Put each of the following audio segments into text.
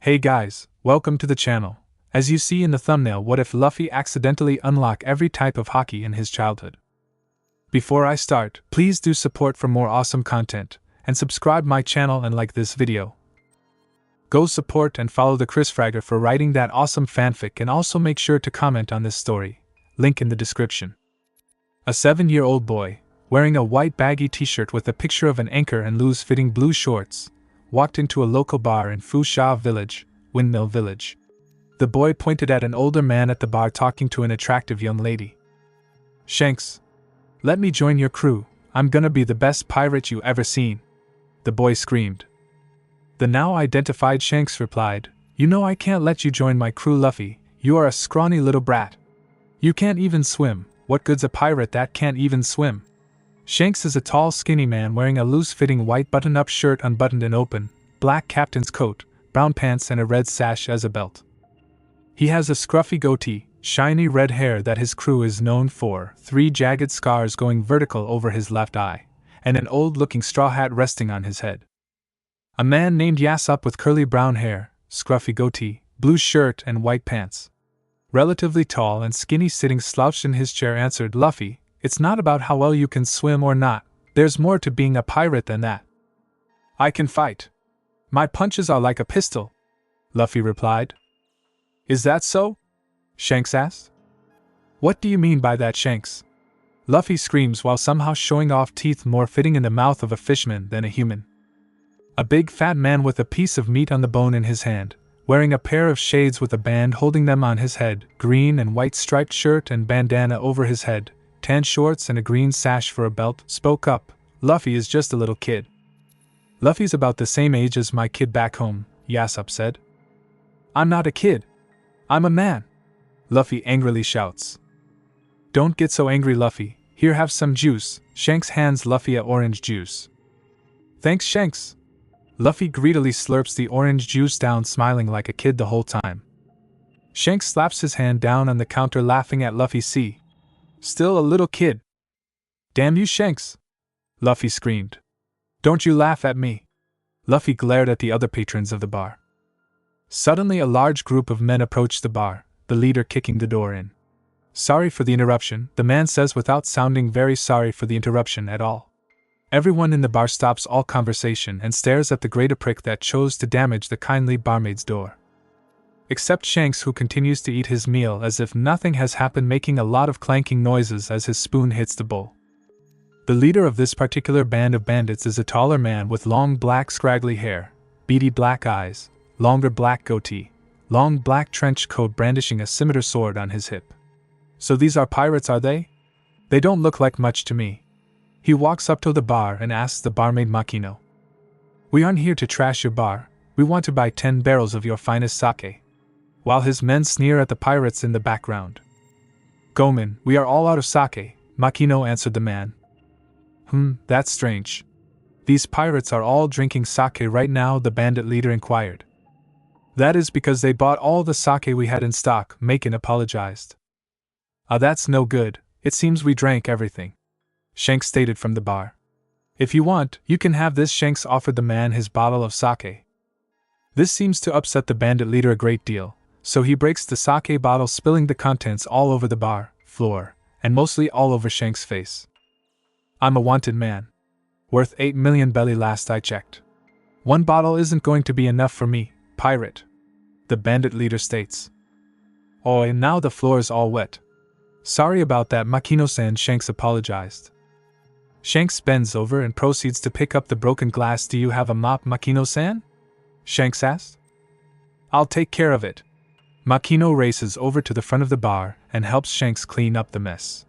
Hey guys, welcome to the channel. As you see in the thumbnail, what if Luffy accidentally unlocked every type of Haki in his childhood? Before I start, please do support for more awesome content, and subscribe my channel and like this video. Go support and follow the Chrisfragger for writing that awesome fanfic, and also make sure to comment on this story, link in the description. A 7-year-old boy, wearing a white baggy t-shirt with a picture of an anchor and loose-fitting blue shorts, walked into a local bar in Fusha Village, Windmill Village. The boy pointed at an older man at the bar talking to an attractive young lady. "Shanks, let me join your crew, I'm gonna be the best pirate you ever seen," the boy screamed. The now identified Shanks replied, "You know I can't let you join my crew, Luffy, you are a scrawny little brat. You can't even swim, what good's a pirate that can't even swim?" Shanks is a tall, skinny man wearing a loose-fitting white button-up shirt unbuttoned and open, black captain's coat, brown pants and a red sash as a belt. He has a scruffy goatee, shiny red hair that his crew is known for, 3 jagged scars going vertical over his left eye, and an old-looking straw hat resting on his head. A man named Usopp with curly brown hair, scruffy goatee, blue shirt and white pants. Relatively tall and skinny, sitting slouched in his chair, answered, "Luffy, it's not about how well you can swim or not, there's more to being a pirate than that. I can fight. My punches are like a pistol," Luffy replied. "Is that so?" Shanks asked. "What do you mean by that, Shanks?" Luffy screams while somehow showing off teeth more fitting in the mouth of a fishman than a human. A big fat man with a piece of meat on the bone in his hand, wearing a pair of shades with a band holding them on his head, green and white striped shirt and bandana over his head, tan shorts and a green sash for a belt, spoke up, "Luffy is just a little kid." "Luffy's about the same age as my kid back home," Usopp said. "I'm not a kid. I'm a man," Luffy angrily shouts. "Don't get so angry, Luffy. Here, have some juice." Shanks hands Luffy a orange juice. "Thanks, Shanks." Luffy greedily slurps the orange juice down, smiling like a kid the whole time. Shanks slaps his hand down on the counter, laughing at Luffy. "See? Still a little kid." "Damn you, Shanks!" Luffy screamed. "Don't you laugh at me." Luffy glared at the other patrons of the bar. Suddenly a large group of men approached the bar, the leader kicking the door in. "Sorry for the interruption," the man says without sounding very sorry for the interruption at all. Everyone in the bar stops all conversation and stares at the greater prick that chose to damage the kindly barmaid's door. Except Shanks, who continues to eat his meal as if nothing has happened, making a lot of clanking noises as his spoon hits the bowl. The leader of this particular band of bandits is a taller man with long black scraggly hair, beady black eyes, longer black goatee, long black trench coat, brandishing a scimitar sword on his hip. "So these are pirates, are they? They don't look like much to me." He walks up to the bar and asks the barmaid Makino. "We aren't here to trash your bar, we want to buy 10 barrels of your finest sake," while his men sneer at the pirates in the background. "Gomen, we are all out of sake," Makino answered the man. That's strange. These pirates are all drinking sake right now," the bandit leader inquired. "That is because they bought all the sake we had in stock," Maken apologized. That's no good, it seems we drank everything," Shanks stated from the bar. "If you want, you can have this," Shanks offered the man his bottle of sake. This seems to upset the bandit leader a great deal, so he breaks the sake bottle, spilling the contents all over the bar floor, and mostly all over Shanks' face. "I'm a wanted man. Worth 8 million belly last I checked. 1 bottle isn't going to be enough for me, pirate," the bandit leader states. "Oh, and now the floor is all wet. Sorry about that, Makino-san," Shanks apologized. Shanks bends over and proceeds to pick up the broken glass. "Do you have a mop, Makino-san?" Shanks asked. "I'll take care of it." Makino races over to the front of the bar and helps Shanks clean up the mess.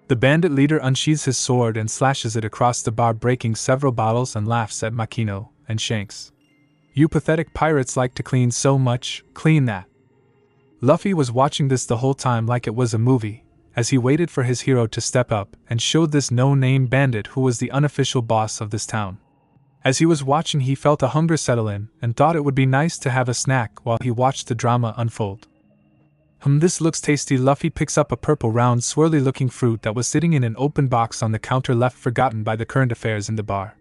The bandit leader unsheathes his sword and slashes it across the bar, breaking several bottles, and laughs at Makino and Shanks. "You pathetic pirates like to clean so much, clean that." Luffy was watching this the whole time like it was a movie, as he waited for his hero to step up and showed this no-name bandit who was the unofficial boss of this town. As he was watching, he felt a hunger settle in and thought it would be nice to have a snack while he watched the drama unfold. This looks tasty." Luffy picks up a purple, round, swirly-looking fruit that was sitting in an open box on the counter, left forgotten by the current affairs in the bar.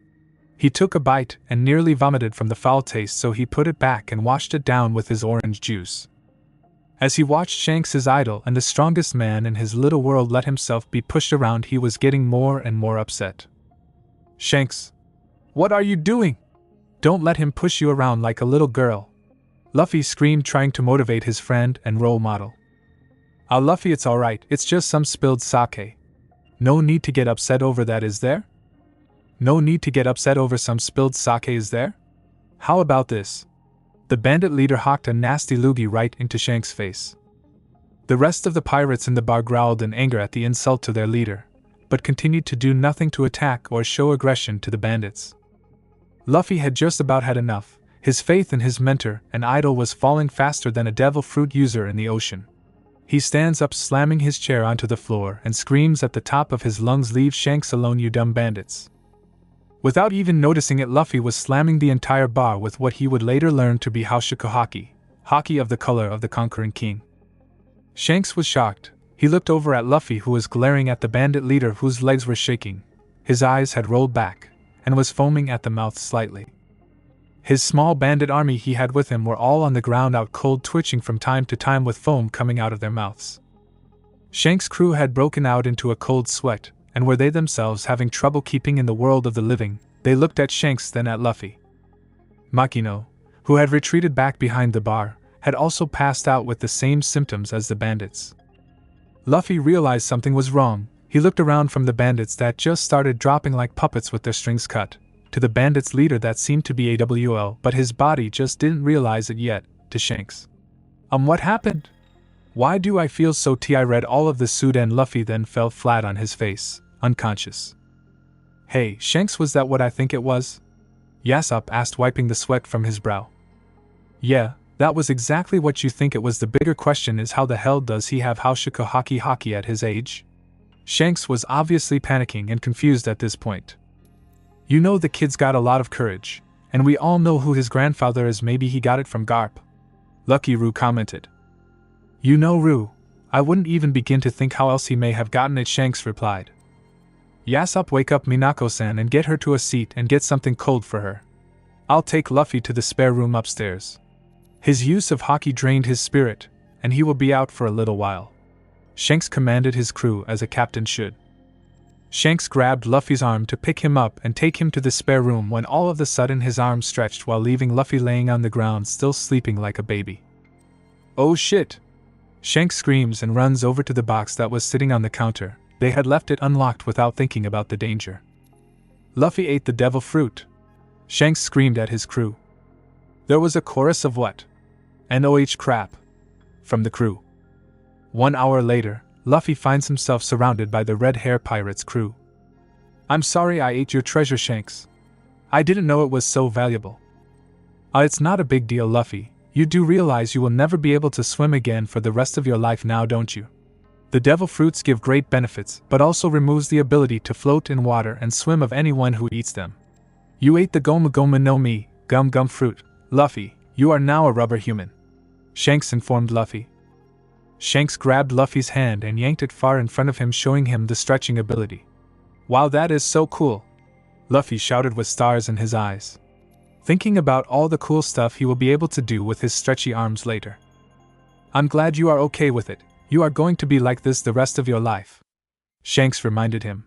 He took a bite and nearly vomited from the foul taste, so he put it back and washed it down with his orange juice. As he watched Shanks, his idol and the strongest man in his little world, let himself be pushed around, he was getting more and more upset. "Shanks, what are you doing? Don't let him push you around like a little girl," Luffy screamed, trying to motivate his friend and role model. "Ah, Luffy, it's alright, it's just some spilled sake. No need to get upset over that, is there? No need to get upset over some spilled sake, is there? How about this?" The bandit leader hawked a nasty loogie right into Shanks' face. The rest of the pirates in the bar growled in anger at the insult to their leader, but continued to do nothing to attack or show aggression to the bandits. Luffy had just about had enough. His faith in his mentor and idol was falling faster than a devil fruit user in the ocean. He stands up, slamming his chair onto the floor, and screams at the top of his lungs, "Leave Shanks alone, you dumb bandits." Without even noticing it, Luffy was slamming the entire bar with what he would later learn to be Haki, Haki of the color of the conquering king. Shanks was shocked. He looked over at Luffy, who was glaring at the bandit leader, whose legs were shaking. His eyes had rolled back, and was foaming at the mouth slightly. His small bandit army he had with him were all on the ground, out cold, twitching from time to time with foam coming out of their mouths. Shanks' crew had broken out into a cold sweat, and were they themselves having trouble keeping in the world of the living. They looked at Shanks, then at Luffy. Makino, who had retreated back behind the bar, had also passed out with the same symptoms as the bandits. Luffy realized something was wrong. He looked around from the bandits that just started dropping like puppets with their strings cut, to the bandits' leader that seemed to be AWL, but his body just didn't realize it yet, to Shanks. What happened? Why do I feel so I read all of the suit, and Luffy then fell flat on his face, unconscious. "Hey, Shanks, was that what I think it was?" Usopp asked, wiping the sweat from his brow. "Yeah, that was exactly what you think it was. The bigger question is, how the hell does he have Haki at his age?" Shanks was obviously panicking and confused at this point. "You know, the kid's got a lot of courage, and we all know who his grandfather is. Maybe he got it from Garp," Lucky Roo commented. "You know, Roo, I wouldn't even begin to think how else he may have gotten it," Shanks replied. "Usopp, wake up Minako-san and get her to a seat and get something cold for her. I'll take Luffy to the spare room upstairs. His use of Haki drained his spirit, and he will be out for a little while," Shanks commanded his crew as a captain should. Shanks grabbed Luffy's arm to pick him up and take him to the spare room, when all of a sudden his arm stretched, while leaving Luffy laying on the ground still sleeping like a baby. "Oh shit!" Shanks screams and runs over to the box that was sitting on the counter. They had left it unlocked without thinking about the danger. "Luffy ate the devil fruit!" Shanks screamed at his crew. There was a chorus of "What? NOH crap!" from the crew. 1 hour later, Luffy finds himself surrounded by the Red Hair Pirates crew. "I'm sorry I ate your treasure, Shanks. I didn't know it was so valuable." It's not a big deal, Luffy. You do realize you will never be able to swim again for the rest of your life now, don't you? The devil fruits give great benefits, but also removes the ability to float in water and swim of anyone who eats them. You ate the Goma Goma no Mi, Gum Gum fruit, Luffy. You are now a rubber human," Shanks informed Luffy. Shanks grabbed Luffy's hand and yanked it far in front of him, showing him the stretching ability. "Wow, that is so cool!" Luffy shouted with stars in his eyes, thinking about all the cool stuff he will be able to do with his stretchy arms later. "I'm glad you are okay with it. You are going to be like this the rest of your life," Shanks reminded him.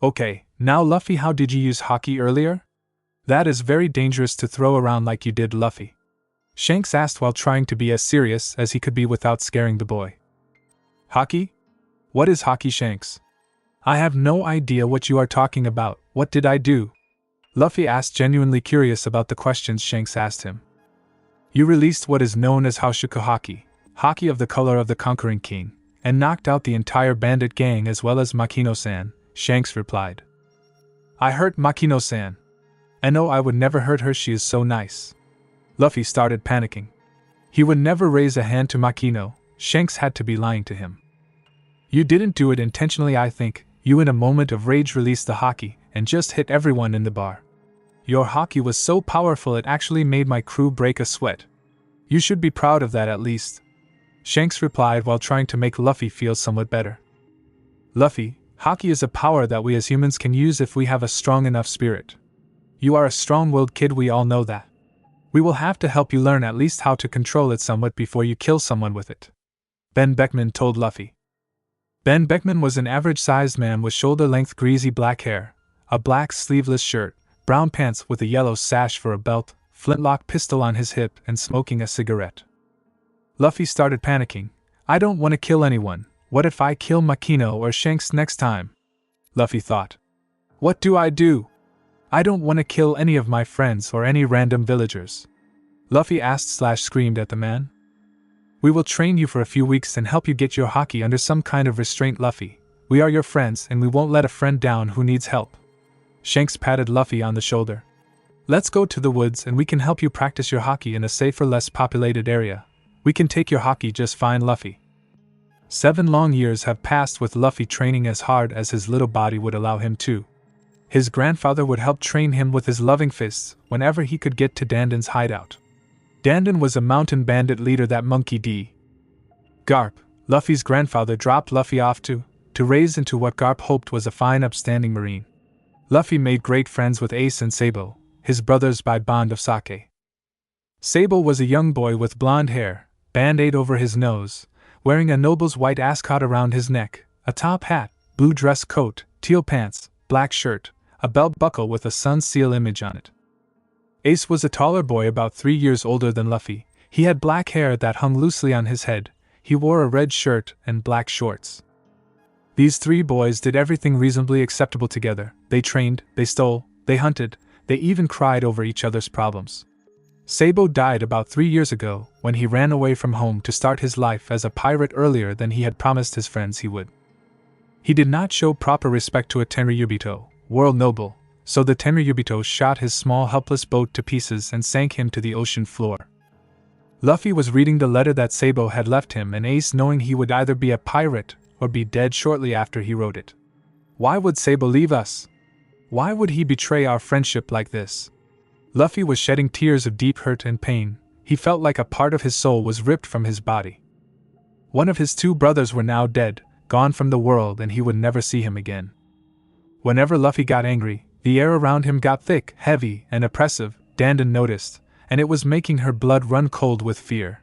"Okay, now Luffy, how did you use Haki earlier? That is very dangerous to throw around like you did, Luffy," Shanks asked while trying to be as serious as he could be without scaring the boy. "Haki? What is Haki, Shanks? I have no idea what you are talking about. What did I do?" Luffy asked, genuinely curious about the questions Shanks asked him. "You released what is known as Haki, Haki of the color of the conquering king, and knocked out the entire bandit gang as well as Makino-san," Shanks replied. "I hurt Makino-san. And no, I would never hurt her, she is so nice." Luffy started panicking. He would never raise a hand to Makino. Shanks had to be lying to him. "You didn't do it intentionally, I think. You in a moment of rage released the Haki and just hit everyone in the bar. Your Haki was so powerful it actually made my crew break a sweat. You should be proud of that at least," Shanks replied while trying to make Luffy feel somewhat better. "Luffy, Haki is a power that we as humans can use if we have a strong enough spirit. You are a strong-willed kid, we all know that. We will have to help you learn at least how to control it somewhat before you kill someone with it. Ben Beckman told Luffy. Ben Beckman was an average-sized man with shoulder-length greasy black hair, a black sleeveless shirt, brown pants with a yellow sash for a belt, flintlock pistol on his hip, and smoking a cigarette. Luffy started panicking. I don't want to kill anyone. What if I kill Makino or Shanks next time? Luffy thought. What do I do? I don't want to kill any of my friends or any random villagers. Luffy asked/screamed at the man. We will train you for a few weeks and help you get your Haki under some kind of restraint, Luffy. We are your friends and we won't let a friend down who needs help. Shanks patted Luffy on the shoulder. Let's go to the woods and we can help you practice your Haki in a safer, less populated area. We can take your Haki just fine, Luffy. 7 long years have passed with Luffy training as hard as his little body would allow him to. His grandfather would help train him with his loving fists whenever he could get to Dandan's hideout. Dandan was a mountain bandit leader, that monkey D. Garp, Luffy's grandfather, dropped Luffy off to raise into what Garp hoped was a fine upstanding marine. Luffy made great friends with Ace and Sabo, his brothers by bond of sake. Sabo was a young boy with blonde hair, band-aid over his nose, wearing a noble's white ascot around his neck, a top hat, blue dress coat, teal pants, black shirt, a belt buckle with a sun seal image on it. Ace was a taller boy about 3 years older than Luffy. He had black hair that hung loosely on his head. He wore a red shirt and black shorts. These 3 boys did everything reasonably acceptable together. They trained, they stole, they hunted, they even cried over each other's problems. Sabo died about 3 years ago when he ran away from home to start his life as a pirate earlier than he had promised his friends he would. He did not show proper respect to a Tenryubito, world noble, so the Tenryubito shot his small helpless boat to pieces and sank him to the ocean floor. Luffy was reading the letter that Sabo had left him, and Ace, knowing he would either be a pirate or be dead shortly after he wrote it. Why would Sabo leave us? Why would he betray our friendship like this? Luffy was shedding tears of deep hurt and pain. He felt like a part of his soul was ripped from his body. One of his 2 brothers were now dead, gone from the world, and he would never see him again. Whenever Luffy got angry, the air around him got thick, heavy, and oppressive, Dandan noticed, and it was making her blood run cold with fear.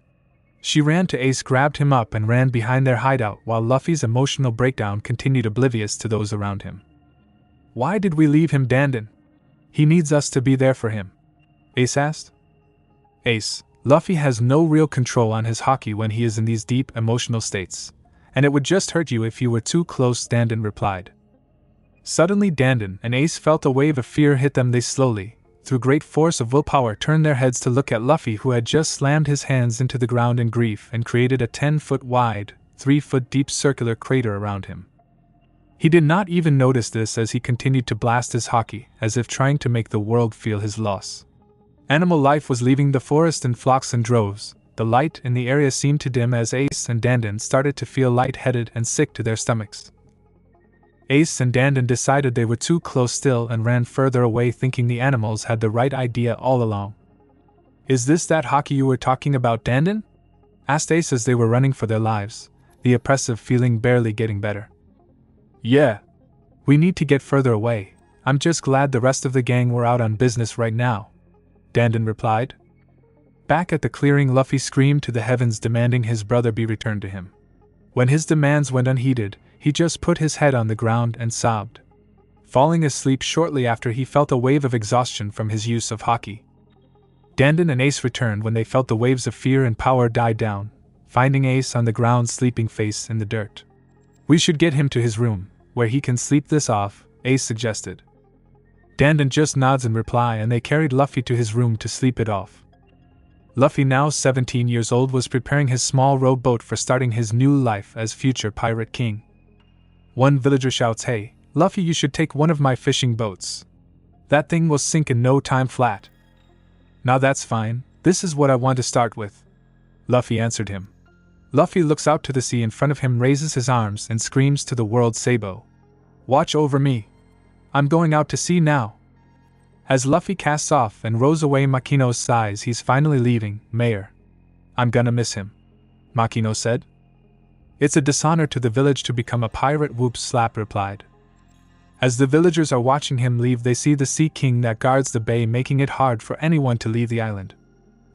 She ran to Ace, grabbed him up, and ran behind their hideout while Luffy's emotional breakdown continued, oblivious to those around him. Why did we leave him, Dandan? He needs us to be there for him. Ace asked. Ace, Luffy has no real control on his Haki when he is in these deep emotional states, and it would just hurt you if you were too close, Dandan replied. Suddenly Dandan and Ace felt a wave of fear hit them. They slowly, through great force of willpower, turned their heads to look at Luffy, who had just slammed his hands into the ground in grief and created a 10-foot wide, 3-foot deep circular crater around him. He did not even notice this as he continued to blast his Haki, as if trying to make the world feel his loss. Animal life was leaving the forest in flocks and droves. The light in the area seemed to dim as Ace and Dandan started to feel lightheaded and sick to their stomachs. Ace and Dandan decided they were too close still and ran further away, thinking the animals had the right idea all along. Is this that Haki you were talking about, Dandan? Asked Ace as they were running for their lives, the oppressive feeling barely getting better. Yeah. We need to get further away. I'm just glad the rest of the gang were out on business right now, Dandan replied. Back at the clearing, Luffy screamed to the heavens, demanding his brother be returned to him. When his demands went unheeded, he just put his head on the ground and sobbed, falling asleep shortly after he felt a wave of exhaustion from his use of Haki. Dandan and Ace returned when they felt the waves of fear and power die down, finding Ace on the ground, sleeping face in the dirt. We should get him to his room, where he can sleep this off, Ace suggested. Dandan just nods in reply, and they carried Luffy to his room to sleep it off. Luffy, now 17 years old, was preparing his small rowboat for starting his new life as future pirate king. One villager shouts, "Hey, Luffy, you should take one of my fishing boats. That thing will sink in no time flat." "Now that's fine, this is what I want to start with," Luffy answered him. Luffy looks out to the sea in front of him, raises his arms, and screams to the world, "Sabo, watch over me. I'm going out to sea now." As Luffy casts off and rows away, Makino sighs. He's finally leaving, Mayor. "I'm gonna miss him," Makino said. "It's a dishonor to the village to become a pirate," Whoop Slap replied. As the villagers are watching him leave, they see the Sea King that guards the bay, making it hard for anyone to leave the island.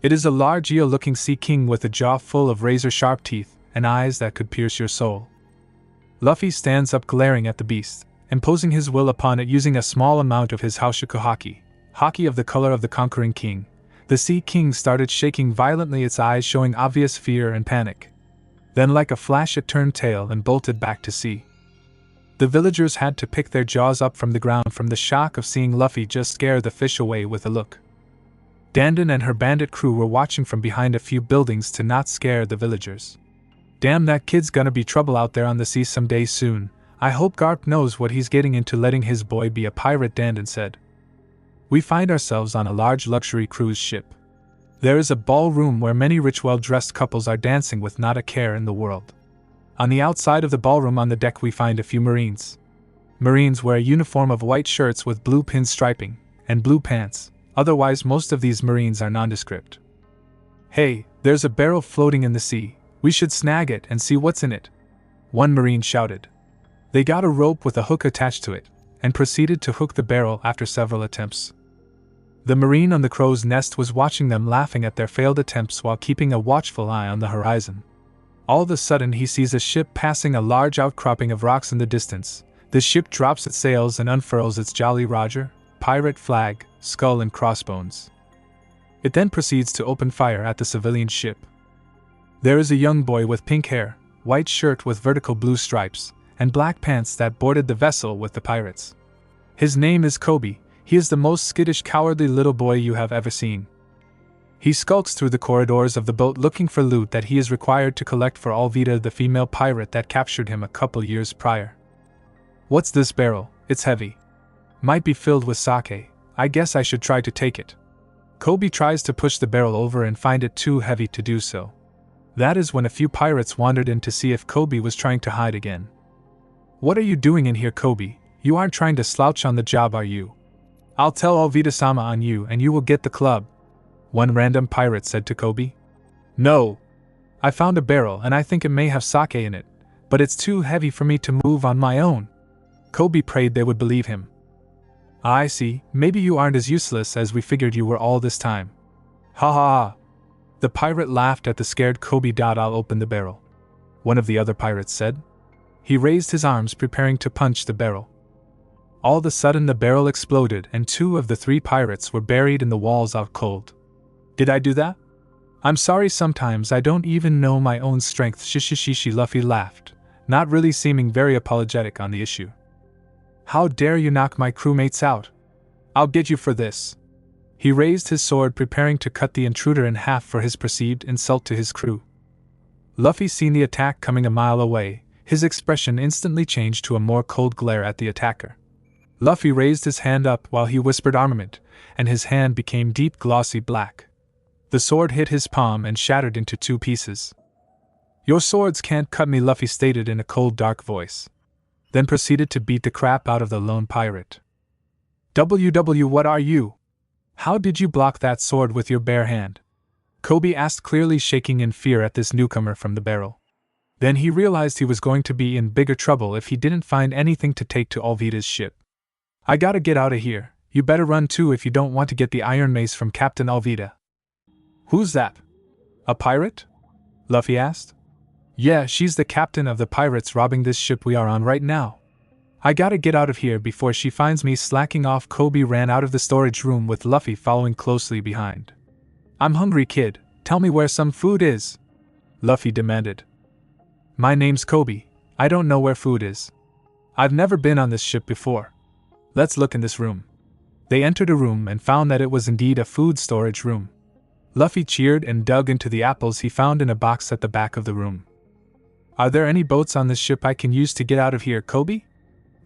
It is a large eel-looking Sea King with a jaw full of razor-sharp teeth and eyes that could pierce your soul. Luffy stands up glaring at the beast, imposing his will upon it using a small amount of his Haki of the color of the conquering king. The Sea King started shaking violently, its eyes showing obvious fear and panic. Then like a flash it turned tail and bolted back to sea. The villagers had to pick their jaws up from the ground from the shock of seeing Luffy just scare the fish away with a look. Dandan and her bandit crew were watching from behind a few buildings to not scare the villagers. Damn, that kid's gonna be trouble out there on the sea someday soon. I hope Garp knows what he's getting into letting his boy be a pirate, Dandan said. We find ourselves on a large luxury cruise ship. There is a ballroom where many rich, well-dressed couples are dancing with not a care in the world. On the outside of the ballroom on the deck we find a few Marines. Marines wear a uniform of white shirts with blue pin striping, and blue pants, otherwise most of these Marines are nondescript. Hey, there's a barrel floating in the sea, we should snag it and see what's in it, one Marine shouted. They got a rope with a hook attached to it, and proceeded to hook the barrel after several attempts. The Marine on the crow's nest was watching them, laughing at their failed attempts while keeping a watchful eye on the horizon. All of a sudden he sees a ship passing a large outcropping of rocks in the distance. The ship drops its sails and unfurls its Jolly Roger, pirate flag, skull and crossbones. It then proceeds to open fire at the civilian ship. There is a young boy with pink hair, white shirt with vertical blue stripes, and black pants that boarded the vessel with the pirates. His name is Koby. He is the most skittish, cowardly little boy you have ever seen. He skulks through the corridors of the boat looking for loot that he is required to collect for Alvida, the female pirate that captured him a couple years prior. What's this barrel? It's heavy. Might be filled with sake. I guess I should try to take it. Koby tries to push the barrel over and find it too heavy to do so. That is when a few pirates wandered in to see if Koby was trying to hide again. What are you doing in here, Koby? You aren't trying to slouch on the job, are you? I'll tell Alvida-sama on you and you will get the club, one random pirate said to Koby. No. I found a barrel and I think it may have sake in it, but it's too heavy for me to move on my own. Koby prayed they would believe him. I see, maybe you aren't as useless as we figured you were all this time. Ha ha ha. The pirate laughed at the scared Koby. I'll open the barrel, one of the other pirates said. He raised his arms preparing to punch the barrel. All of a sudden the barrel exploded and 2 of the 3 pirates were buried in the walls out cold. Did I do that? I'm sorry, sometimes I don't even know my own strength. Shishishishi. Luffy laughed, not really seeming very apologetic on the issue. How dare you knock my crewmates out? I'll get you for this. He raised his sword preparing to cut the intruder in half for his perceived insult to his crew. Luffy seen the attack coming a mile away, his expression instantly changed to a more cold glare at the attacker. Luffy raised his hand up while he whispered armament, and his hand became deep glossy black. The sword hit his palm and shattered into 2 pieces. Your swords can't cut me, Luffy stated in a cold dark voice. Then proceeded to beat the crap out of the lone pirate. WW, what are you? How did you block that sword with your bare hand? Koby asked, clearly shaking in fear at this newcomer from the barrel. Then he realized he was going to be in bigger trouble if he didn't find anything to take to Alvida's ship. I gotta get out of here. You better run too if you don't want to get the iron mace from Captain Alvida. Who's that? A pirate? Luffy asked. Yeah, she's the captain of the pirates robbing this ship we are on right now. I gotta get out of here before she finds me slacking off. Koby ran out of the storage room with Luffy following closely behind. I'm hungry, kid. Tell me where some food is, Luffy demanded. My name's Koby. I don't know where food is. I've never been on this ship before. Let's look in this room. They entered a room and found that it was indeed a food storage room. Luffy cheered and dug into the apples he found in a box at the back of the room. Are there any boats on this ship I can use to get out of here, Koby?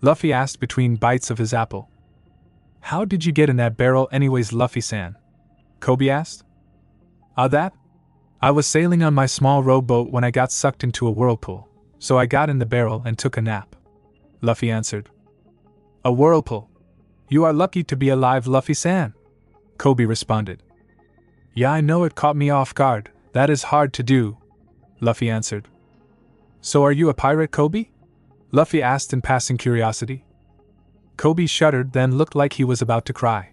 Luffy asked between bites of his apple. How did you get in that barrel anyways, Luffy-san? Koby asked. That? I was sailing on my small rowboat when I got sucked into a whirlpool, so I got in the barrel and took a nap, Luffy answered. A whirlpool? You are lucky to be alive, Luffy-san, Koby responded. Yeah, I know, it caught me off guard. That is hard to do, Luffy answered. So are you a pirate, Koby? Luffy asked in passing curiosity. Koby shuddered, then looked like he was about to cry.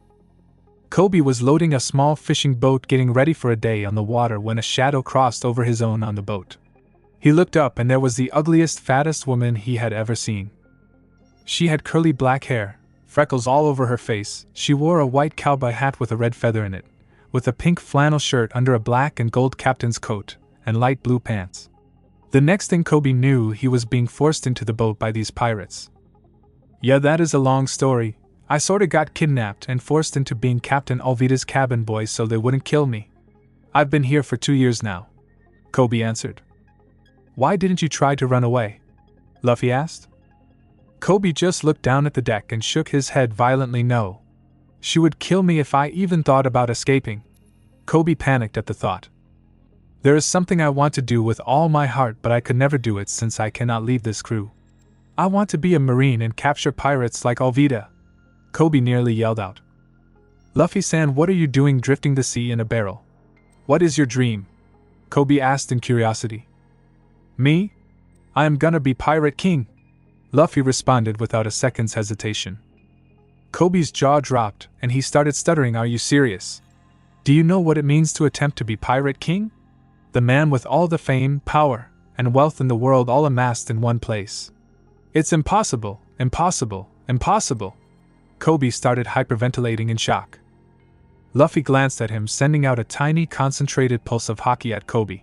Koby was loading a small fishing boat, getting ready for a day on the water, when a shadow crossed over his own on the boat. He looked up, and there was the ugliest, fattest woman he had ever seen. She had curly black hair, freckles all over her face. She wore a white cowboy hat with a red feather in it, with a pink flannel shirt under a black and gold captain's coat, and light blue pants. The next thing Koby knew, he was being forced into the boat by these pirates. Yeah, that is a long story. I sorta got kidnapped and forced into being Captain Alvida's cabin boy so they wouldn't kill me. I've been here for 2 years now, Koby answered. Why didn't you try to run away? Luffy asked. Koby just looked down at the deck and shook his head violently. No. She would kill me if I even thought about escaping. Koby panicked at the thought. There is something I want to do with all my heart, but I could never do it since I cannot leave this crew. I want to be a marine and capture pirates like Alvida, Koby nearly yelled out. Luffy-san, what are you doing drifting the sea in a barrel? What is your dream? Koby asked in curiosity. Me? I am gonna be Pirate King, Luffy responded without a second's hesitation. Koby's jaw dropped, and he started stuttering. Are you serious? Do you know what it means to attempt to be Pirate King? The man with all the fame, power, and wealth in the world all amassed in one place. It's impossible, impossible, impossible. Koby started hyperventilating in shock. Luffy glanced at him, sending out a tiny concentrated pulse of Haki at Koby.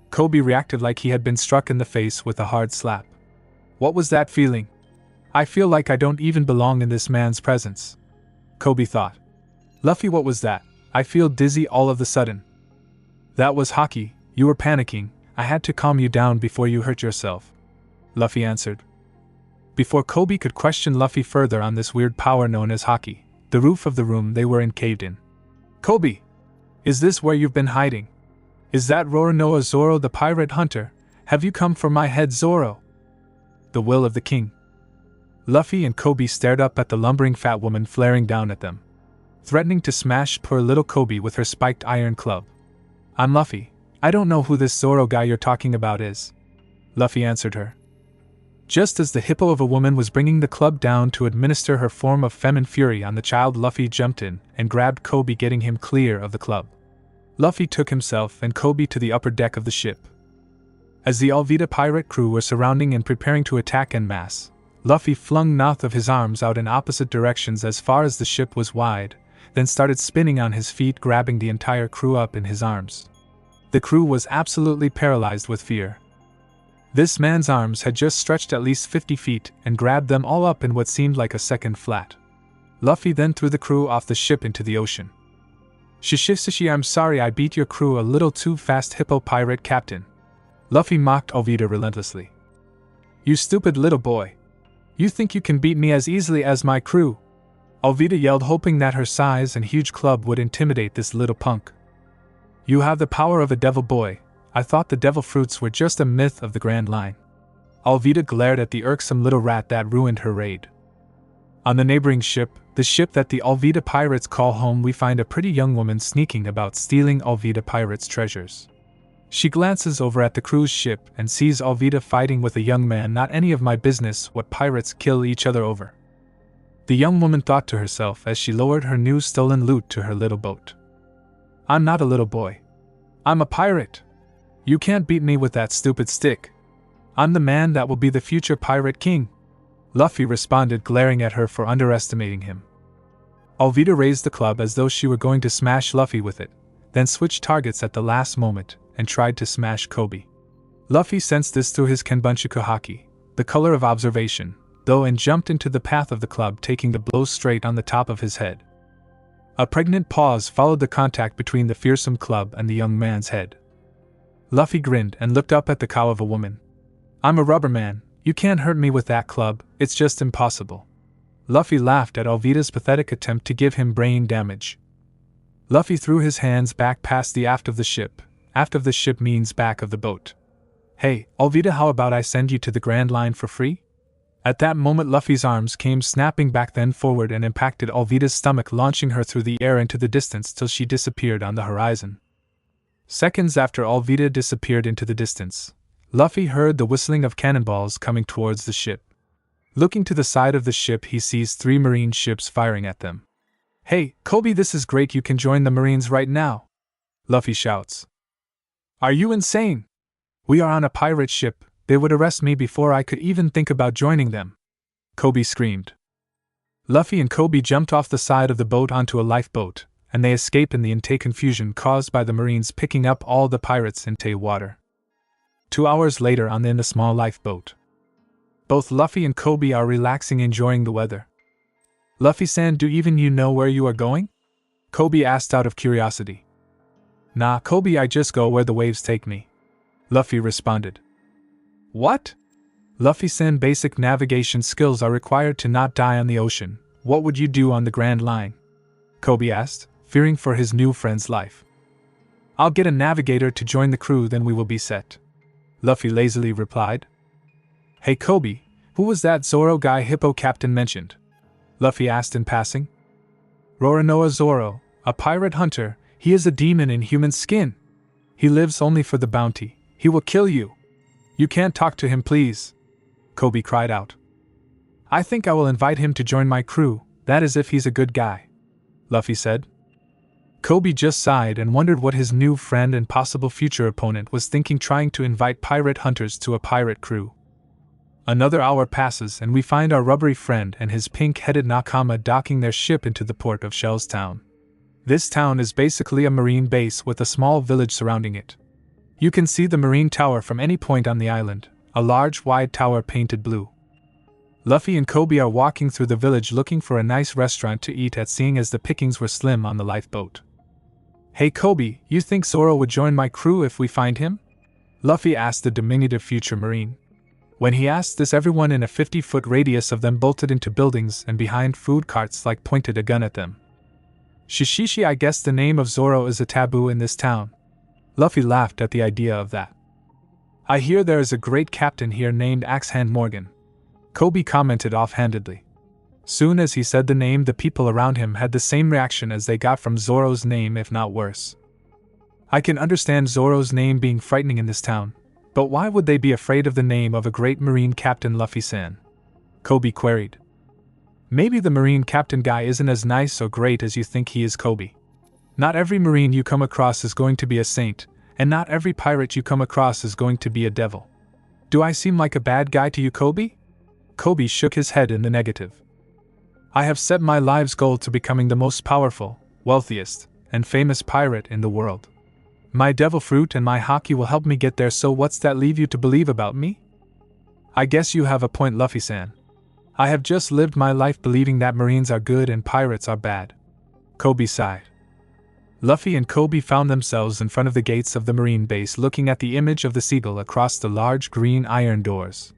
Koby reacted like he had been struck in the face with a hard slap. What was that feeling? I feel like I don't even belong in this man's presence, Koby thought. Luffy, what was that? I feel dizzy all of a sudden. That was Haki. You were panicking. I had to calm you down before you hurt yourself, Luffy answered. Before Koby could question Luffy further on this weird power known as Haki, the roof of the room they were in caved in. Koby! Is this where you've been hiding? Is that Roronoa Zoro the pirate hunter? Have you come for my head, Zoro? The will of the king. Luffy and Koby stared up at the lumbering fat woman flaring down at them, threatening to smash poor little Koby with her spiked iron club. I'm Luffy. I don't know who this Zoro guy you're talking about is, Luffy answered her. Just as the hippo of a woman was bringing the club down to administer her form of feminine fury on the child, Luffy jumped in and grabbed Koby, getting him clear of the club. Luffy took himself and Koby to the upper deck of the ship. As the Alvida pirate crew were surrounding and preparing to attack en masse, Luffy flung both of his arms out in opposite directions as far as the ship was wide, then started spinning on his feet, grabbing the entire crew up in his arms. The crew was absolutely paralyzed with fear. This man's arms had just stretched at least 50 feet and grabbed them all up in what seemed like a second flat. Luffy then threw the crew off the ship into the ocean. Shishisashi, I'm sorry I beat your crew a little too fast, hippo pirate captain, Luffy mocked Alvida relentlessly. You stupid little boy. You think you can beat me as easily as my crew? Alvida yelled, hoping that her size and huge club would intimidate this little punk. You have the power of a devil boy. I thought the devil fruits were just a myth of the Grand Line. Alvida glared at the irksome little rat that ruined her raid. On the neighboring ship, the ship that the Alvida pirates call home, we find a pretty young woman sneaking about, stealing Alvida pirates' treasures. She glances over at the cruise ship and sees Alvida fighting with a young man. Not any of my business what pirates kill each other over, the young woman thought to herself as she lowered her new stolen loot to her little boat. I'm not a little boy. I'm a pirate. You can't beat me with that stupid stick. I'm the man that will be the future pirate king, Luffy responded, glaring at her for underestimating him. Alvida raised the club as though she were going to smash Luffy with it, then switched targets at the last moment and tried to smash Koby. Luffy sensed this through his Kenbunchaku Haki, the color of observation, though, and jumped into the path of the club, taking the blow straight on the top of his head. A pregnant pause followed the contact between the fearsome club and the young man's head. Luffy grinned and looked up at the cow of a woman. I'm a rubber man. You can't hurt me with that club, it's just impossible. Luffy laughed at Alvida's pathetic attempt to give him brain damage. Luffy threw his hands back past the aft of the ship. Aft of the ship means back of the boat. Hey, Alvida, how about I send you to the Grand Line for free? At that moment, Luffy's arms came snapping back, then forward, and impacted Alvida's stomach, launching her through the air into the distance till she disappeared on the horizon. Seconds after Alvida disappeared into the distance, Luffy heard the whistling of cannonballs coming towards the ship. Looking to the side of the ship, he sees 3 marine ships firing at them. "Hey, Koby, this is great, you can join the Marines right now," Luffy shouts. "Are you insane? We are on a pirate ship, they would arrest me before I could even think about joining them," Koby screamed. Luffy and Koby jumped off the side of the boat onto a lifeboat, and they escape in the intense confusion caused by the Marines picking up all the pirates into water. 2 hours later, in a small lifeboat, both Luffy and Koby are relaxing, enjoying the weather. "Luffy-san, do even you know where you are going?" Koby asked out of curiosity. "Nah, Koby, I just go where the waves take me," Luffy responded. "What?" "Luffy-san, basic navigation skills are required to not die on the ocean. What would you do on the Grand Line?" Koby asked, fearing for his new friend's life. "I'll get a navigator to join the crew, then we will be set," Luffy lazily replied. "Hey Koby, who was that Zoro guy Hippo Captain mentioned?" Luffy asked in passing. "Roronoa Zoro, a pirate hunter. He is a demon in human skin. He lives only for the bounty. He will kill you. You can't talk to him, please," Koby cried out. "I think I will invite him to join my crew, that is if he's a good guy," Luffy said. Koby just sighed and wondered what his new friend and possible future opponent was thinking, trying to invite pirate hunters to a pirate crew. Another hour passes and we find our rubbery friend and his pink-headed Nakama docking their ship into the port of Shell's Town. This town is basically a marine base with a small village surrounding it. You can see the marine tower from any point on the island, a large wide tower painted blue. Luffy and Koby are walking through the village looking for a nice restaurant to eat at, seeing as the pickings were slim on the lifeboat. "Hey Koby, you think Zoro would join my crew if we find him?" Luffy asked the diminutive future marine. When he asked this, everyone in a 50-foot radius of them bolted into buildings and behind food carts like pointed a gun at them. "Shishishi, I guess the name of Zoro is a taboo in this town." Luffy laughed at the idea of that. "I hear there is a great captain here named Axehand Morgan," Koby commented offhandedly. Soon as he said the name, the people around him had the same reaction as they got from Zoro's name, if not worse. "I can understand Zoro's name being frightening in this town, but why would they be afraid of the name of a great marine captain, Luffy-san?" Koby queried. "Maybe the marine captain guy isn't as nice or great as you think he is, Koby. Not every marine you come across is going to be a saint, and not every pirate you come across is going to be a devil. Do I seem like a bad guy to you, Koby?" Koby shook his head in the negative. "I have set my life's goal to becoming the most powerful, wealthiest, and famous pirate in the world. My devil fruit and my Haki will help me get there, so what's that leave you to believe about me?" "I guess you have a point, Luffy-san. I have just lived my life believing that marines are good and pirates are bad," Koby sighed. Luffy and Koby found themselves in front of the gates of the marine base, looking at the image of the seagull across the large green iron doors.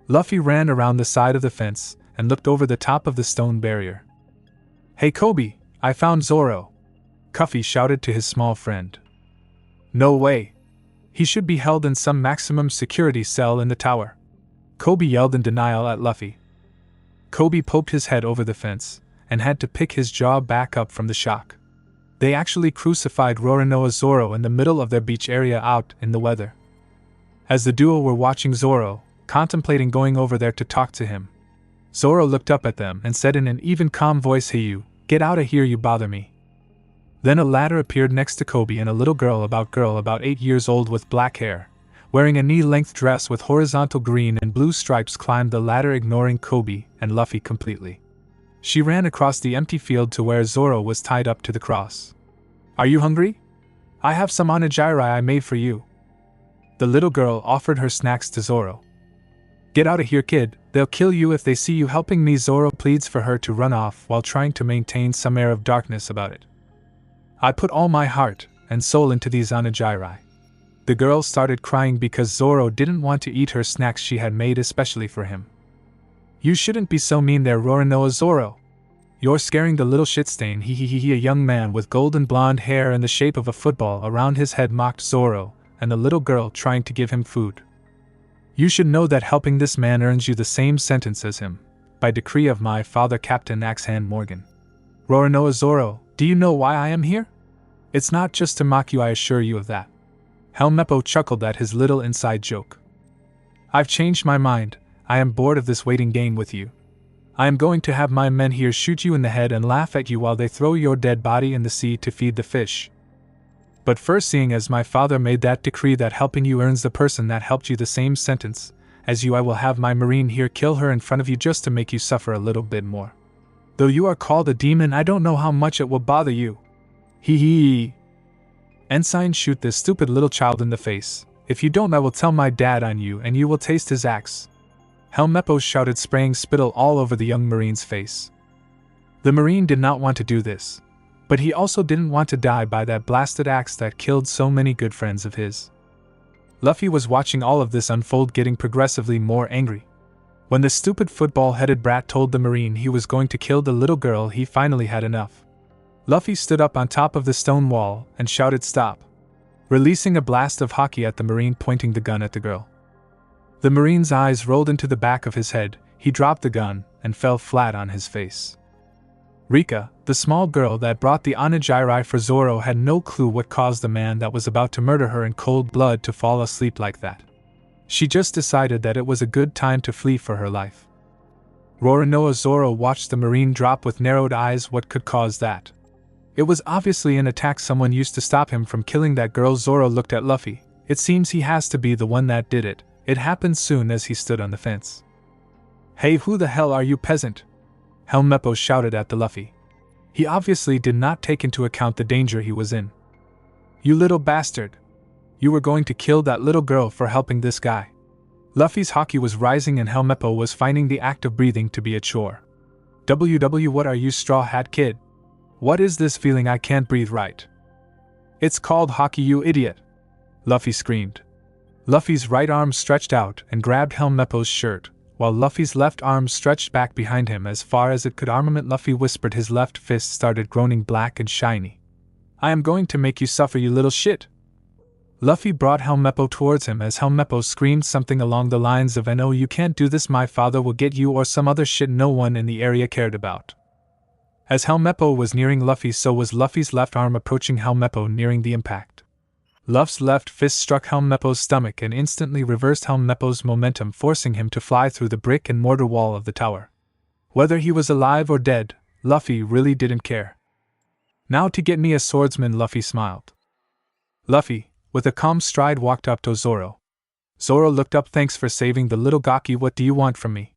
Luffy ran around the side of the fence and looked over the top of the stone barrier. "Hey Koby, I found Zoro," Cuffy shouted to his small friend. "No way. He should be held in some maximum security cell in the tower," Koby yelled in denial at Luffy. Koby poked his head over the fence and had to pick his jaw back up from the shock. They actually crucified Roronoa Zoro in the middle of their beach area out in the weather. As the duo were watching Zoro, contemplating going over there to talk to him, Zoro looked up at them and said in an even calm voice, "Hey you, get out of here, you bother me." Then a ladder appeared next to Koby and a little girl about 8 years old with black hair, wearing a knee-length dress with horizontal green and blue stripes, climbed the ladder, ignoring Koby and Luffy completely. She ran across the empty field to where Zoro was tied up to the cross. "Are you hungry? I have some onigiri I made for you." The little girl offered her snacks to Zoro. "Get out of here, kid, they'll kill you if they see you helping me," Zoro pleads for her to run off while trying to maintain some air of darkness about it. "I put all my heart and soul into these onigiri." The girl started crying because Zoro didn't want to eat her snacks she had made especially for him. "You shouldn't be so mean there, Roronoa Zoro. You're scaring the little shitstain, he. A young man with golden blonde hair and the shape of a football around his head mocked Zoro and the little girl trying to give him food. "You should know that helping this man earns you the same sentence as him, by decree of my father, Captain Axehand Morgan. Roronoa Zoro, do you know why I am here? It's not just to mock you, I assure you of that." Helmeppo chuckled at his little inside joke. "I've changed my mind. I am bored of this waiting game with you. I am going to have my men here shoot you in the head and laugh at you while they throw your dead body in the sea to feed the fish. But first, seeing as my father made that decree that helping you earns the person that helped you the same sentence as you, I will have my marine here kill her in front of you just to make you suffer a little bit more. Though you are called a demon, I don't know how much it will bother you. Hee hee. Ensign, shoot this stupid little child in the face. If you don't, I will tell my dad on you and you will taste his axe. Helmeppo shouted, spraying spittle all over the young marine's face. The marine did not want to do this, but he also didn't want to die by that blasted axe that killed so many good friends of his. Luffy was watching all of this unfold, getting progressively more angry. When the stupid football-headed brat told the marine he was going to kill the little girl, he finally had enough. Luffy stood up on top of the stone wall and shouted, "Stop!" releasing a blast of Haki at the marine, pointing the gun at the girl. The marine's eyes rolled into the back of his head, he dropped the gun and fell flat on his face. Rika, the small girl that brought the onigiri for Zoro, had no clue what caused the man that was about to murder her in cold blood to fall asleep like that. She just decided that it was a good time to flee for her life. Roronoa Zoro watched the marine drop with narrowed eyes. What could cause that? It was obviously an attack someone used to stop him from killing that girl. Zoro looked at Luffy. It seems he has to be the one that did it. It happened soon as he stood on the fence. "Hey, who the hell are you, peasant?" Helmeppo shouted at the Luffy. He obviously did not take into account the danger he was in. "You little bastard! You were going to kill that little girl for helping this guy." Luffy's Haki was rising and Helmeppo was finding the act of breathing to be a chore. "WW, what are you, straw hat kid? What is this feeling? I can't breathe right." "It's called Haki, you idiot!" Luffy screamed. Luffy's right arm stretched out and grabbed Helmeppo's shirt, while Luffy's left arm stretched back behind him as far as it could. "Armament," Luffy whispered. His left fist started growing black and shiny. "I am going to make you suffer, you little shit!" Luffy brought Helmeppo towards him as Helmeppo screamed something along the lines of, "No, you can't do this, my father will get you," or some other shit no one in the area cared about. As Helmeppo was nearing Luffy, so was Luffy's left arm approaching Helmeppo, nearing the impact. Luffy's left fist struck Helmeppo's stomach and instantly reversed Helmeppo's momentum, forcing him to fly through the brick and mortar wall of the tower. Whether he was alive or dead, Luffy really didn't care. "Now to get me a swordsman," Luffy smiled. Luffy, with a calm stride, walked up to Zoro. Zoro looked up. "Thanks for saving the little Gaki. What do you want from me?"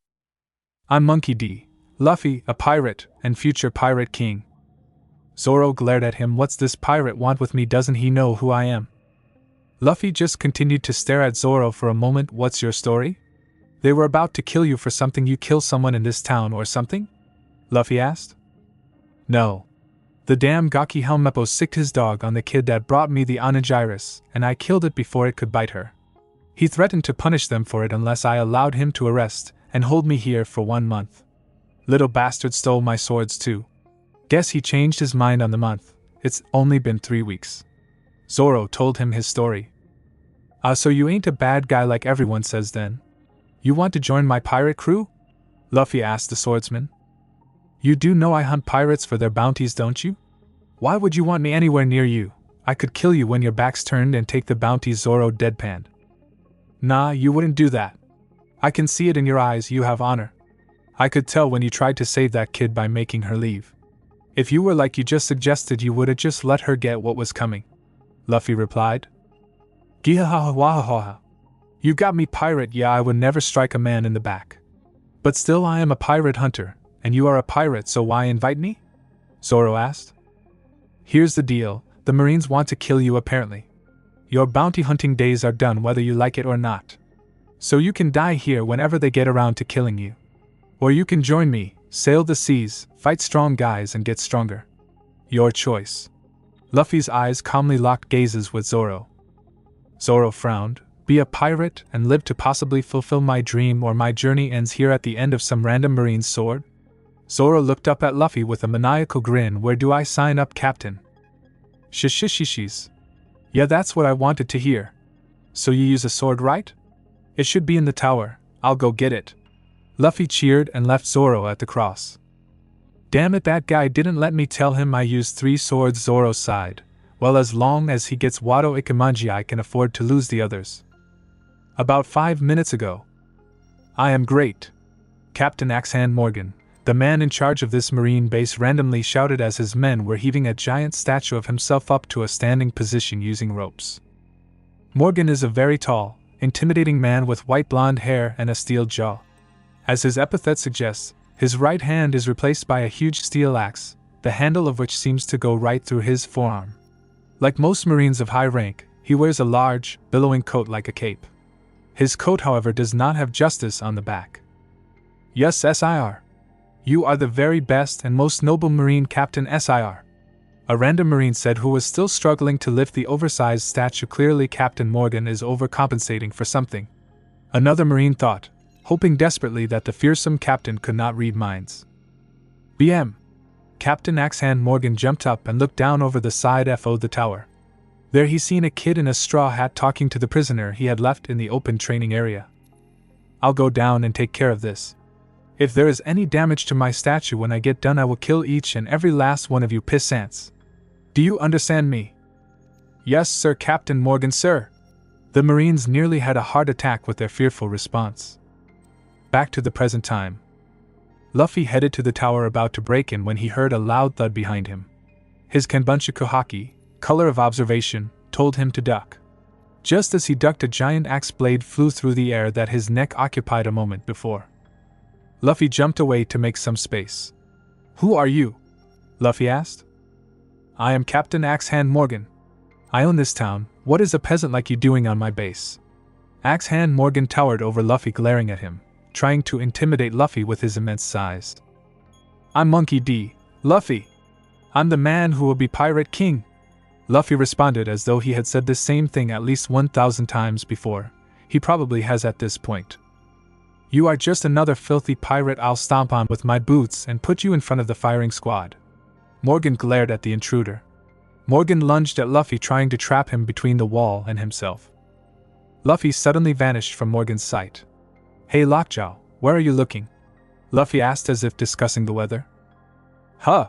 "I'm Monkey D. Luffy, a pirate, and future pirate king." Zoro glared at him. "What's this pirate want with me? Doesn't he know who I am?" Luffy just continued to stare at Zoro for a moment. "What's your story? They were about to kill you for something. You kill someone in this town or something?" Luffy asked. "No. The damn Gaki." Helmeppo sicked his dog on the kid that brought me the onigiris, and I killed it before it could bite her. He threatened to punish them for it unless I allowed him to arrest and hold me here for 1 month. Little bastard stole my swords too. Guess he changed his mind on the month. It's only been 3 weeks. Zoro told him his story. So you ain't a bad guy like everyone says then? You want to join my pirate crew?" Luffy asked the swordsman. "You do know I hunt pirates for their bounties, don't you? Why would you want me anywhere near you? I could kill you when your back's turned and take the bounties." Zoro deadpanned. "Nah, you wouldn't do that. I can see it in your eyes. You have honor. I could tell when you tried to save that kid by making her leave. If you were like you just suggested, you would have just let her get what was coming," Luffy replied. "Gihahawahaha. You got me, pirate. Yeah, I would never strike a man in the back. But still, I am a pirate hunter, and you are a pirate, so why invite me?" Zoro asked. "Here's the deal, the Marines want to kill you apparently. Your bounty hunting days are done whether you like it or not. So you can die here whenever they get around to killing you. Or you can join me, sail the seas, fight strong guys and get stronger. Your choice." Luffy's eyes calmly locked gazes with Zoro. Zoro frowned. "Be a pirate and live to possibly fulfill my dream, or my journey ends here at the end of some random marine's sword?" Zoro looked up at Luffy with a maniacal grin. "Where do I sign up, Captain?" "Shishishishis. Yeah, that's what I wanted to hear. So you use a sword, right? It should be in the tower. I'll go get it." Luffy cheered and left Zoro at the cross. "Damn it, that guy didn't let me tell him I used 3 swords." Zoro sighed. "Well, as long as he gets Wado Ikemanji, I can afford to lose the others." About 5 minutes ago. I am great. Captain Axehand Morgan, the man in charge of this marine base, randomly shouted as his men were heaving a giant statue of himself up to a standing position using ropes. Morgan is a very tall, intimidating man with white blonde hair and a steel jaw. As his epithet suggests, his right hand is replaced by a huge steel axe, the handle of which seems to go right through his forearm. Like most Marines of high rank, he wears a large, billowing coat like a cape. His coat, however, does not have justice on the back. Yes, Sir. You are the very best and most noble Marine, Captain Sir. A random Marine said, who was still struggling to lift the oversized statue. Clearly Captain Morgan is overcompensating for something. Another Marine thought, hoping desperately that the fearsome captain could not read minds. BM. Captain Axehand Morgan jumped up and looked down over the side of the tower. There he seen a kid in a straw hat talking to the prisoner he had left in the open training area. I'll go down and take care of this. If there is any damage to my statue when I get done, I will kill each and every last one of you pissants. Do you understand me? Yes, sir, Captain Morgan, sir. The Marines nearly had a heart attack with their fearful response. Back to the present time. Luffy headed to the tower about to break in when he heard a loud thud behind him. His Kanbunchaku Haki, color of observation, told him to duck. Just as he ducked, a giant axe blade flew through the air that his neck occupied a moment before. Luffy jumped away to make some space. Who are you? Luffy asked. I am Captain Axehand Morgan. I own this town. What is a peasant like you doing on my base? Axehand Morgan towered over Luffy, glaring at him, trying to intimidate Luffy with his immense size. I'm Monkey D. Luffy. I'm the man who will be Pirate King. Luffy responded as though he had said the same thing at least 1,000 times before. He probably has at this point. You are just another filthy pirate I'll stomp on with my boots and put you in front of the firing squad. Morgan glared at the intruder. Morgan lunged at Luffy, trying to trap him between the wall and himself. Luffy suddenly vanished from Morgan's sight. Hey Lockjaw, where are you looking? Luffy asked as if discussing the weather. Huh?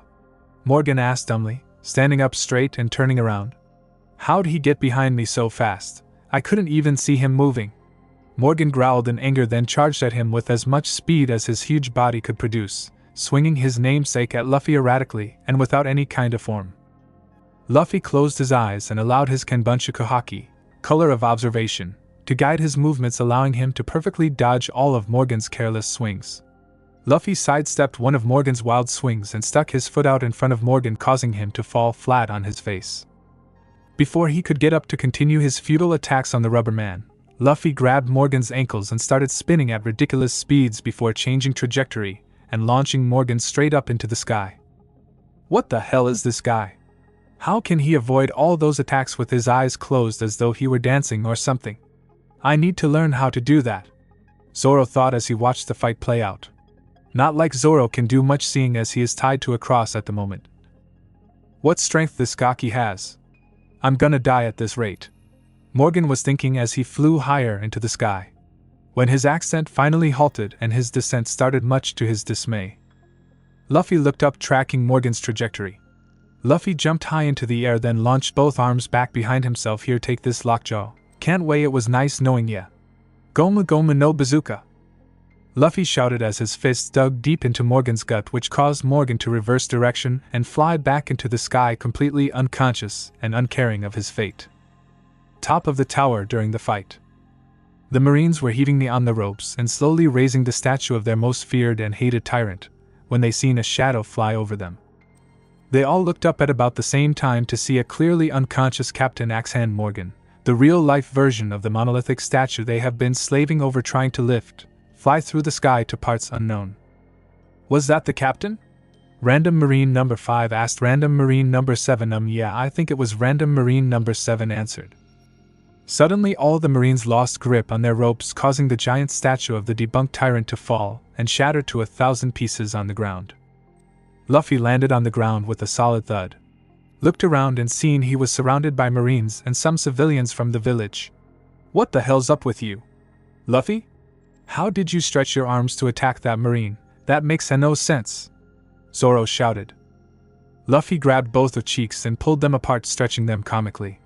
Morgan asked dumbly, standing up straight and turning around. How'd he get behind me so fast? I couldn't even see him moving. Morgan growled in anger, then charged at him with as much speed as his huge body could produce, swinging his namesake at Luffy erratically and without any kind of form. Luffy closed his eyes and allowed his Kanbunchaku Haki, color of observation, to guide his movements, allowing him to perfectly dodge all of Morgan's careless swings. Luffy sidestepped one of Morgan's wild swings and stuck his foot out in front of Morgan, causing him to fall flat on his face. Before he could get up to continue his futile attacks on the rubber man, Luffy grabbed Morgan's ankles and started spinning at ridiculous speeds before changing trajectory and launching Morgan straight up into the sky. What the hell is this guy? How can he avoid all those attacks with his eyes closed as though he were dancing or something? I need to learn how to do that, Zoro thought as he watched the fight play out. Not like Zoro can do much, seeing as he is tied to a cross at the moment. What strength this Haki has. I'm gonna die at this rate, Morgan was thinking as he flew higher into the sky. When his ascent finally halted and his descent started, much to his dismay, Luffy looked up, tracking Morgan's trajectory. Luffy jumped high into the air, then launched both arms back behind himself. Here, take this, Lockjaw. Can't wait, it was nice knowing ya. Goma Goma no bazooka. Luffy shouted as his fists dug deep into Morgan's gut, which caused Morgan to reverse direction and fly back into the sky, completely unconscious and uncaring of his fate. Top of the tower during the fight. The Marines were heaving me on the ropes and slowly raising the statue of their most feared and hated tyrant, when they seen a shadow fly over them. They all looked up at about the same time to see a clearly unconscious Captain Axehand Morgan, the real-life version of the monolithic statue they have been slaving over, trying to lift, fly through the sky to parts unknown. Was that the captain? Random Marine number 5 asked. Random Marine number 7 yeah, I think it was Random Marine number 7 answered. Suddenly all the Marines lost grip on their ropes, causing the giant statue of the debunked tyrant to fall and shatter to 1,000 pieces on the ground. Luffy landed on the ground with a solid thud. Looked around and seen he was surrounded by Marines and some civilians from the village. What the hell's up with you, Luffy? How did you stretch your arms to attack that Marine? That makes no sense, Zoro shouted. Luffy grabbed both of cheeks and pulled them apart, stretching them comically.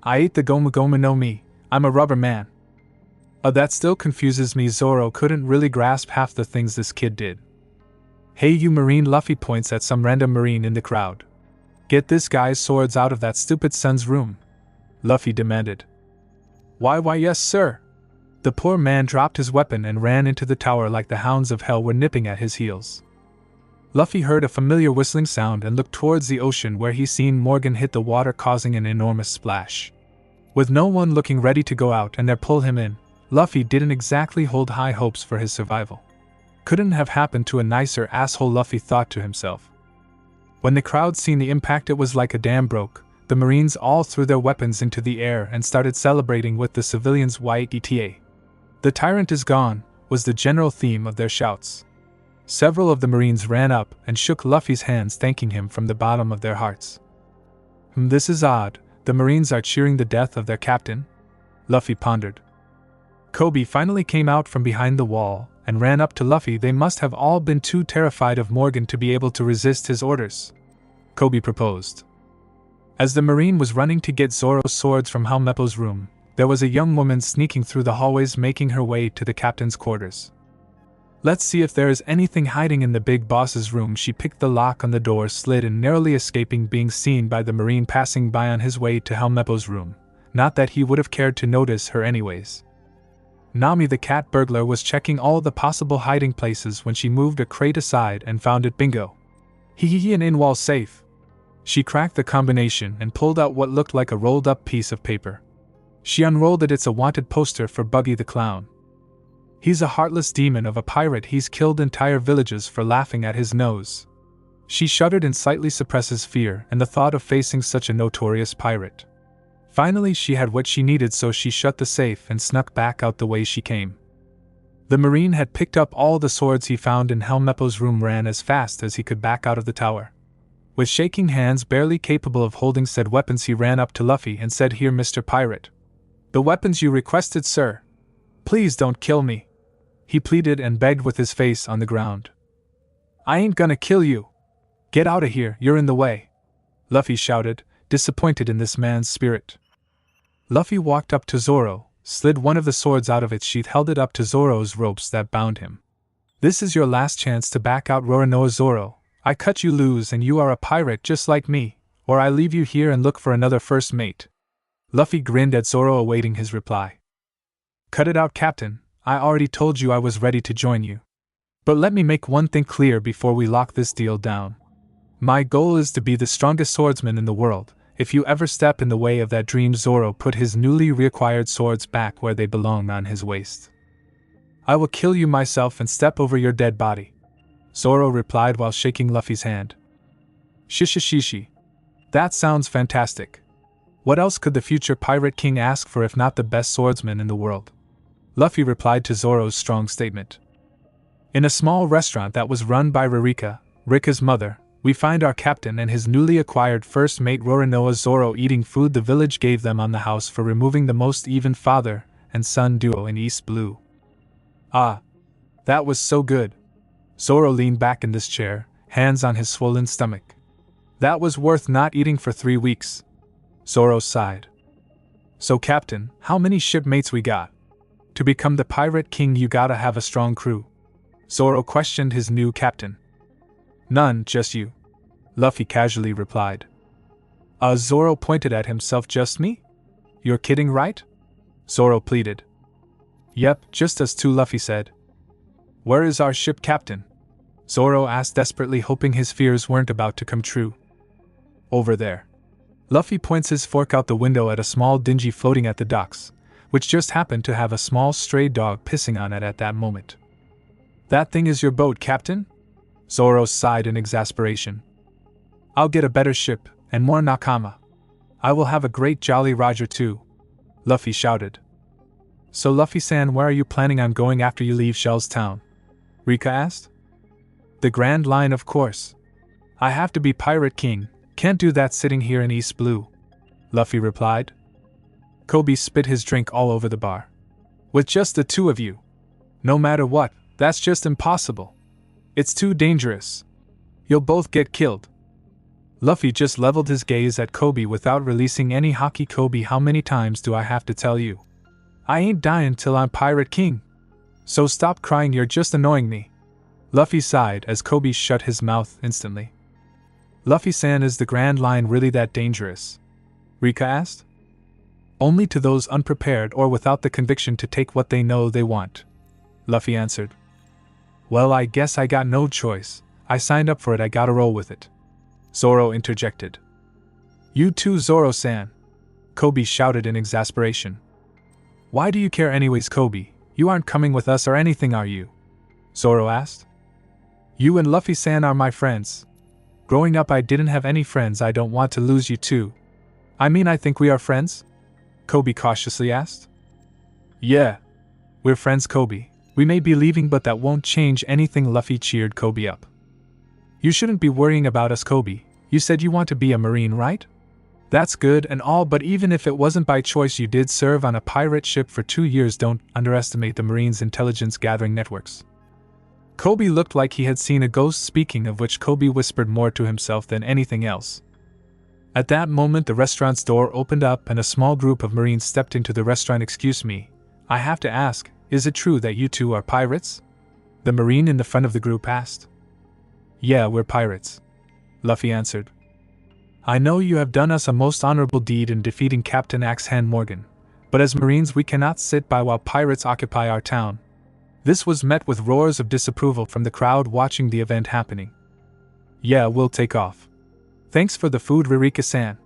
I ate the Goma Goma no Mi, I'm a rubber man. That still confuses me. Zoro couldn't really grasp half the things this kid did. Hey you Marine, Luffy points at some random Marine in the crowd. Get this guy's swords out of that stupid son's room, Luffy demanded. Why yes sir. The poor man dropped his weapon and ran into the tower like the hounds of hell were nipping at his heels. Luffy heard a familiar whistling sound and looked towards the ocean where he seen Morgan hit the water causing an enormous splash. With no one looking ready to go out and there pull him in, Luffy didn't exactly hold high hopes for his survival. Couldn't have happened to a nicer asshole, Luffy thought to himself. When the crowd seen the impact, it was like a dam broke. The Marines all threw their weapons into the air and started celebrating with the civilians. YETA. The tyrant is gone, was the general theme of their shouts. Several of the Marines ran up and shook Luffy's hands, thanking him from the bottom of their hearts. This is odd, the Marines are cheering the death of their captain? Luffy pondered. Koby finally came out from behind the wall and ran up to Luffy. They must have all been too terrified of Morgan to be able to resist his orders, Koby proposed. As the Marine was running to get Zoro's swords from Helmeppo's room, there was a young woman sneaking through the hallways making her way to the captain's quarters. Let's see if there is anything hiding in the big boss's room. She picked the lock on the door, slid in, narrowly escaping being seen by the Marine passing by on his way to Helmeppo's room. Not that he would have cared to notice her anyways. Nami the cat burglar was checking all the possible hiding places when she moved a crate aside and found it. Bingo. An in-wall safe. She cracked the combination and pulled out what looked like a rolled-up piece of paper. She unrolled it. It's a wanted poster for Buggy the clown. He's a heartless demon of a pirate. He's killed entire villages for laughing at his nose. She shuddered and slightly suppresses fear and the thought of facing such a notorious pirate. Finally she had what she needed, so she shut the safe and snuck back out the way she came. The Marine had picked up all the swords he found in Helmeppo's room, ran as fast as he could back out of the tower. With shaking hands, barely capable of holding said weapons, he ran up to Luffy and said, "Here, Mr. Pirate. The weapons you requested, sir. Please don't kill me," he pleaded and begged with his face on the ground. "I ain't gonna kill you. Get out of here, you're in the way," Luffy shouted, disappointed in this man's spirit. Luffy walked up to Zoro, slid one of the swords out of its sheath, held it up to Zoro's ropes that bound him. "This is your last chance to back out, Roronoa Zoro. I cut you loose and you are a pirate just like me, or I leave you here and look for another first mate." Luffy grinned at Zoro, awaiting his reply. "Cut it out, Captain. I already told you I was ready to join you. But let me make one thing clear before we lock this deal down. My goal is to be the strongest swordsman in the world. If you ever step in the way of that dream," Zoro put his newly reacquired swords back where they belong, on his waist, "I will kill you myself and step over your dead body," Zoro replied while shaking Luffy's hand. "Shishishishi. That sounds fantastic. What else could the future Pirate King ask for if not the best swordsman in the world?" Luffy replied to Zoro's strong statement. In a small restaurant that was run by Rika's mother, we find our captain and his newly acquired first mate Roronoa Zoro eating food the village gave them on the house for removing the most even father and son duo in East Blue. "Ah, that was so good." Zoro leaned back in this chair, hands on his swollen stomach. "That was worth not eating for 3 weeks." Zoro sighed. "So Captain, how many shipmates we got? To become the Pirate King you gotta have a strong crew." Zoro questioned his new captain. "None, just you," Luffy casually replied. Zoro pointed at himself. "Just me? You're kidding, right?" Zoro pleaded. "Yep, just us two," Luffy said. "Where is our ship, Captain?" Zoro asked desperately, hoping his fears weren't about to come true. "Over there." Luffy points his fork out the window at a small dinghy floating at the docks, which just happened to have a small stray dog pissing on it at that moment. "That thing is your boat, Captain?" Zoro sighed in exasperation. "I'll get a better ship, and more nakama. I will have a great Jolly Roger too," Luffy shouted. "So Luffy-san, where are you planning on going after you leave Shell's Town?" Rika asked. "The Grand Line, of course. I have to be Pirate King, can't do that sitting here in East Blue," Luffy replied. Koby spit his drink all over the bar. "With just the two of you? No matter what, that's just impossible. It's too dangerous. You'll both get killed." Luffy just leveled his gaze at Koby without releasing any haki. "Koby, how many times do I have to tell you? I ain't dying till I'm Pirate King. So stop crying, you're just annoying me. Luffy sighed as Koby shut his mouth instantly. Luffy-san, is the Grand Line really that dangerous? Rika asked. Only to those unprepared or without the conviction to take what they know they want, Luffy answered. Well, I guess I got no choice. I signed up for it, I gotta roll with it. Zoro interjected. You too, Zoro-san, Koby shouted in exasperation. Why do you care anyways, Koby? You aren't coming with us or anything, are you? Zoro asked. You and Luffy-san are my friends. Growing up I didn't have any friends, I don't want to lose you too. I mean, I think we are friends? Koby cautiously asked. Yeah. We're friends, Koby. We may be leaving, but that won't change anything, Luffy cheered Koby up. You shouldn't be worrying about us, Koby. You said you want to be a marine, right? That's good and all, but even if it wasn't by choice, you did serve on a pirate ship for 2 years. Don't underestimate the Marines' intelligence gathering networks. Koby looked like he had seen a ghost, speaking of which Koby whispered more to himself than anything else. At that moment the restaurant's door opened up and a small group of Marines stepped into the restaurant. Excuse me, I have to ask, is it true that you two are pirates? The Marine in the front of the group asked. Yeah, we're pirates, Luffy answered. I know you have done us a most honorable deed in defeating Captain Axehand Morgan, but as Marines we cannot sit by while pirates occupy our town. This was met with roars of disapproval from the crowd watching the event happening. Yeah, we'll take off. Thanks for the food, Ririka-san.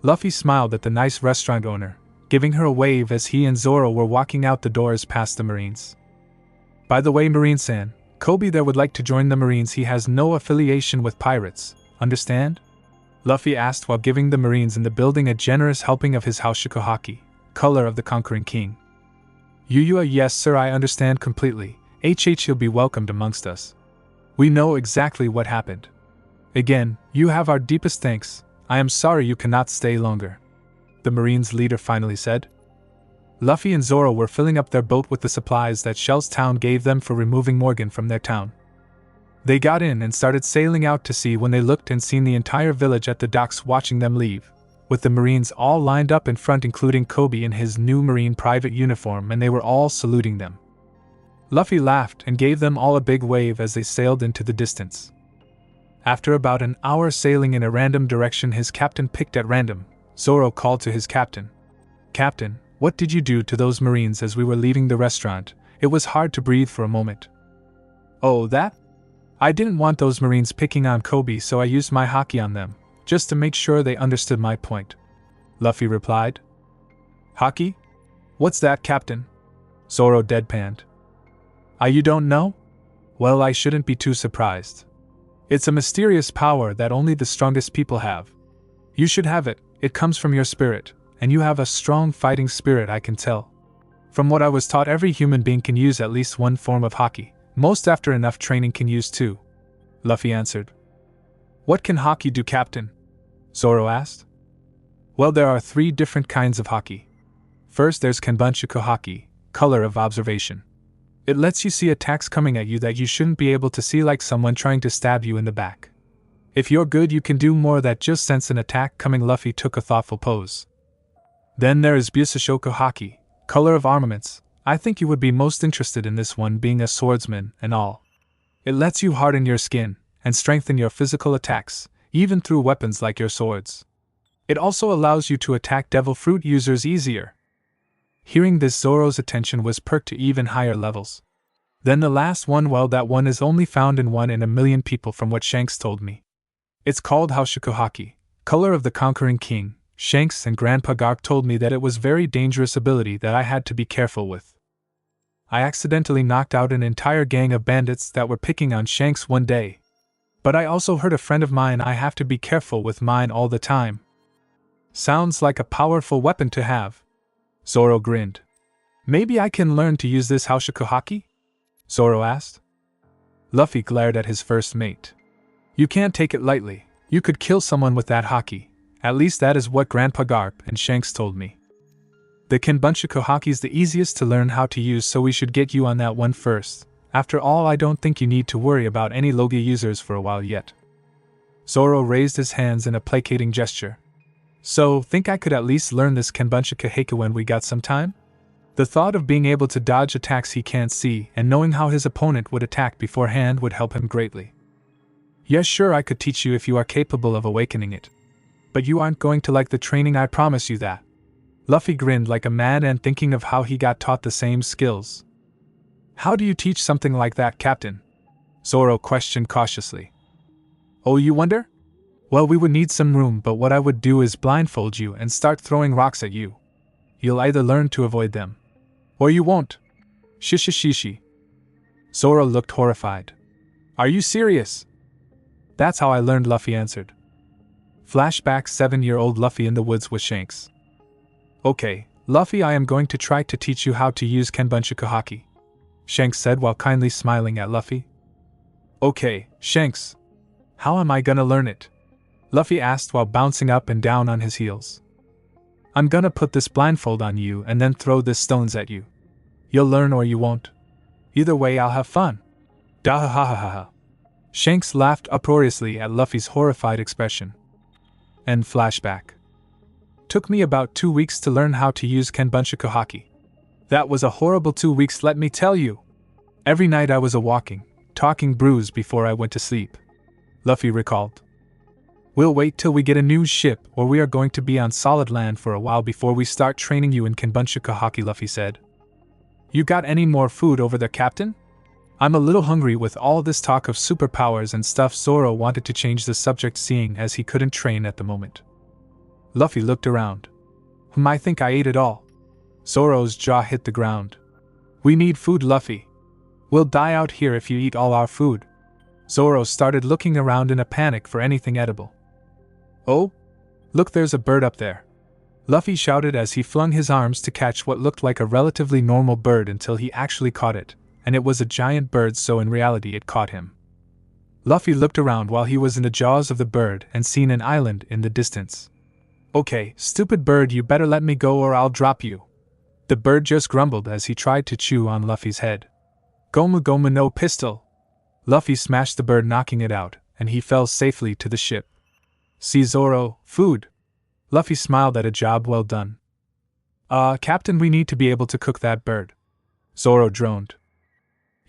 Luffy smiled at the nice restaurant owner, giving her a wave as he and Zoro were walking out the doors past the Marines. By the way, Marine-san, Koby there would like to join the Marines. He has no affiliation with pirates, understand? Luffy asked while giving the Marines in the building a generous helping of his Hashiko Haki, color of the conquering king. Yuyua, yes sir, I understand completely. He'll be welcomed amongst us. We know exactly what happened. Again, you have our deepest thanks. I am sorry you cannot stay longer, the Marines' leader finally said. Luffy and Zoro were filling up their boat with the supplies that Shell's town gave them for removing Morgan from their town. They got in and started sailing out to sea when they looked and seen the entire village at the docks watching them leave, with the Marines all lined up in front, including Koby in his new Marine private uniform, and they were all saluting them. Luffy laughed and gave them all a big wave as they sailed into the distance. After about an hour sailing in a random direction his captain picked at random, Zoro called to his captain. Captain, what did you do to those Marines as we were leaving the restaurant? It was hard to breathe for a moment. Oh, that? I didn't want those Marines picking on Koby, so I used my Haki on them, just to make sure they understood my point, Luffy replied. Haki? What's that, Captain? Zoro deadpanned. You don't know? Well, I shouldn't be too surprised. It's a mysterious power that only the strongest people have. You should have it, it comes from your spirit, and you have a strong fighting spirit, I can tell. From what I was taught, every human being can use at least one form of Haki. Most after enough training can use two, Luffy answered. What can Haki do, Captain? Zoro asked. Well, there are 3 different kinds of Haki. First, there's Kanbunshiku Haki, color of observation. It lets you see attacks coming at you that you shouldn't be able to see, like someone trying to stab you in the back. If you're good, you can do more that just sense an attack coming. Luffy took a thoughtful pose. Then there is Busashoku Haki, color of armaments. I think you would be most interested in this one, being a swordsman and all. It lets you harden your skin and strengthen your physical attacks, even through weapons like your swords. It also allows you to attack devil fruit users easier. Hearing this, Zoro's attention was perked to even higher levels. Then the last one, well, that one is only found in 1 in a million people from what Shanks told me. It's called Hashiko Haki, color of the conquering king. Shanks and Grandpa Garp told me that it was very dangerous ability that I had to be careful with. I accidentally knocked out an entire gang of bandits that were picking on Shanks one day. But I also heard a friend of mine I have to be careful with mine all the time. Sounds like a powerful weapon to have. Zoro grinned. Maybe I can learn to use this Hashiko Haki? Zoro asked. Luffy glared at his first mate. You can't take it lightly. You could kill someone with that Haki. At least that is what Grandpa Garp and Shanks told me. The Kanbunshiku Haki is the easiest to learn how to use, so we should get you on that one first. After all, I don't think you need to worry about any Logia users for a while yet. Zoro raised his hands in a placating gesture. So, think I could at least learn this Kanbunshiku Haki when we got some time? The thought of being able to dodge attacks he can't see and knowing how his opponent would attack beforehand would help him greatly. Yes, sure, I could teach you if you are capable of awakening it. But you aren't going to like the training, I promise you that. Luffy grinned like a madman, thinking of how he got taught the same skills. How do you teach something like that, Captain? Zoro questioned cautiously. Oh, you wonder? Well, we would need some room, but what I would do is blindfold you and start throwing rocks at you. You'll either learn to avoid them, or you won't. Shishishishi. Zoro looked horrified. Are you serious? That's how I learned, Luffy answered. Flashback: 7-year-old Luffy in the woods with Shanks. Okay, Luffy, I am going to try to teach you how to use Kenbunchaku Haki, Shanks said while kindly smiling at Luffy. Okay, Shanks. How am I gonna learn it? Luffy asked while bouncing up and down on his heels. I'm gonna put this blindfold on you and then throw these stones at you. You'll learn or you won't. Either way, I'll have fun. Dahahahaha. Shanks laughed uproariously at Luffy's horrified expression. End flashback. Took me about 2 weeks to learn how to use Kenbunchaku Haki. That was a horrible 2 weeks, let me tell you. Every night I was a walking, talking bruise before I went to sleep, Luffy recalled. We'll wait till we get a new ship, or we are going to be on solid land for a while before we start training you in Kenbunchaku Haki, Luffy said. You got any more food over there, Captain? I'm a little hungry with all this talk of superpowers and stuff. Zoro wanted to change the subject, seeing as he couldn't train at the moment. Luffy looked around. I think I ate it all. Zoro's jaw hit the ground. We need food, Luffy. We'll die out here if you eat all our food. Zoro started looking around in a panic for anything edible. Oh? Look, there's a bird up there. Luffy shouted as he flung his arms to catch what looked like a relatively normal bird until he actually caught it, and it was a giant bird, so in reality it caught him. Luffy looked around while he was in the jaws of the bird and seen an island in the distance. Okay, stupid bird, you better let me go or I'll drop you. The bird just grumbled as he tried to chew on Luffy's head. Gomu Gomu no pistol. Luffy smashed the bird, knocking it out, and he fell safely to the ship. See, Zoro, food. Luffy smiled at a job well done. Captain, we need to be able to cook that bird. Zoro droned.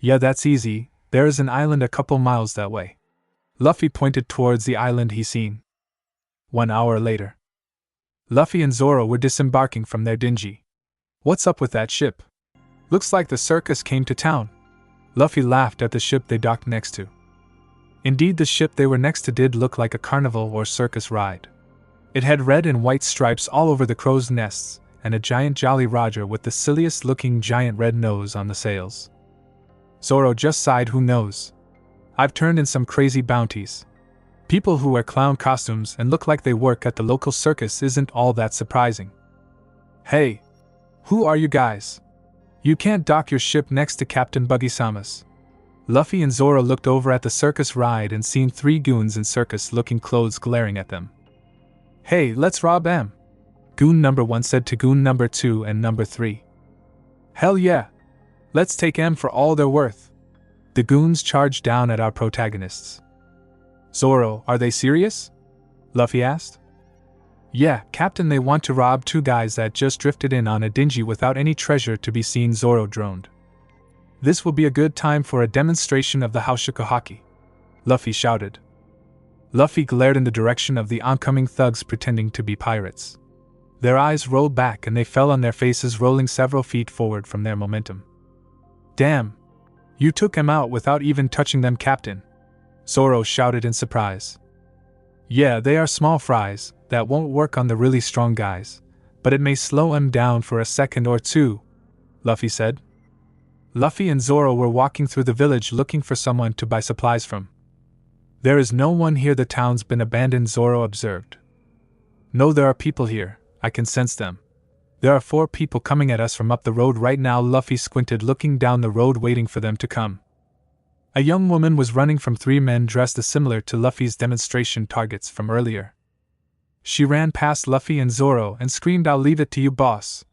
Yeah, that's easy, there is an island a couple miles that way. Luffy pointed towards the island he seen. 1 hour later. Luffy and Zoro were disembarking from their dingy. What's up with that ship? Looks like the circus came to town. Luffy laughed at the ship they docked next to. Indeed, the ship they were next to did look like a carnival or circus ride. It had red and white stripes all over the crow's nests, and a giant Jolly Roger with the silliest looking giant red nose on the sails. Zoro just sighed. Who knows? I've turned in some crazy bounties. People who wear clown costumes and look like they work at the local circus isn't all that surprising. Hey! Who are you guys? You can't dock your ship next to Captain Buggy-sama's. Luffy and Zoro looked over at the circus ride and seen 3 goons in circus-looking clothes glaring at them. Hey, let's rob them! Goon number 1 said to goon number 2 and number 3. Hell yeah! Let's take them for all they're worth. The goons charged down at our protagonists. Zoro, are they serious? Luffy asked. Yeah, Captain, they want to rob 2 guys that just drifted in on a dingy without any treasure to be seen, Zoro droned. This will be a good time for a demonstration of the Haushaku Haki, Luffy shouted. Luffy glared in the direction of the oncoming thugs pretending to be pirates. Their eyes rolled back and they fell on their faces, rolling several feet forward from their momentum. Damn! You took them out without even touching them, Captain, Zoro shouted in surprise. Yeah, they are small fries, that won't work on the really strong guys, but it may slow them down for a second or two, Luffy said. Luffy and Zoro were walking through the village looking for someone to buy supplies from. There is no one here, the town's been abandoned, Zoro observed. No, there are people here, I can sense them. There are 4 people coming at us from up the road right now. Luffy squinted, looking down the road waiting for them to come. A young woman was running from 3 men dressed similar to Luffy's demonstration targets from earlier. She ran past Luffy and Zoro and screamed, I'll leave it to you, boss.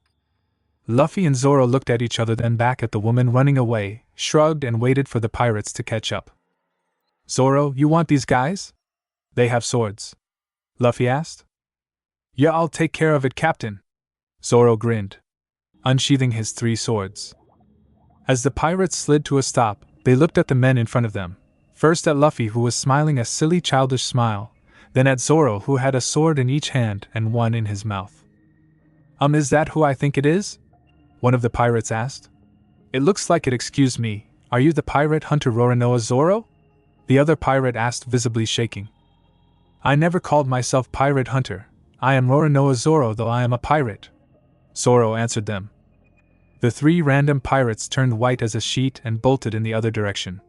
Luffy and Zoro looked at each other, then back at the woman running away, shrugged and waited for the pirates to catch up. Zoro, you want these guys? They have swords, Luffy asked. Yeah, I'll take care of it, Captain. Zoro grinned. unsheathing his 3 swords. As the pirates slid to a stop, they looked at the men in front of them, first at Luffy, who was smiling a silly childish smile, then at Zoro, who had a sword in each hand and one in his mouth. Is that who I think it is?" one of the pirates asked. "It looks like it. Excuse me, are you the pirate hunter Roronoa Zoro?" the other pirate asked, visibly shaking. "I never called myself pirate hunter. I am Roronoa Zoro, though I am a pirate," Zoro answered them. The 3 random pirates turned white as a sheet and bolted in the other direction.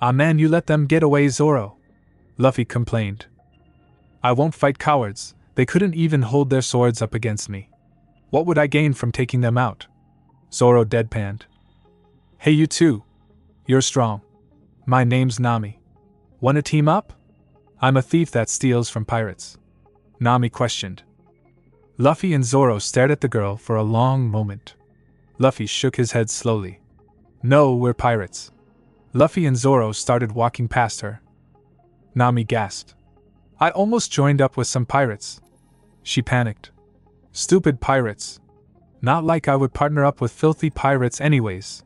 "Ah man, you let them get away, Zoro," Luffy complained. "I won't fight cowards, they couldn't even hold their swords up against me. What would I gain from taking them out?" Zoro deadpanned. "Hey you two. You're strong. My name's Nami. Wanna team up?" "I'm a thief that steals from pirates," Nami questioned. Luffy and Zoro stared at the girl for a long moment. Luffy shook his head slowly. "No, we're pirates." Luffy and Zoro started walking past her. Nami gasped. "I almost joined up with some pirates." She panicked. "Stupid pirates. Not like I would partner up with filthy pirates anyways."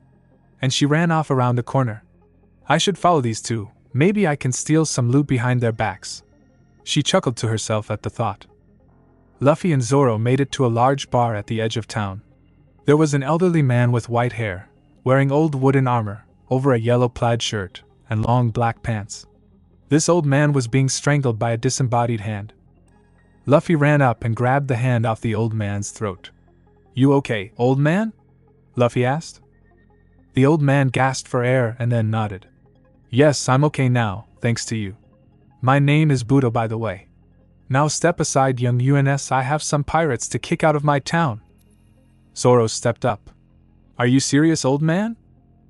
And she ran off around a corner. "I should follow these two, maybe I can steal some loot behind their backs." She chuckled to herself at the thought. Luffy and Zoro made it to a large bar at the edge of town. There was an elderly man with white hair, wearing old wooden armor, over a yellow plaid shirt, and long black pants. This old man was being strangled by a disembodied hand. Luffy ran up and grabbed the hand off the old man's throat. "You okay, old man?" Luffy asked. The old man gasped for air and then nodded. "Yes, I'm okay now, thanks to you. My name is Budo, by the way. Now step aside, young UNS, I have some pirates to kick out of my town." Zoro stepped up. "Are you serious, old man?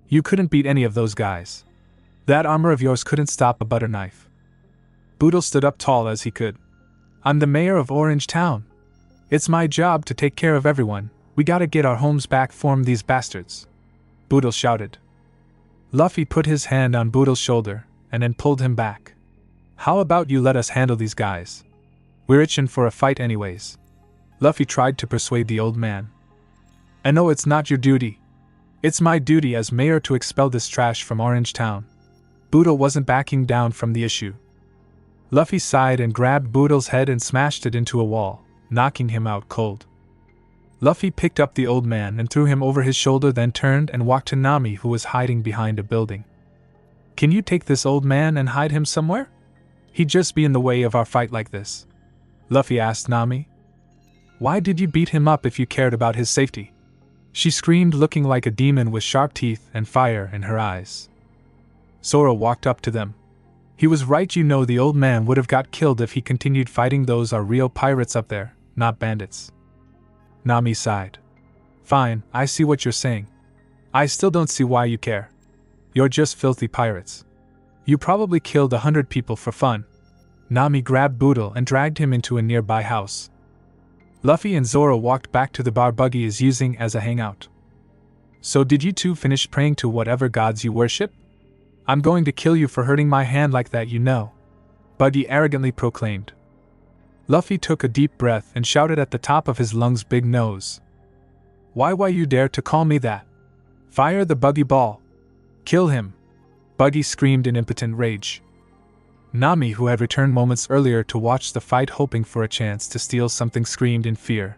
You couldn't beat any of those guys. That armor of yours couldn't stop a butter knife." Budo stood up tall as he could. "I'm the mayor of Orange Town. It's my job to take care of everyone. We gotta get our homes back from these bastards," Budo shouted. Luffy put his hand on Boodle's shoulder and then pulled him back. "How about you let us handle these guys? We're itching for a fight anyways." Luffy tried to persuade the old man. "I know it's not your duty. It's my duty as mayor to expel this trash from Orange Town." Boodle wasn't backing down from the issue. Luffy sighed and grabbed Boodle's head and smashed it into a wall, knocking him out cold. Luffy picked up the old man and threw him over his shoulder, then turned and walked to Nami, who was hiding behind a building. "Can you take this old man and hide him somewhere? He'd just be in the way of our fight like this," Luffy asked Nami. "Why did you beat him up if you cared about his safety?" she screamed, looking like a demon with sharp teeth and fire in her eyes. Zoro walked up to them. "He was right, you know, the old man would have got killed if he continued fighting. Those are real pirates up there, not bandits." Nami sighed. "Fine, I see what you're saying. I still don't see why you care. You're just filthy pirates. You probably killed 100 people for fun." Nami grabbed Boodle and dragged him into a nearby house. Luffy and Zoro walked back to the bar Buggy is using as a hangout. "So did you two finish praying to whatever gods you worship? I'm going to kill you for hurting my hand like that, you know," Buggy arrogantly proclaimed. Luffy took a deep breath and shouted at the top of his lungs, "Big nose. Why you dare to call me that? Fire the Buggy ball. Kill him," Buggy screamed in impotent rage. Nami, who had returned moments earlier to watch the fight hoping for a chance to steal something, screamed in fear.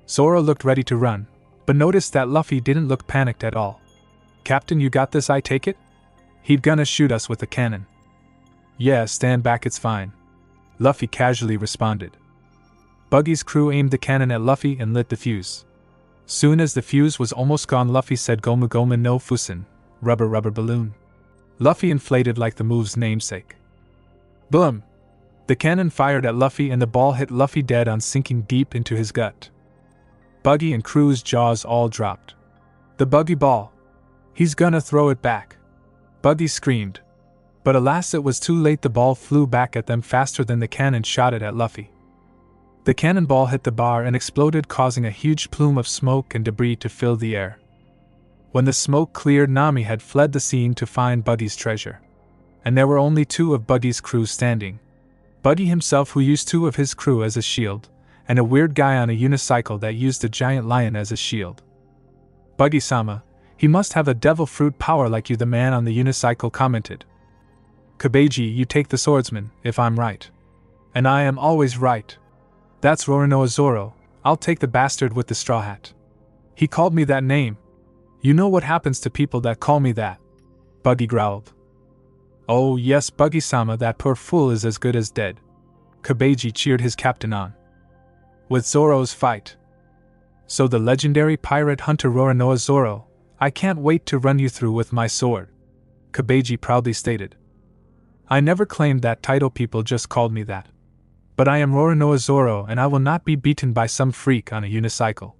Zoro looked ready to run, but noticed that Luffy didn't look panicked at all. "Captain, you got this, I take it?" "He'd gonna shoot us with a cannon." "Yeah, stand back, it's fine," Luffy casually responded. Buggy's crew aimed the cannon at Luffy and lit the fuse. Soon as the fuse was almost gone, Luffy said, "Gomu Gomu no Fusen, rubber balloon." Luffy inflated like the move's namesake. Boom! The cannon fired at Luffy and the ball hit Luffy dead on, sinking deep into his gut. Buggy and crew's jaws all dropped. "The Buggy ball! He's gonna throw it back!" Buggy screamed. But alas, it was too late. The ball flew back at them faster than the cannon shot it at Luffy. The cannonball hit the bar and exploded, causing a huge plume of smoke and debris to fill the air. When the smoke cleared, Nami had fled the scene to find Buggy's treasure. And there were only 2 of Buggy's crew standing. Buggy himself, who used 2 of his crew as a shield, and a weird guy on a unicycle that used a giant lion as a shield. Buggy-sama, he must have a devil fruit power like you, the man on the unicycle commented. Koby, you take the swordsman, if I'm right. And I am always right. That's Roronoa Zoro, I'll take the bastard with the straw hat. He called me that name. You know what happens to people that call me that. Buggy growled. Oh yes, Buggy-sama, that poor fool is as good as dead. Koby cheered his captain on. With Zoro's fight. So the legendary pirate hunter Roronoa Zoro, I can't wait to run you through with my sword. Koby proudly stated. I never claimed that title, people just called me that. But I am Roronoa Zoro and I will not be beaten by some freak on a unicycle.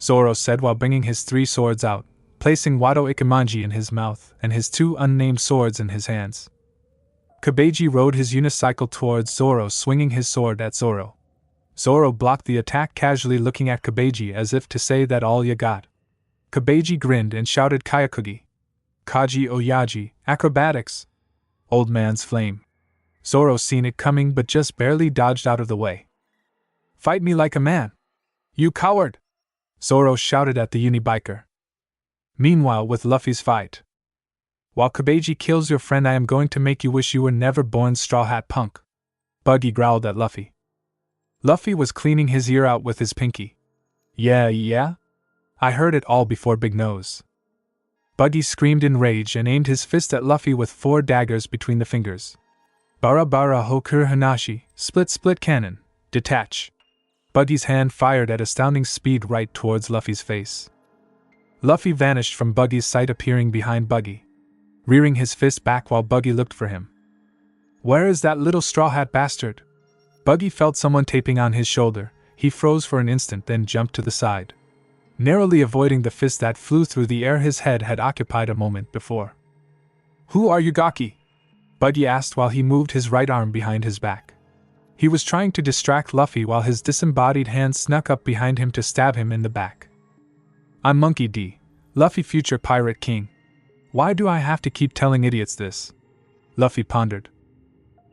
Zoro said while bringing his 3 swords out, placing Wado Ikemanji in his mouth and his 2 unnamed swords in his hands. Koby rode his unicycle towards Zoro, swinging his sword at Zoro. Zoro blocked the attack, casually looking at Koby as if to say that all ya got. Koby grinned and shouted Kyakugi. Kaji Oyaji, acrobatics. Old man's flame. Zoro seen it coming but just barely dodged out of the way. Fight me like a man. You coward! Zoro shouted at the unibiker. Meanwhile, with Luffy's fight. While Koby kills your friend, I am going to make you wish you were never born, straw hat punk. Buggy growled at Luffy. Luffy was cleaning his ear out with his pinky. Yeah? I heard it all before, Big Nose. Buggy screamed in rage and aimed his fist at Luffy with 4 daggers between the fingers. Bara Hokur Hanashi, split cannon, detach. Buggy's hand fired at astounding speed right towards Luffy's face. Luffy vanished from Buggy's sight, appearing behind Buggy, rearing his fist back while Buggy looked for him. Where is that little straw hat bastard? Buggy felt someone taping on his shoulder. He froze for an instant, then jumped to the side, narrowly avoiding the fist that flew through the air his head had occupied a moment before. Who are you, Gaki? Buggy asked while he moved his right arm behind his back. He was trying to distract Luffy while his disembodied hand snuck up behind him to stab him in the back. I'm Monkey D, Luffy, future Pirate King. Why do I have to keep telling idiots this? Luffy pondered.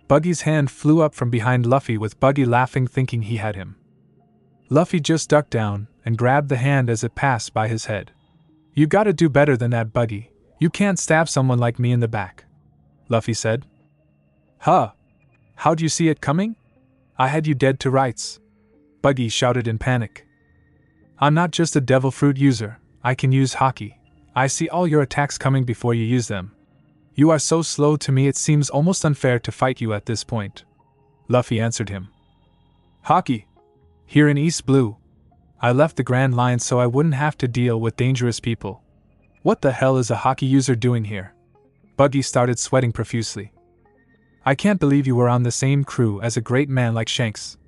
Buggy's hand flew up from behind Luffy, with Buggy laughing, thinking he had him. Luffy just ducked down and grabbed the hand as it passed by his head. You gotta do better than that, Buggy. You can't stab someone like me in the back, Luffy said. Huh? How'd you see it coming? I had you dead to rights, Buggy shouted in panic. I'm not just a devil fruit user, I can use Haki. I see all your attacks coming before you use them. You are so slow, to me it seems almost unfair to fight you at this point, Luffy answered him. Haki. Here in East Blue. I left the Grand Line so I wouldn't have to deal with dangerous people. What the hell is a Haki user doing here? Buggy started sweating profusely. I can't believe you were on the same crew as a great man like Shanks.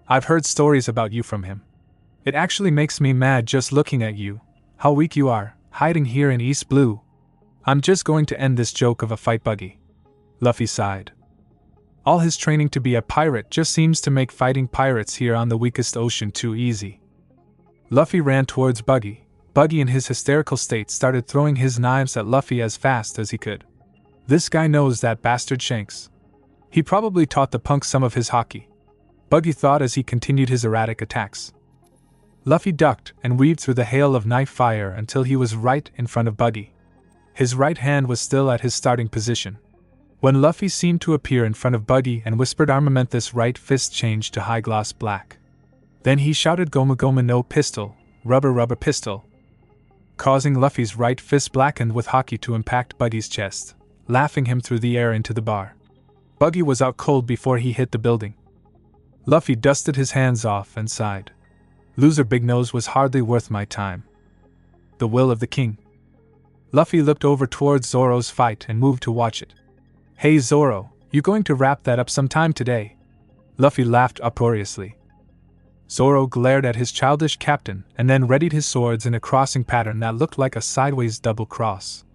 I've heard stories about you from him. It actually makes me mad just looking at you, how weak you are, hiding here in East Blue. I'm just going to end this joke of a fight, Buggy. Luffy sighed. All his training to be a pirate just seems to make fighting pirates here on the weakest ocean too easy. Luffy ran towards Buggy. Buggy, in his hysterical state, started throwing his knives at Luffy as fast as he could. This guy knows that bastard Shanks. He probably taught the punk some of his Haki, Buggy thought as he continued his erratic attacks. Luffy ducked and weaved through the hail of knife fire until he was right in front of Buggy. His right hand was still at his starting position. When Luffy seemed to appear in front of Buggy and whispered armament, this right fist changed to high gloss black. Then he shouted Goma Goma no pistol, rubber pistol, causing Luffy's right fist blackened with Haki to impact Buggy's chest, laughing him through the air into the bar. Buggy was out cold before he hit the building. Luffy dusted his hands off and sighed. Loser, Big Nose was hardly worth my time. The will of the king. Luffy looked over towards Zoro's fight and moved to watch it. Hey Zoro, you going to wrap that up sometime today? Luffy laughed uproariously. Zoro glared at his childish captain and then readied his swords in a crossing pattern that looked like a sideways double cross.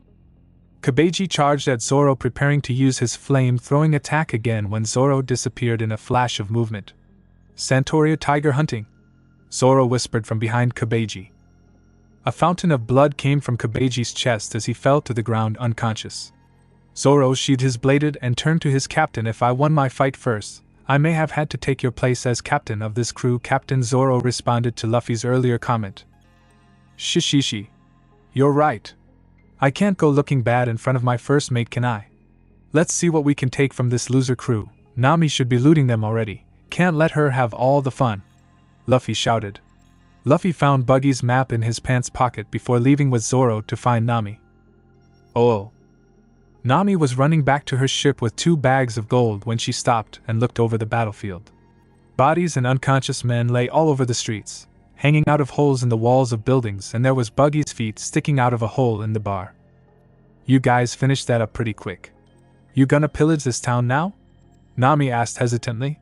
Koby charged at Zoro, preparing to use his flame-throwing attack again when Zoro disappeared in a flash of movement. Santoria tiger hunting, Zoro whispered from behind Koby. A fountain of blood came from Koby's chest as he fell to the ground unconscious. Zoro sheathed his bladed and turned to his captain. If I won my fight first, I may have had to take your place as captain of this crew. Captain Zoro responded to Luffy's earlier comment. Shishishi. You're right. I can't go looking bad in front of my first mate, can I? Let's see what we can take from this loser crew. Nami should be looting them already. Can't let her have all the fun. Luffy shouted. Luffy found Buggy's map in his pants pocket before leaving with Zoro to find Nami. Oh. Nami was running back to her ship with 2 bags of gold when she stopped and looked over the battlefield. Bodies and unconscious men lay all over the streets, hanging out of holes in the walls of buildings, and there was Buggy's feet sticking out of a hole in the bar. You guys finished that up pretty quick. You gonna pillage this town now? Nami asked hesitantly.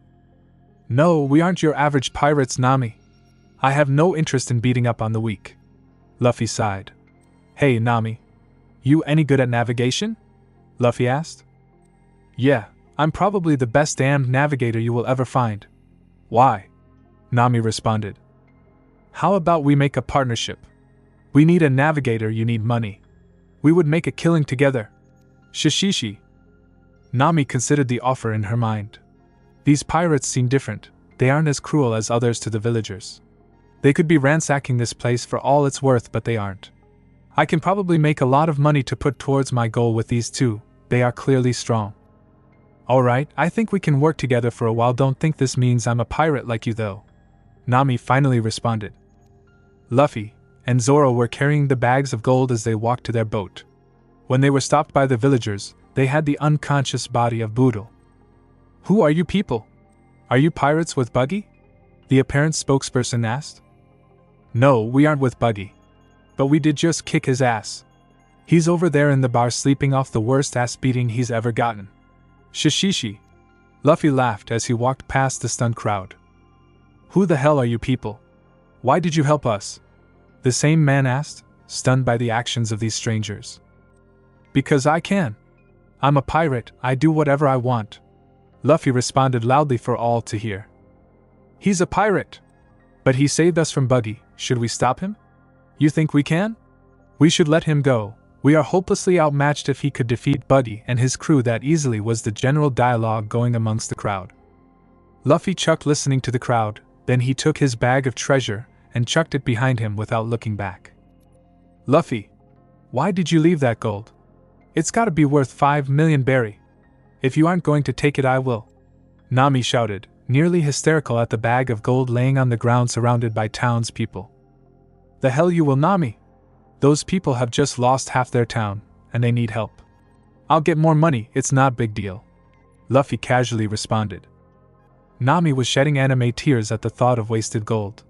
No, we aren't your average pirates, Nami. I have no interest in beating up on the weak. Luffy sighed. Hey, Nami. You any good at navigation? Luffy asked. Yeah, I'm probably the best damned navigator you will ever find. Why? Nami responded. How about we make a partnership? We need a navigator, you need money. We would make a killing together. Shishishi. Nami considered the offer in her mind. These pirates seem different. They aren't as cruel as others to the villagers. They could be ransacking this place for all it's worth, but they aren't. I can probably make a lot of money to put towards my goal with these two. They are clearly strong. Alright, I think we can work together for a while. Don't think this means I'm a pirate like you though. Nami finally responded. Luffy and Zoro were carrying the bags of gold as they walked to their boat. When they were stopped by the villagers, they had the unconscious body of Boodle. Who are you people? Are you pirates with Buggy? The apparent spokesperson asked. No, we aren't with Buggy. But we did just kick his ass. He's over there in the bar sleeping off the worst ass beating he's ever gotten. Shishishi. Luffy laughed as he walked past the stunned crowd. Who the hell are you people? Why did you help us? The same man asked, stunned by the actions of these strangers. Because I can. I'm a pirate, I do whatever I want. Luffy responded loudly for all to hear. He's a pirate. But he saved us from Buggy, should we stop him? You think we can? We should let him go. We are hopelessly outmatched if he could defeat Buggy and his crew that easily, was the general dialogue going amongst the crowd. Luffy chuckled listening to the crowd, then he took his bag of treasure and chucked it behind him without looking back. Luffy, why did you leave that gold? It's gotta be worth 5 million berry. If you aren't going to take it, I will. Nami shouted, nearly hysterical at the bag of gold laying on the ground surrounded by townspeople. The hell you will, Nami? Those people have just lost half their town, and they need help. I'll get more money, it's not big deal. Luffy casually responded. Nami was shedding anime tears at the thought of wasted gold.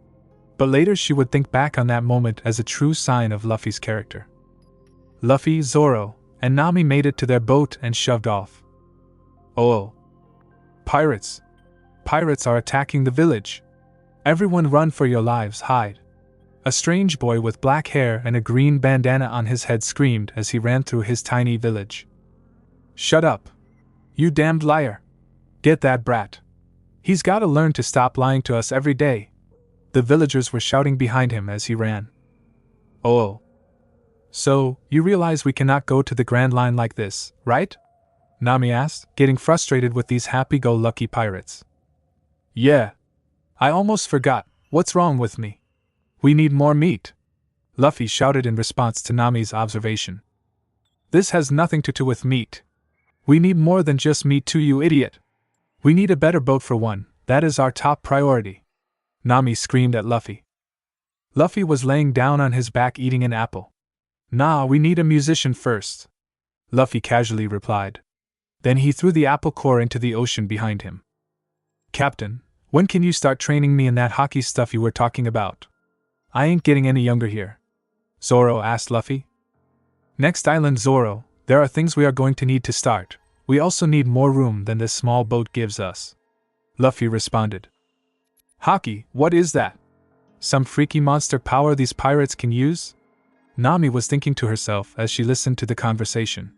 But later she would think back on that moment as a true sign of Luffy's character. Luffy, Zoro, and Nami made it to their boat and shoved off. Oh. Pirates. Pirates are attacking the village. Everyone run for your lives, hide. A strange boy with black hair and a green bandana on his head screamed as he ran through his tiny village. Shut up. You damned liar. Get that brat. He's gotta learn to stop lying to us every day. The villagers were shouting behind him as he ran. Oh. So, you realize we cannot go to the Grand Line like this, right? Nami asked, getting frustrated with these happy-go-lucky pirates. Yeah. I almost forgot. What's wrong with me? We need more meat. Luffy shouted in response to Nami's observation. This has nothing to do with meat. We need more than just meat too, you idiot. We need a better boat for one, that is our top priority. Nami screamed at Luffy. Luffy was laying down on his back eating an apple. Nah, we need a musician first. Luffy casually replied. Then he threw the apple core into the ocean behind him. Captain, when can you start training me in that Haki stuff you were talking about? I ain't getting any younger here. Zoro asked Luffy. Next island, Zoro, there are things we are going to need to start. We also need more room than this small boat gives us. Luffy responded. Haki, what is that? Some freaky monster power these pirates can use? Nami was thinking to herself as she listened to the conversation.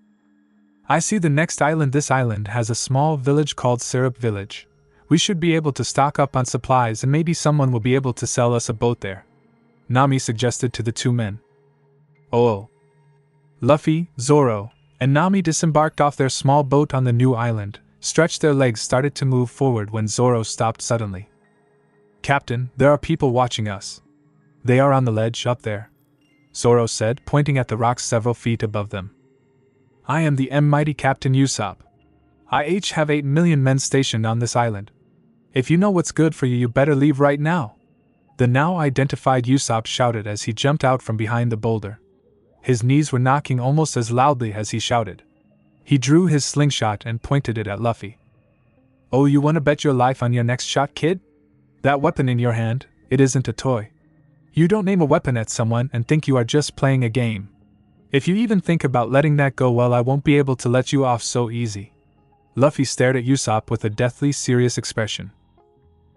I see the next island. This island has a small village called Syrup Village. We should be able to stock up on supplies and maybe someone will be able to sell us a boat there. Nami suggested to the two men. Oh. Luffy, Zoro, and Nami disembarked off their small boat on the new island, stretched their legs, started to move forward when Zoro stopped suddenly. "Captain, there are people watching us. They are on the ledge up there," Zoro said, pointing at the rocks several feet above them. "I am the mighty Captain Usopp. I have 8 million men stationed on this island. If you know what's good for you, you better leave right now," the now identified Usopp shouted as he jumped out from behind the boulder. His knees were knocking almost as loudly as he shouted. He drew his slingshot and pointed it at Luffy. "Oh, you want to bet your life on your next shot, kid? That weapon in your hand, it isn't a toy. You don't aim a weapon at someone and think you are just playing a game. If you even think about letting that go, well, I won't be able to let you off so easy." Luffy stared at Usopp with a deathly serious expression.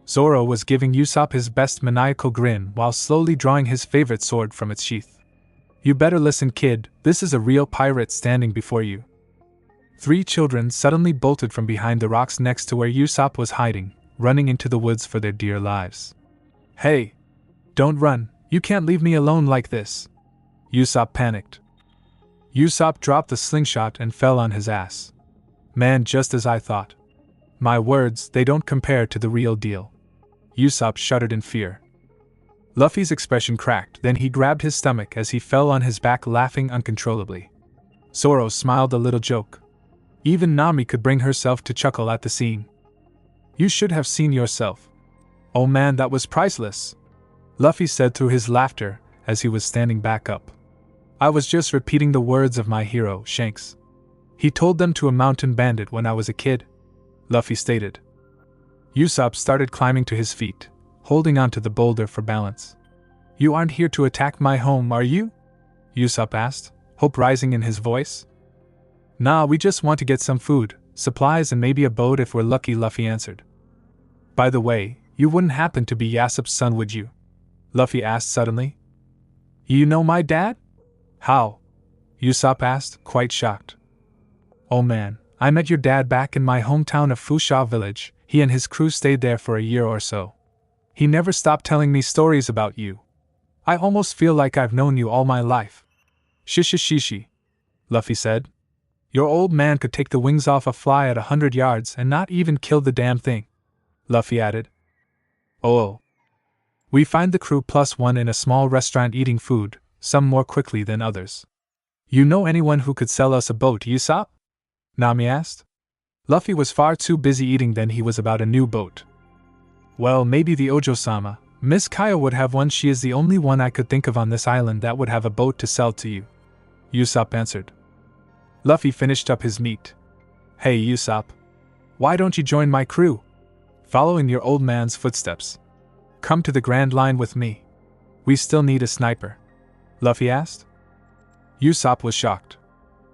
Zoro was giving Usopp his best maniacal grin while slowly drawing his favorite sword from its sheath. "You better listen, kid, this is a real pirate standing before you." 3 children suddenly bolted from behind the rocks next to where Usopp was hiding, running into the woods for their dear lives. "Hey! Don't run, you can't leave me alone like this!" Usopp panicked. Usopp dropped the slingshot and fell on his ass. "Man, just as I thought. My words, they don't compare to the real deal." Usopp shuddered in fear. Luffy's expression cracked, then he grabbed his stomach as he fell on his back, laughing uncontrollably. Zoro smiled a little joke. Even Nami could bring herself to chuckle at the scene. "You should have seen yourself. Oh man, that was priceless," Luffy said through his laughter as he was standing back up. "I was just repeating the words of my hero, Shanks. He told them to a mountain bandit when I was a kid," Luffy stated. Usopp started climbing to his feet, holding onto the boulder for balance. "You aren't here to attack my home, are you?" Usopp asked, hope rising in his voice. "Nah, we just want to get some food, supplies, and maybe a boat if we're lucky," Luffy answered. "By the way, you wouldn't happen to be Usopp's son, would you?" Luffy asked suddenly. "You know my dad?" "How?" Usopp asked, quite shocked. "Oh man, I met your dad back in my hometown of Fusha Village. He and his crew stayed there for a year or so. He never stopped telling me stories about you. I almost feel like I've known you all my life." "Shishishishi," Luffy said. "Your old man could take the wings off a fly at 100 yards and not even kill the damn thing," Luffy added. "Oh. We find the crew +1 in a small restaurant eating food, some more quickly than others. You know anyone who could sell us a boat, Usopp?" Nami asked. Luffy was far too busy eating than he was about a new boat. "Well, maybe the Ojo-sama, Miss Kaya would have one. She is the only one I could think of on this island that would have a boat to sell to you," Usopp answered. Luffy finished up his meat. "Hey Usopp, why don't you join my crew? Follow in your old man's footsteps. Come to the Grand Line with me. We still need a sniper," Luffy asked. Usopp was shocked.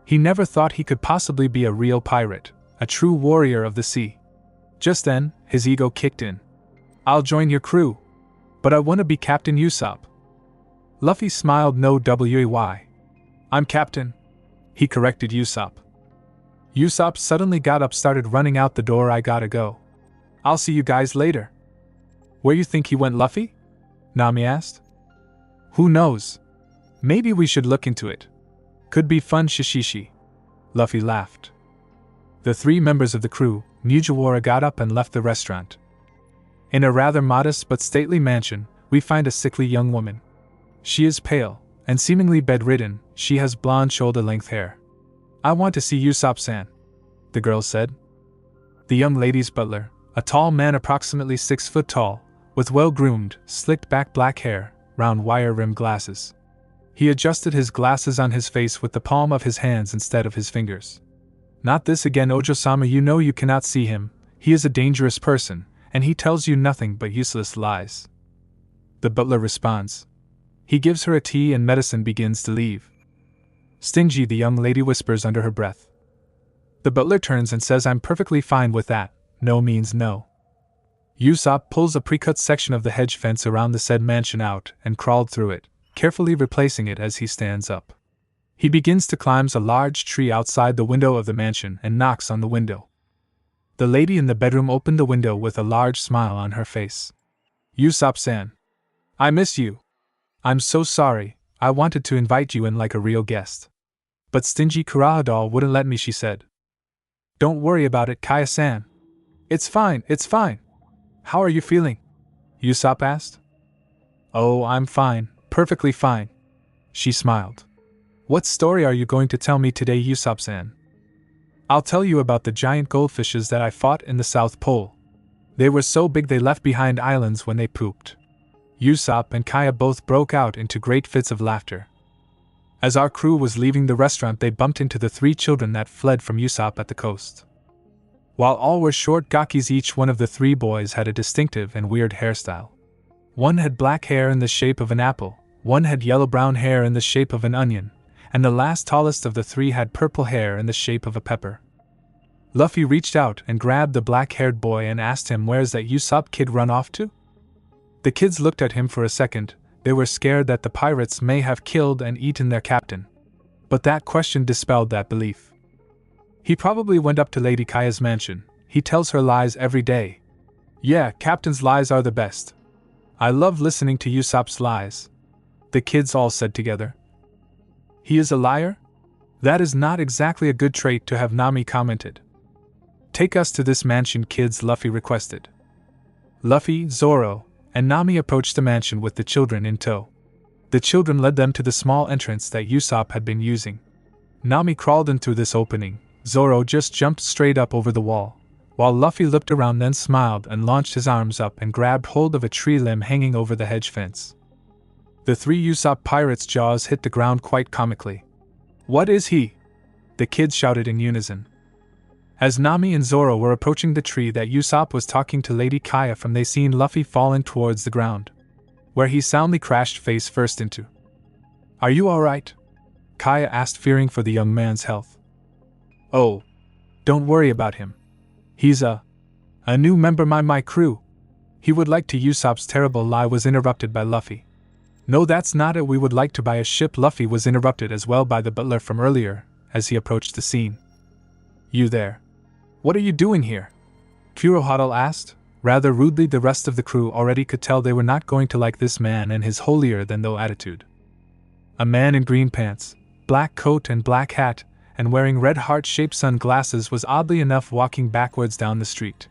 He never thought he could possibly be a real pirate, a true warrior of the sea. Just then, his ego kicked in. "I'll join your crew. But I want to be Captain Usopp." Luffy smiled. "No way. I'm Captain," he corrected Usopp. Usopp suddenly got up, started running out the door. "I gotta go. I'll see you guys later." "Where you think he went, Luffy?" Nami asked. "Who knows? Maybe we should look into it. Could be fun, Shishishi," Luffy laughed. The 3 members of the crew, Mugiwara, got up and left the restaurant. In a rather modest but stately mansion, we find a sickly young woman. She is pale, and seemingly bedridden. She has blonde shoulder-length hair. "I want to see Usopp-san," the girl said. The young lady's butler, a tall man approximately 6 foot tall, with well-groomed, slicked-back black hair, round wire-rimmed glasses. He adjusted his glasses on his face with the palm of his hands instead of his fingers. "Not this again, Ojo-sama. You know you cannot see him. He is a dangerous person, and he tells you nothing but useless lies," the butler responds. He gives her a tea and medicine, begins to leave. "Stingy," the young lady whispers under her breath. The butler turns and says, "I'm perfectly fine with that. No means no." Usopp pulls a pre-cut section of the hedge fence around the said mansion out and crawled through it, carefully replacing it as he stands up. He begins to climb a large tree outside the window of the mansion and knocks on the window. The lady in the bedroom opened the window with a large smile on her face. "Usopp-san. I miss you. I'm so sorry, I wanted to invite you in like a real guest. But stingy Kurahadal wouldn't let me," she said. Don't worry about it, Kaya-san. It's fine, it's fine. How are you feeling? Usopp asked. Oh, I'm fine, perfectly fine. She smiled. What story are you going to tell me today, Usopp-san? I'll tell you about the giant goldfishes that I fought in the South Pole. They were so big they left behind islands when they pooped. Usopp and Kaya both broke out into great fits of laughter. As our crew was leaving the restaurant, they bumped into the 3 children that fled from Usopp at the coast. While all were short gakis, each one of the 3 boys had a distinctive and weird hairstyle. One had black hair in the shape of an apple, one had yellow-brown hair in the shape of an onion, and the last tallest of the 3 had purple hair in the shape of a pepper. Luffy reached out and grabbed the black-haired boy and asked him, "Where's that Usopp kid run off to?" The kids looked at him for a second. They were scared that the pirates may have killed and eaten their captain. But that question dispelled that belief. He probably went up to Lady Kaya's mansion. He tells her lies every day. Yeah, Captain's lies are the best. I love listening to Usopp's lies. The kids all said together. He is a liar? That is not exactly a good trait to have, Nami commented. Take us to this mansion, kids, Luffy requested. Luffy, Zoro, and Nami approached the mansion with the children in tow. The children led them to the small entrance that Usopp had been using. Nami crawled in through this opening. Zoro just jumped straight up over the wall, while Luffy looked around, then smiled and launched his arms up and grabbed hold of a tree limb hanging over the hedge fence. The 3 Usopp pirates' jaws hit the ground quite comically. What is he? The kids shouted in unison. As Nami and Zoro were approaching the tree that Usopp was talking to Lady Kaya from, they seen Luffy falling towards the ground, where he soundly crashed face first into. Are you alright? Kaya asked, fearing for the young man's health. Oh, don't worry about him. He's a new member my crew. He would like to. Usopp's terrible lie was interrupted by Luffy. No, that's not it. We would like to buy a ship. Luffy was interrupted as well by the butler from earlier as he approached the scene. You there? What are you doing here? Kurohadal asked, rather rudely. The rest of the crew already could tell they were not going to like this man and his holier-than-thou attitude. A man in green pants, black coat and black hat, and wearing red heart-shaped sunglasses was oddly enough walking backwards down the street.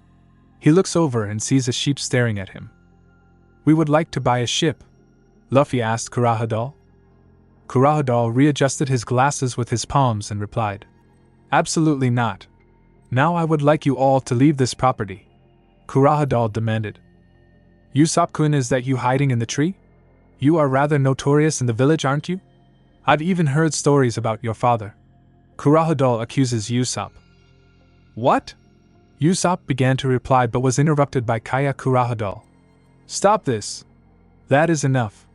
He looks over and sees a sheep staring at him. We would like to buy a ship, Luffy asked Kurohadal. Kurohadal readjusted his glasses with his palms and replied, Absolutely not. Now I would like you all to leave this property, Kurohadal demanded. Usopp-kun, is that you hiding in the tree? You are rather notorious in the village, aren't you? I've even heard stories about your father. Kurohadal accuses Usopp. What? Usopp began to reply but was interrupted by Kaya. Kurohadal. Stop this. That is enough.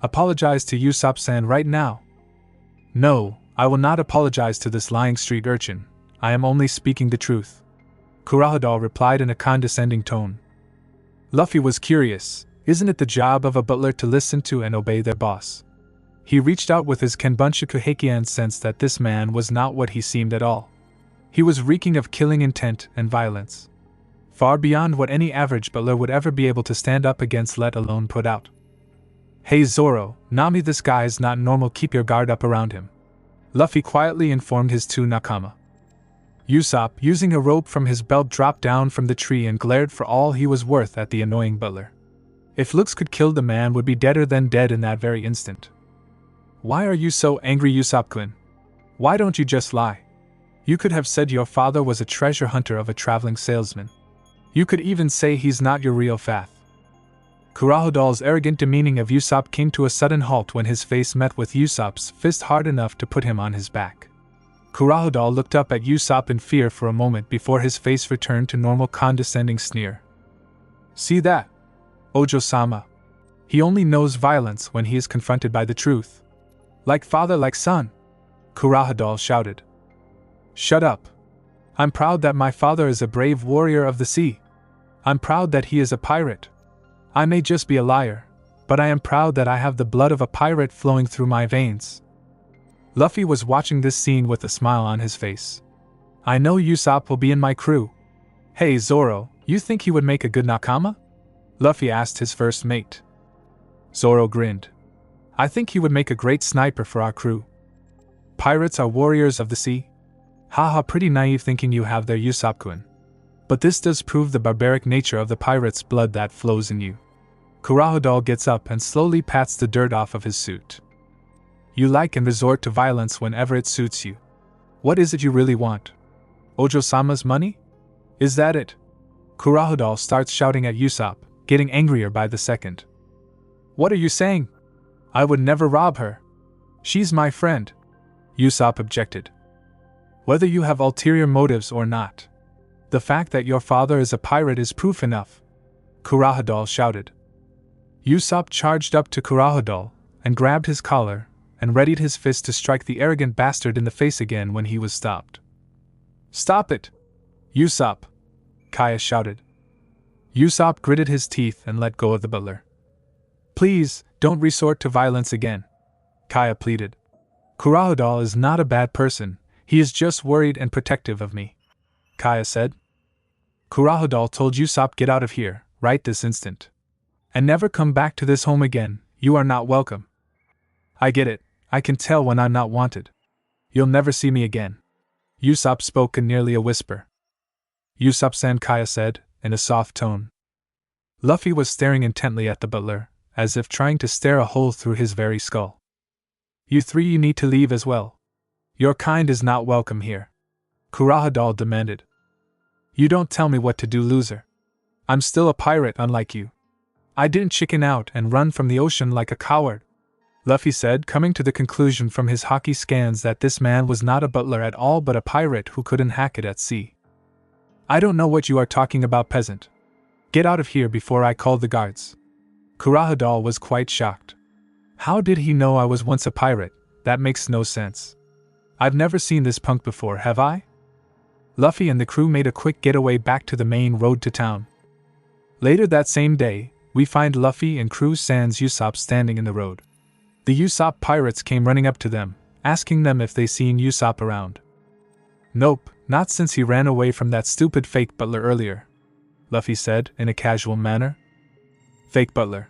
Apologize to Usopp-san right now. No, I will not apologize to this lying street urchin. I am only speaking the truth, Kurohadal replied in a condescending tone. Luffy was curious. Isn't it the job of a butler to listen to and obey their boss? He reached out with his Kenbunshiku Haki and sensed that this man was not what he seemed at all. He was reeking of killing intent and violence, far beyond what any average butler would ever be able to stand up against, let alone put out. Hey Zoro, Nami, this guy is not normal. Keep your guard up around him, Luffy quietly informed his 2 nakama. Usopp, using a rope from his belt, dropped down from the tree and glared for all he was worth at the annoying butler. If looks could kill, the man would be deader than dead in that very instant. Why are you so angry, Usopp-kun? Why don't you just lie? You could have said your father was a treasure hunter of a traveling salesman. You could even say he's not your real fath. Kurohadal's arrogant demeaning of Usopp came to a sudden halt when his face met with Usopp's fist hard enough to put him on his back. Kurohadal looked up at Usopp in fear for a moment before his face returned to normal condescending sneer. See that? Ojo-sama. He only knows violence when he is confronted by the truth. Like father, like son, Kurohadal shouted. Shut up. I'm proud that my father is a brave warrior of the sea. I'm proud that he is a pirate. I may just be a liar, but I am proud that I have the blood of a pirate flowing through my veins. Luffy was watching this scene with a smile on his face. I know Usopp will be in my crew. Hey Zoro, you think he would make a good nakama? Luffy asked his first mate. Zoro grinned. I think he would make a great sniper for our crew. Pirates are warriors of the sea. Haha, pretty naive thinking you have there, Usopp-kun. But this does prove the barbaric nature of the pirate's blood that flows in you. Kurohodol gets up and slowly pats the dirt off of his suit. You like and resort to violence whenever it suits you. What is it you really want? Ojo-sama's money? Is that it? Kurohodol starts shouting at Usopp, getting angrier by the second. What are you saying? I would never rob her. She's my friend. Usopp objected. Whether you have ulterior motives or not, the fact that your father is a pirate is proof enough, Kurohodol shouted. Usopp charged up to Kurohodol and grabbed his collar and readied his fist to strike the arrogant bastard in the face again when he was stopped. Stop it! Usopp! Kaya shouted. Usopp gritted his teeth and let go of the butler. Please, don't resort to violence again, Kaya pleaded. Kurohodol is not a bad person, he is just worried and protective of me, Kaya said. Kurohodol told Usopp get out of here, right this instant. And never come back to this home again, you are not welcome. I get it, I can tell when I'm not wanted. You'll never see me again. Usopp spoke in nearly a whisper. Usopp-san, Kaya said, in a soft tone. Luffy was staring intently at the butler, as if trying to stare a hole through his very skull. You three, you need to leave as well. Your kind is not welcome here, Kurohodol demanded. You don't tell me what to do, loser. I'm still a pirate unlike you. I didn't chicken out and run from the ocean like a coward, Luffy said, coming to the conclusion from his Haki scans that this man was not a butler at all but a pirate who couldn't hack it at sea. I don't know what you are talking about, peasant. Get out of here before I call the guards. Kurohodol was quite shocked. How did he know I was once a pirate? That makes no sense. I've never seen this punk before, have I? Luffy and the crew made a quick getaway back to the main road to town. Later that same day, we find Luffy and crew sans Usopp standing in the road. The Usopp pirates came running up to them, asking them if they seen Usopp around. Nope, not since he ran away from that stupid fake butler earlier, Luffy said in a casual manner. Fake butler.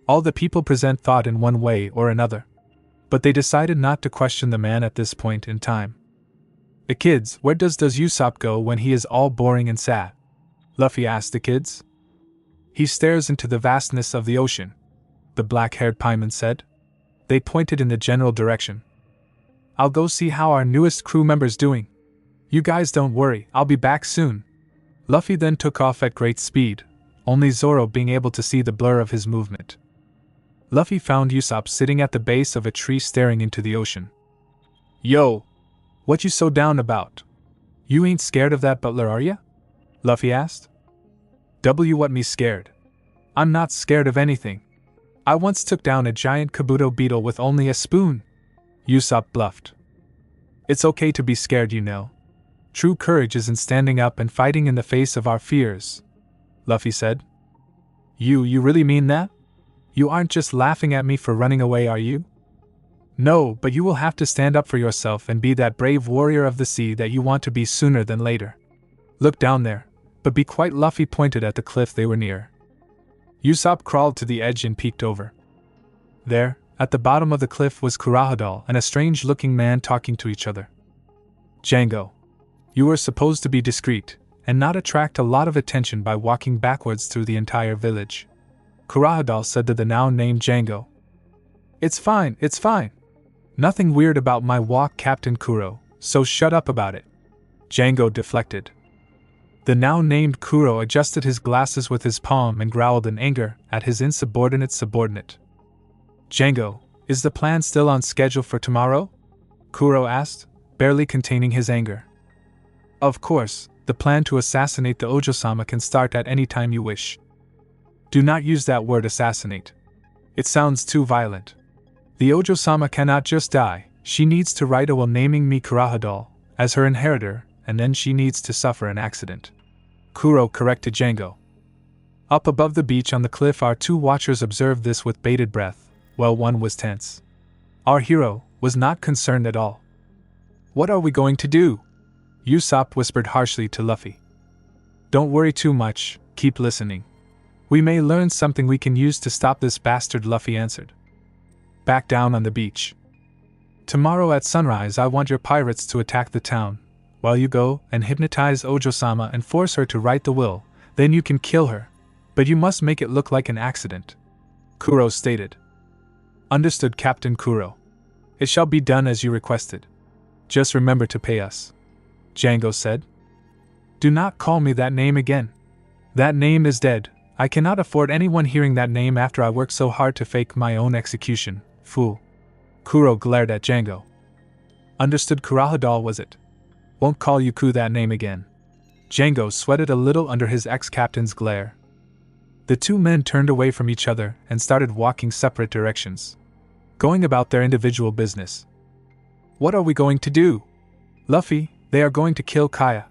All the people present thought in one way or another. But they decided not to question the man at this point in time. The kids, where does Usopp go when he is all boring and sad? Luffy asked the kids. He stares into the vastness of the ocean, the black-haired pieman said. They pointed in the general direction. I'll go see how our newest crew member's doing. You guys don't worry, I'll be back soon. Luffy then took off at great speed, only Zoro being able to see the blur of his movement. Luffy found Usopp sitting at the base of a tree staring into the ocean. Yo! What you so down about? You ain't scared of that butler, are ya? Luffy asked. What me scared? I'm not scared of anything. I once took down a giant kabuto beetle with only a spoon, Usopp bluffed. It's okay to be scared, you know. True courage is in standing up and fighting in the face of our fears, Luffy said. You really mean that? You aren't just laughing at me for running away, are you? No, but you will have to stand up for yourself and be that brave warrior of the sea that you want to be sooner than later. Look down there, but be quiet. Luffy pointed at the cliff they were near. Usopp crawled to the edge and peeked over. There, at the bottom of the cliff, was Kurohodol and a strange-looking man talking to each other. Django, you were supposed to be discreet and not attract a lot of attention by walking backwards through the entire village, Kurohodol said to the now-named Django. It's fine. Nothing weird about my walk, Captain Kuro, so shut up about it. Django deflected. The now-named Kuro adjusted his glasses with his palm and growled in anger at his insubordinate subordinate. Django, is the plan still on schedule for tomorrow? Kuro asked, barely containing his anger. Of course, the plan to assassinate the Ojo-sama can start at any time you wish. Do not use that word assassinate. It sounds too violent. The Ojo-sama cannot just die, she needs to write a will naming me Kurohodol as her inheritor, and then she needs to suffer an accident. Kuro corrected Django. Up above the beach on the cliff, our two watchers observed this with bated breath, while one was tense. Our hero was not concerned at all. What are we going to do? Usopp whispered harshly to Luffy. Don't worry too much, keep listening. We may learn something we can use to stop this bastard, Luffy answered. Back down on the beach. Tomorrow at sunrise I want your pirates to attack the town, while you go and hypnotize Ojo-sama and force her to write the will, then you can kill her. But you must make it look like an accident," Kuro stated. "Understood, Captain Kuro. It shall be done as you requested. Just remember to pay us," Django said. "Do not call me that name again. That name is dead. I cannot afford anyone hearing that name after I worked so hard to fake my own execution, fool." Kuro glared at Django. "Understood, Kurahadal, was it? Won't call you Ku that name again." Django sweated a little under his ex-captain's glare. The two men turned away from each other and started walking separate directions, going about their individual business. "What are we going to do?" "Luffy, they are going to kill Kaya.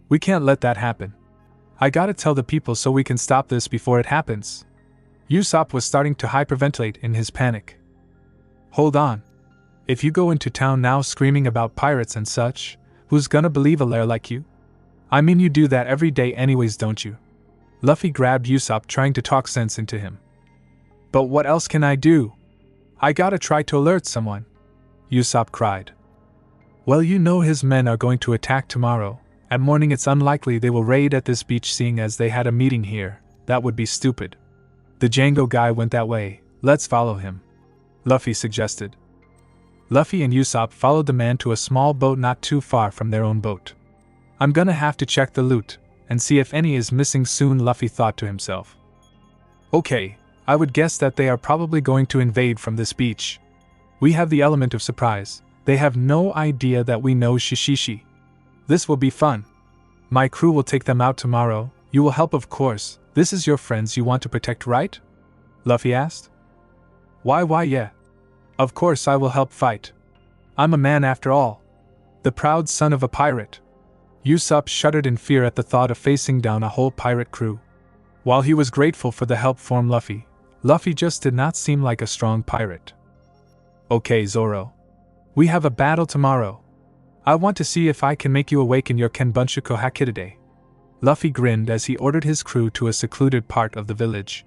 We can't let that happen. I gotta tell the people so we can stop this before it happens." Usopp was starting to hyperventilate in his panic. "Hold on. If you go into town now screaming about pirates and such, who's gonna believe a lair like you? I mean, you do that every day anyways, don't you?" Luffy grabbed Usopp, trying to talk sense into him. "But what else can I do? I gotta try to alert someone," Usopp cried. "Well, you know his men are going to attack tomorrow. At morning it's unlikely they will raid at this beach, seeing as they had a meeting here. That would be stupid. The Django guy went that way, let's follow him," Luffy suggested. Luffy and Usopp followed the man to a small boat not too far from their own boat. "I'm gonna have to check the loot and see if any is missing soon," Luffy thought to himself. "Okay, I would guess that they are probably going to invade from this beach. We have the element of surprise. They have no idea that we know Shishishi. This will be fun. My crew will take them out tomorrow. You will help, of course. This is your friends you want to protect, right?" Luffy asked. Why yeah. Of course I will help fight. I'm a man after all. The proud son of a pirate." Usopp shuddered in fear at the thought of facing down a whole pirate crew. While he was grateful for the help from Luffy, Luffy just did not seem like a strong pirate. "Okay, Zoro. We have a battle tomorrow. I want to see if I can make you awaken your Kenbunchaku Haki today." Luffy grinned as he ordered his crew to a secluded part of the village.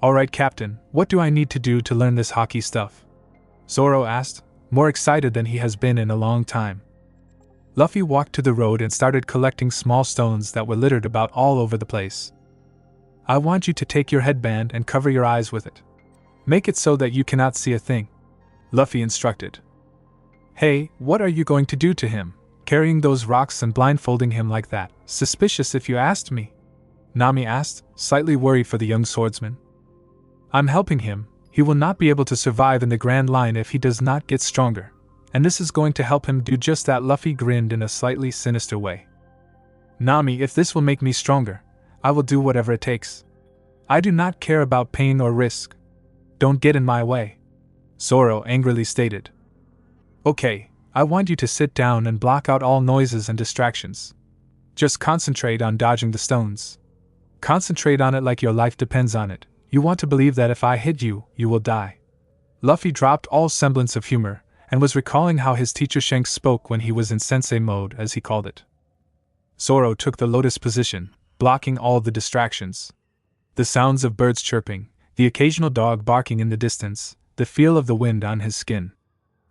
"Alright, Captain, what do I need to do to learn this Haki stuff?" Zoro asked, more excited than he has been in a long time. Luffy walked to the road and started collecting small stones that were littered about all over the place. "I want you to take your headband and cover your eyes with it. Make it so that you cannot see a thing," Luffy instructed. "Hey, what are you going to do to him, carrying those rocks and blindfolding him like that? Suspicious if you asked me," Nami asked, slightly worried for the young swordsman. "I'm helping him. He will not be able to survive in the Grand Line if he does not get stronger, and this is going to help him do just that." Luffy grinned in a slightly sinister way. "Nami, if this will make me stronger, I will do whatever it takes. I do not care about pain or risk. Don't get in my way," Zoro angrily stated. "Okay, I want you to sit down and block out all noises and distractions. Just concentrate on dodging the stones. Concentrate on it like your life depends on it. You want to believe that if I hit you, you will die." Luffy dropped all semblance of humor, and was recalling how his teacher Shanks spoke when he was in sensei mode, as he called it. Zoro took the lotus position, blocking all the distractions. The sounds of birds chirping, the occasional dog barking in the distance, the feel of the wind on his skin.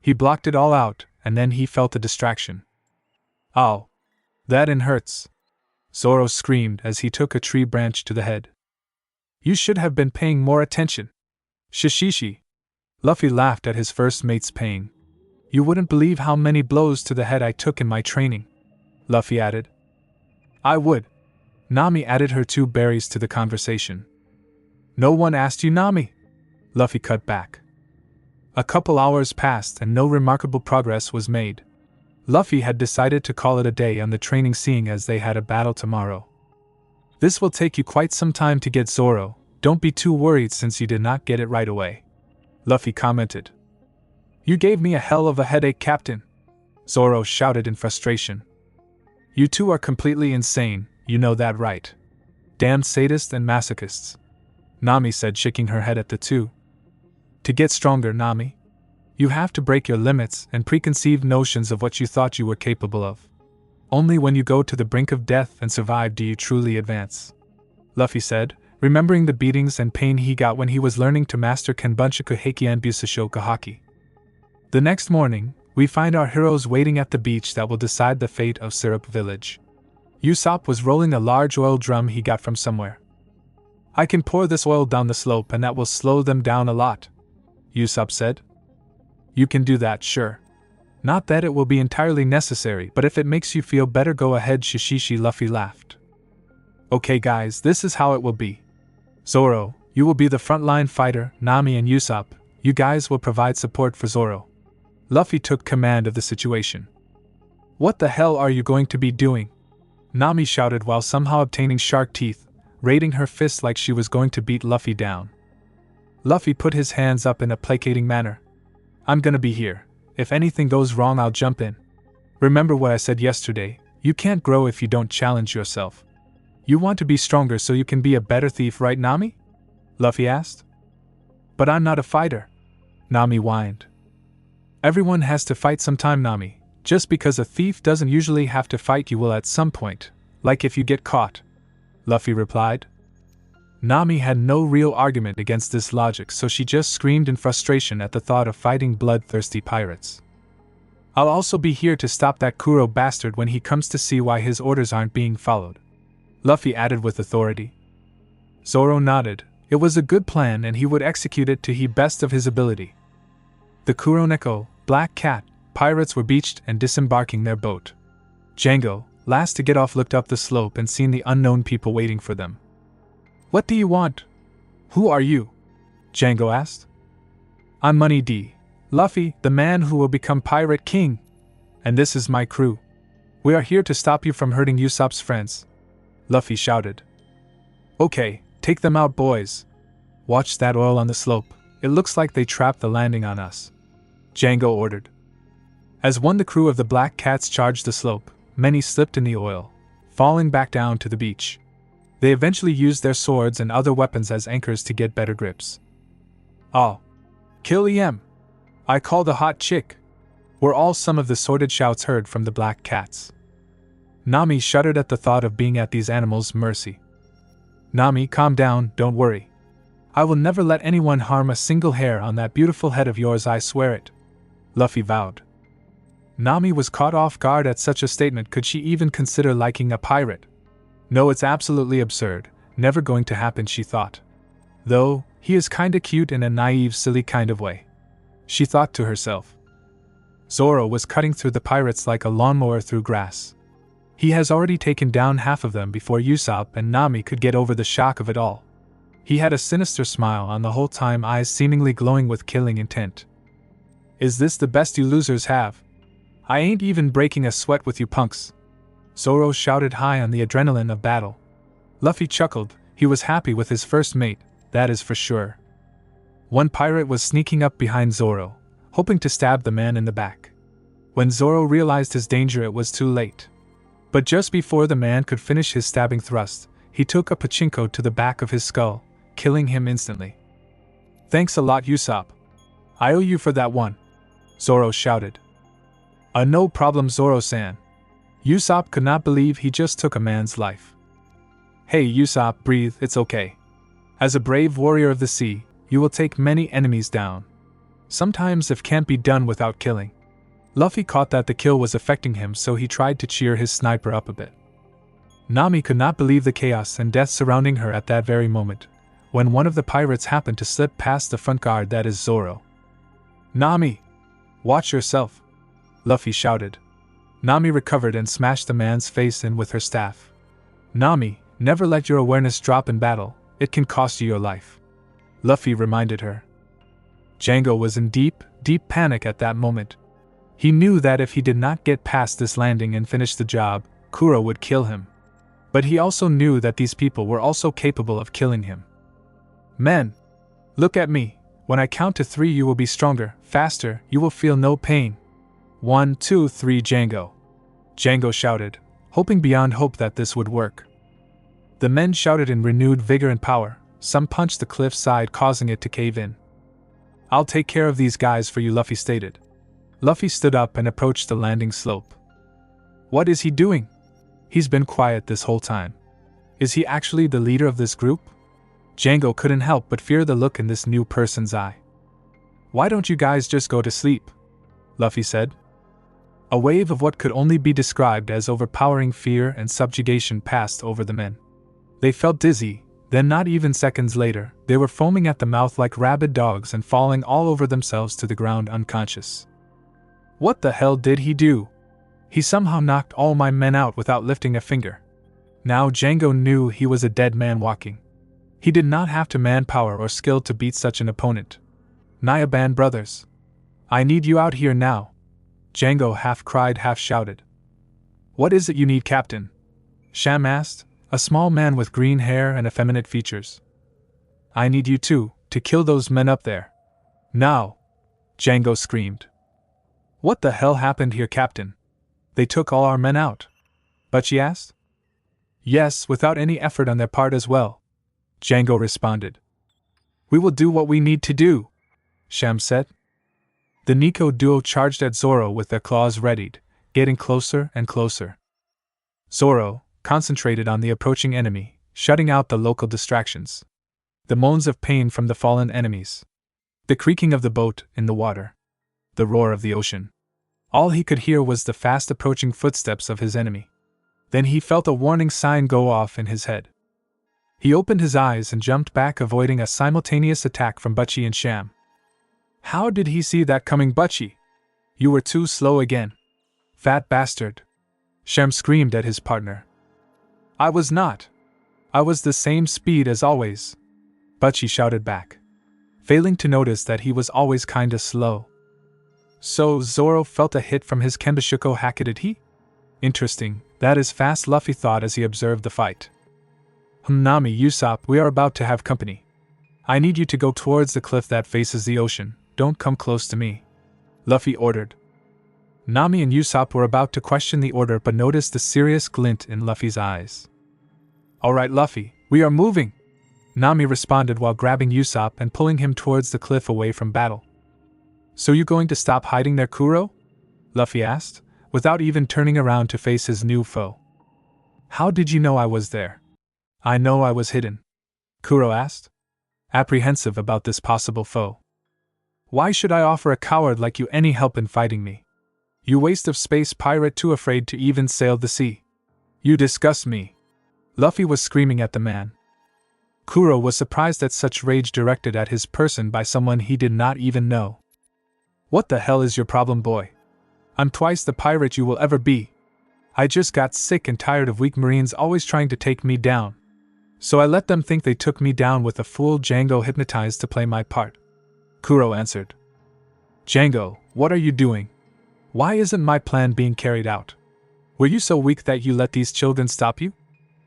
He blocked it all out, and then he felt a distraction. "Ow! That hurts!" Zoro screamed as he took a tree branch to the head. "You should have been paying more attention." "Shishishi!" Luffy laughed at his first mate's pain. "You wouldn't believe how many blows to the head I took in my training," Luffy added. "I would." Nami added her 2 berries to the conversation. "No one asked you, Nami," Luffy cut back. A couple hours passed and no remarkable progress was made. Luffy had decided to call it a day on the training, seeing as they had a battle tomorrow. "This will take you quite some time to get, Zoro. Don't be too worried since you did not get it right away," Luffy commented. "You gave me a hell of a headache, Captain," Zoro shouted in frustration. "You two are completely insane, you know that, right? Damned sadists and masochists," Nami said, shaking her head at the two. "To get stronger, Nami, you have to break your limits and preconceived notions of what you thought you were capable of. Only when you go to the brink of death and survive do you truly advance," Luffy said, remembering the beatings and pain he got when he was learning to master Kenbunchaku Haki and Busashoku Haki. The next morning, We find our heroes waiting at the beach that will decide the fate of Syrup Village. Usopp was rolling a large oil drum he got from somewhere. I can pour this oil down the slope and that will slow them down a lot, Usopp said. You can do that, sure. Not that it will be entirely necessary, but if it makes you feel better, go ahead, Shishishi. Luffy laughed. Okay guys, this is how it will be. Zoro, you will be the frontline fighter. Nami and Usopp, you guys will provide support for Zoro. Luffy took command of the situation. What the hell are you going to be doing? Nami shouted while somehow obtaining shark teeth, raising her fist like she was going to beat Luffy down. Luffy put his hands up in a placating manner. I'm gonna be here. If anything goes wrong, I'll jump in. Remember what I said yesterday, you can't grow if you don't challenge yourself. You want to be stronger so you can be a better thief, right, Nami? Luffy asked. But I'm not a fighter, Nami whined. Everyone has to fight sometime, Nami. Just because a thief doesn't usually have to fight, you will at some point, like if you get caught, Luffy replied. Nami had no real argument against this logic, so she just screamed in frustration at the thought of fighting bloodthirsty pirates. I'll also be here to stop that Kuro bastard when he comes to see why his orders aren't being followed, Luffy added with authority. Zoro nodded. It was a good plan and he would execute it to the best of his ability. The Kuroneko, Black Cat, pirates were beached and disembarking their boat. Django, last to get off, looked up the slope and seen the unknown people waiting for them. What do you want? Who are you? Django asked. I'm Money D, Luffy, the man who will become Pirate King. And this is my crew. We are here to stop you from hurting Usopp's friends, Luffy shouted. Okay, take them out, boys. Watch that oil on the slope. It looks like they trapped the landing on us, Django ordered. As the crew of the Black Cats charged the slope, many slipped in the oil, falling back down to the beach. They eventually used their swords and other weapons as anchors to get better grips. Oh, kill EM! I call the hot chick! Were all some of the sordid shouts heard from the Black Cats. Nami shuddered at the thought of being at these animals' mercy. Nami, calm down, don't worry. I will never let anyone harm a single hair on that beautiful head of yours, I swear it, Luffy vowed. Nami was caught off guard at such a statement. Could she even consider liking a pirate? No, it's absolutely absurd, never going to happen, she thought. Though, he is kinda cute in a naive, silly kind of way, she thought to herself. Zoro was cutting through the pirates like a lawnmower through grass. He has already taken down half of them before Usopp and Nami could get over the shock of it all. He had a sinister smile on the whole time, eyes seemingly glowing with killing intent. Is this the best you losers have? I ain't even breaking a sweat with you punks, Zoro shouted, high on the adrenaline of battle. Luffy chuckled. He was happy with his first mate, that is for sure. One pirate was sneaking up behind Zoro, hoping to stab the man in the back. When Zoro realized his danger, it was too late. But just before the man could finish his stabbing thrust, he took a pachinko to the back of his skull, killing him instantly. Thanks a lot, Usopp. I owe you for that one, Zoro shouted. No problem, Zoro-san. Usopp could not believe he just took a man's life. Hey Usopp, breathe, it's okay. As a brave warrior of the sea, you will take many enemies down. Sometimes it can't be done without killing. Luffy caught that the kill was affecting him, so he tried to cheer his sniper up a bit. Nami could not believe the chaos and death surrounding her at that very moment, when one of the pirates happened to slip past the front guard, that is Zoro. Nami! Watch yourself! Luffy shouted. Nami recovered and smashed the man's face in with her staff. Nami, never let your awareness drop in battle, it can cost you your life, Luffy reminded her. Django was in deep, deep panic at that moment. He knew that if he did not get past this landing and finish the job, Kuro would kill him. But he also knew that these people were also capable of killing him. Men! Look at me. When I count to 3 you will be stronger, faster, you will feel no pain. 1, 2, 3, Django! Django shouted, hoping beyond hope that this would work. The men shouted in renewed vigor and power. Some punched the cliff side, causing it to cave in. I'll take care of these guys for you, Luffy stated. Luffy stood up and approached the landing slope. What is he doing? He's been quiet this whole time. Is he actually the leader of this group? Django couldn't help but fear the look in this new person's eye. Why don't you guys just go to sleep? Luffy said. A wave of what could only be described as overpowering fear and subjugation passed over the men. They felt dizzy, then not even seconds later, they were foaming at the mouth like rabid dogs and falling all over themselves to the ground unconscious. What the hell did he do? He somehow knocked all my men out without lifting a finger. Now Django knew he was a dead man walking. He did not have to manpower or skill to beat such an opponent. Nyaban brothers. I need you out here now. Django half cried, half shouted. What is it you need, Captain? Sham asked, a small man with green hair and effeminate features. I need you too, to kill those men up there. Now! Django screamed. What the hell happened here, Captain? They took all our men out. Butchie asked. Yes, without any effort on their part as well. Django responded. We will do what we need to do, Sham said. The Nico duo charged at Zoro with their claws readied, getting closer and closer. Zoro concentrated on the approaching enemy, shutting out the local distractions. The moans of pain from the fallen enemies. The creaking of the boat in the water. The roar of the ocean. All he could hear was the fast approaching footsteps of his enemy. Then he felt a warning sign go off in his head. He opened his eyes and jumped back, avoiding a simultaneous attack from Butchie and Sham. How did he see that coming, Butchie? You were too slow again. Fat bastard. Sham screamed at his partner. I was not. I was the same speed as always. Butchie shouted back, failing to notice that he was always kinda slow. So Zoro felt a hit from his Kembashuko Haki, did he? Interesting, that is fast, Luffy thought as he observed the fight. Nami, Usopp, we are about to have company. I need you to go towards the cliff that faces the ocean. Don't come close to me, Luffy ordered. Nami and Usopp were about to question the order but noticed the serious glint in Luffy's eyes. Alright, Luffy, we are moving, Nami responded while grabbing Usopp and pulling him towards the cliff away from battle. So you going to stop hiding there, Kuro? Luffy asked, without even turning around to face his new foe. How did you know I was there? I know I was hidden, Kuro asked, apprehensive about this possible foe. Why should I offer a coward like you any help in fighting me? You waste of space pirate too afraid to even sail the sea. You disgust me. Luffy was screaming at the man. Kuro was surprised at such rage directed at his person by someone he did not even know. What the hell is your problem, boy? I'm twice the pirate you will ever be. I just got sick and tired of weak marines always trying to take me down. So I let them think they took me down with a fool Django hypnotized to play my part. Kuro answered. Django, what are you doing? Why isn't my plan being carried out? Were you so weak that you let these children stop you?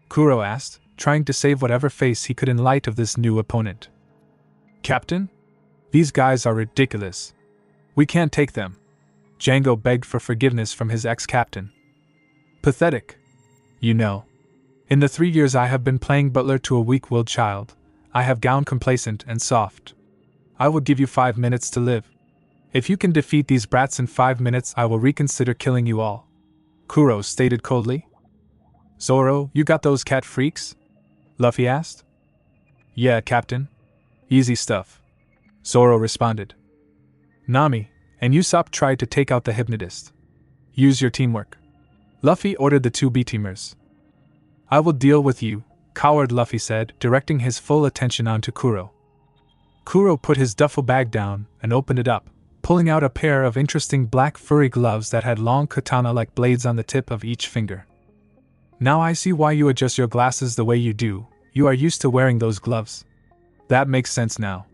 Kuro asked, trying to save whatever face he could in light of this new opponent. Captain? These guys are ridiculous. We can't take them. Django begged for forgiveness from his ex-captain. Pathetic. You know. In the 3 years I have been playing butler to a weak-willed child, I have grown complacent and soft. I will give you 5 minutes to live. If you can defeat these brats in 5 minutes, I will reconsider killing you all, Kuro stated coldly. Zoro, you got those cat freaks? Luffy asked. Yeah, Captain. Easy stuff, Zoro responded. Nami and Usopp tried to take out the hypnotist. Use your teamwork, Luffy ordered the two B-teamers. I will deal with you, coward, Luffy said, directing his full attention onto Kuro. Kuro put his duffel bag down and opened it up, pulling out a pair of interesting black furry gloves that had long katana-like blades on the tip of each finger. Now I see why you adjust your glasses the way you do. You are used to wearing those gloves. That makes sense now.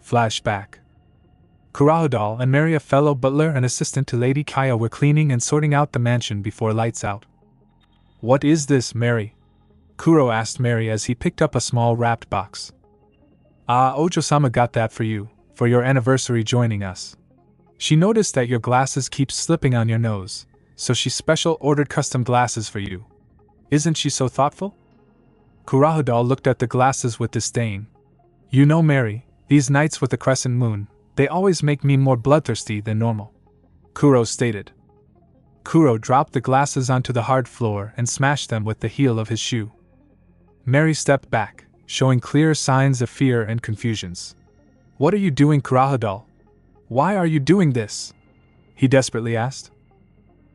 Flashback. Kurahadal and Mary, a fellow butler and assistant to Lady Kaya, were cleaning and sorting out the mansion before lights out. What is this, Mary? Kuro asked Mary as he picked up a small wrapped box. Ojo-sama got that for you, for your anniversary joining us. She noticed that your glasses keep slipping on your nose, so she special ordered custom glasses for you. Isn't she so thoughtful? Kurahadal looked at the glasses with disdain. You know, Mary, these nights with the crescent moon, they always make me more bloodthirsty than normal, Kuro stated. Kuro dropped the glasses onto the hard floor and smashed them with the heel of his shoe. Mary stepped back, showing clear signs of fear and confusions. What are you doing, Kurahadal? Why are you doing this? He desperately asked.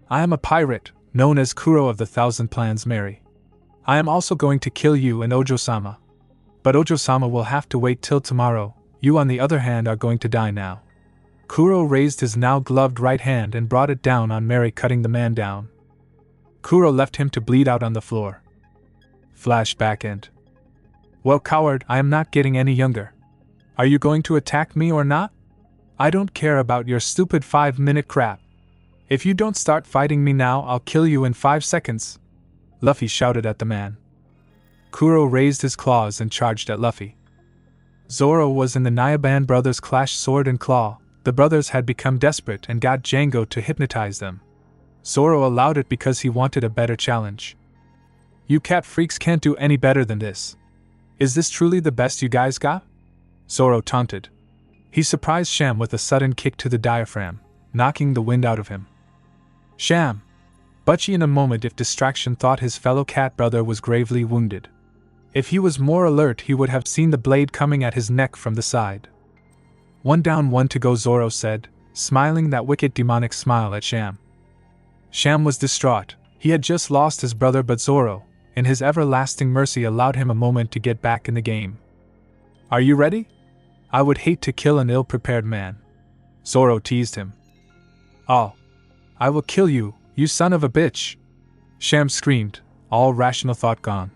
I am a pirate, known as Kuro of the Thousand Plans Mary. I am also going to kill you and Ojo-sama. But Ojo-sama will have to wait till tomorrow, you on the other hand are going to die now. Kuro raised his now gloved right hand and brought it down on Mary, cutting the man down. Kuro left him to bleed out on the floor. Flashback end. Well, coward, I am not getting any younger. Are you going to attack me or not? I don't care about your stupid 5-minute crap. If you don't start fighting me now, I'll kill you in 5 seconds. Luffy shouted at the man. Kuro raised his claws and charged at Luffy. Zoro was in the Nyaban brothers' clash sword and claw. The brothers had become desperate and got Django to hypnotize them. Zoro allowed it because he wanted a better challenge. You cat freaks can't do any better than this. Is this truly the best you guys got? Zoro taunted. He surprised Sham with a sudden kick to the diaphragm, knocking the wind out of him. Sham! Butchie in a moment of distraction thought his fellow cat brother was gravely wounded. If he was more alert, he would have seen the blade coming at his neck from the side. 1 down 1 to go, Zoro said, smiling that wicked demonic smile at Sham. Sham was distraught. He had just lost his brother, but Zoro, in his everlasting mercy, allowed him a moment to get back in the game. Are you ready? I would hate to kill an ill-prepared man. Zoro teased him. Oh, I will kill you, you son of a bitch! Sham screamed, all rational thought gone.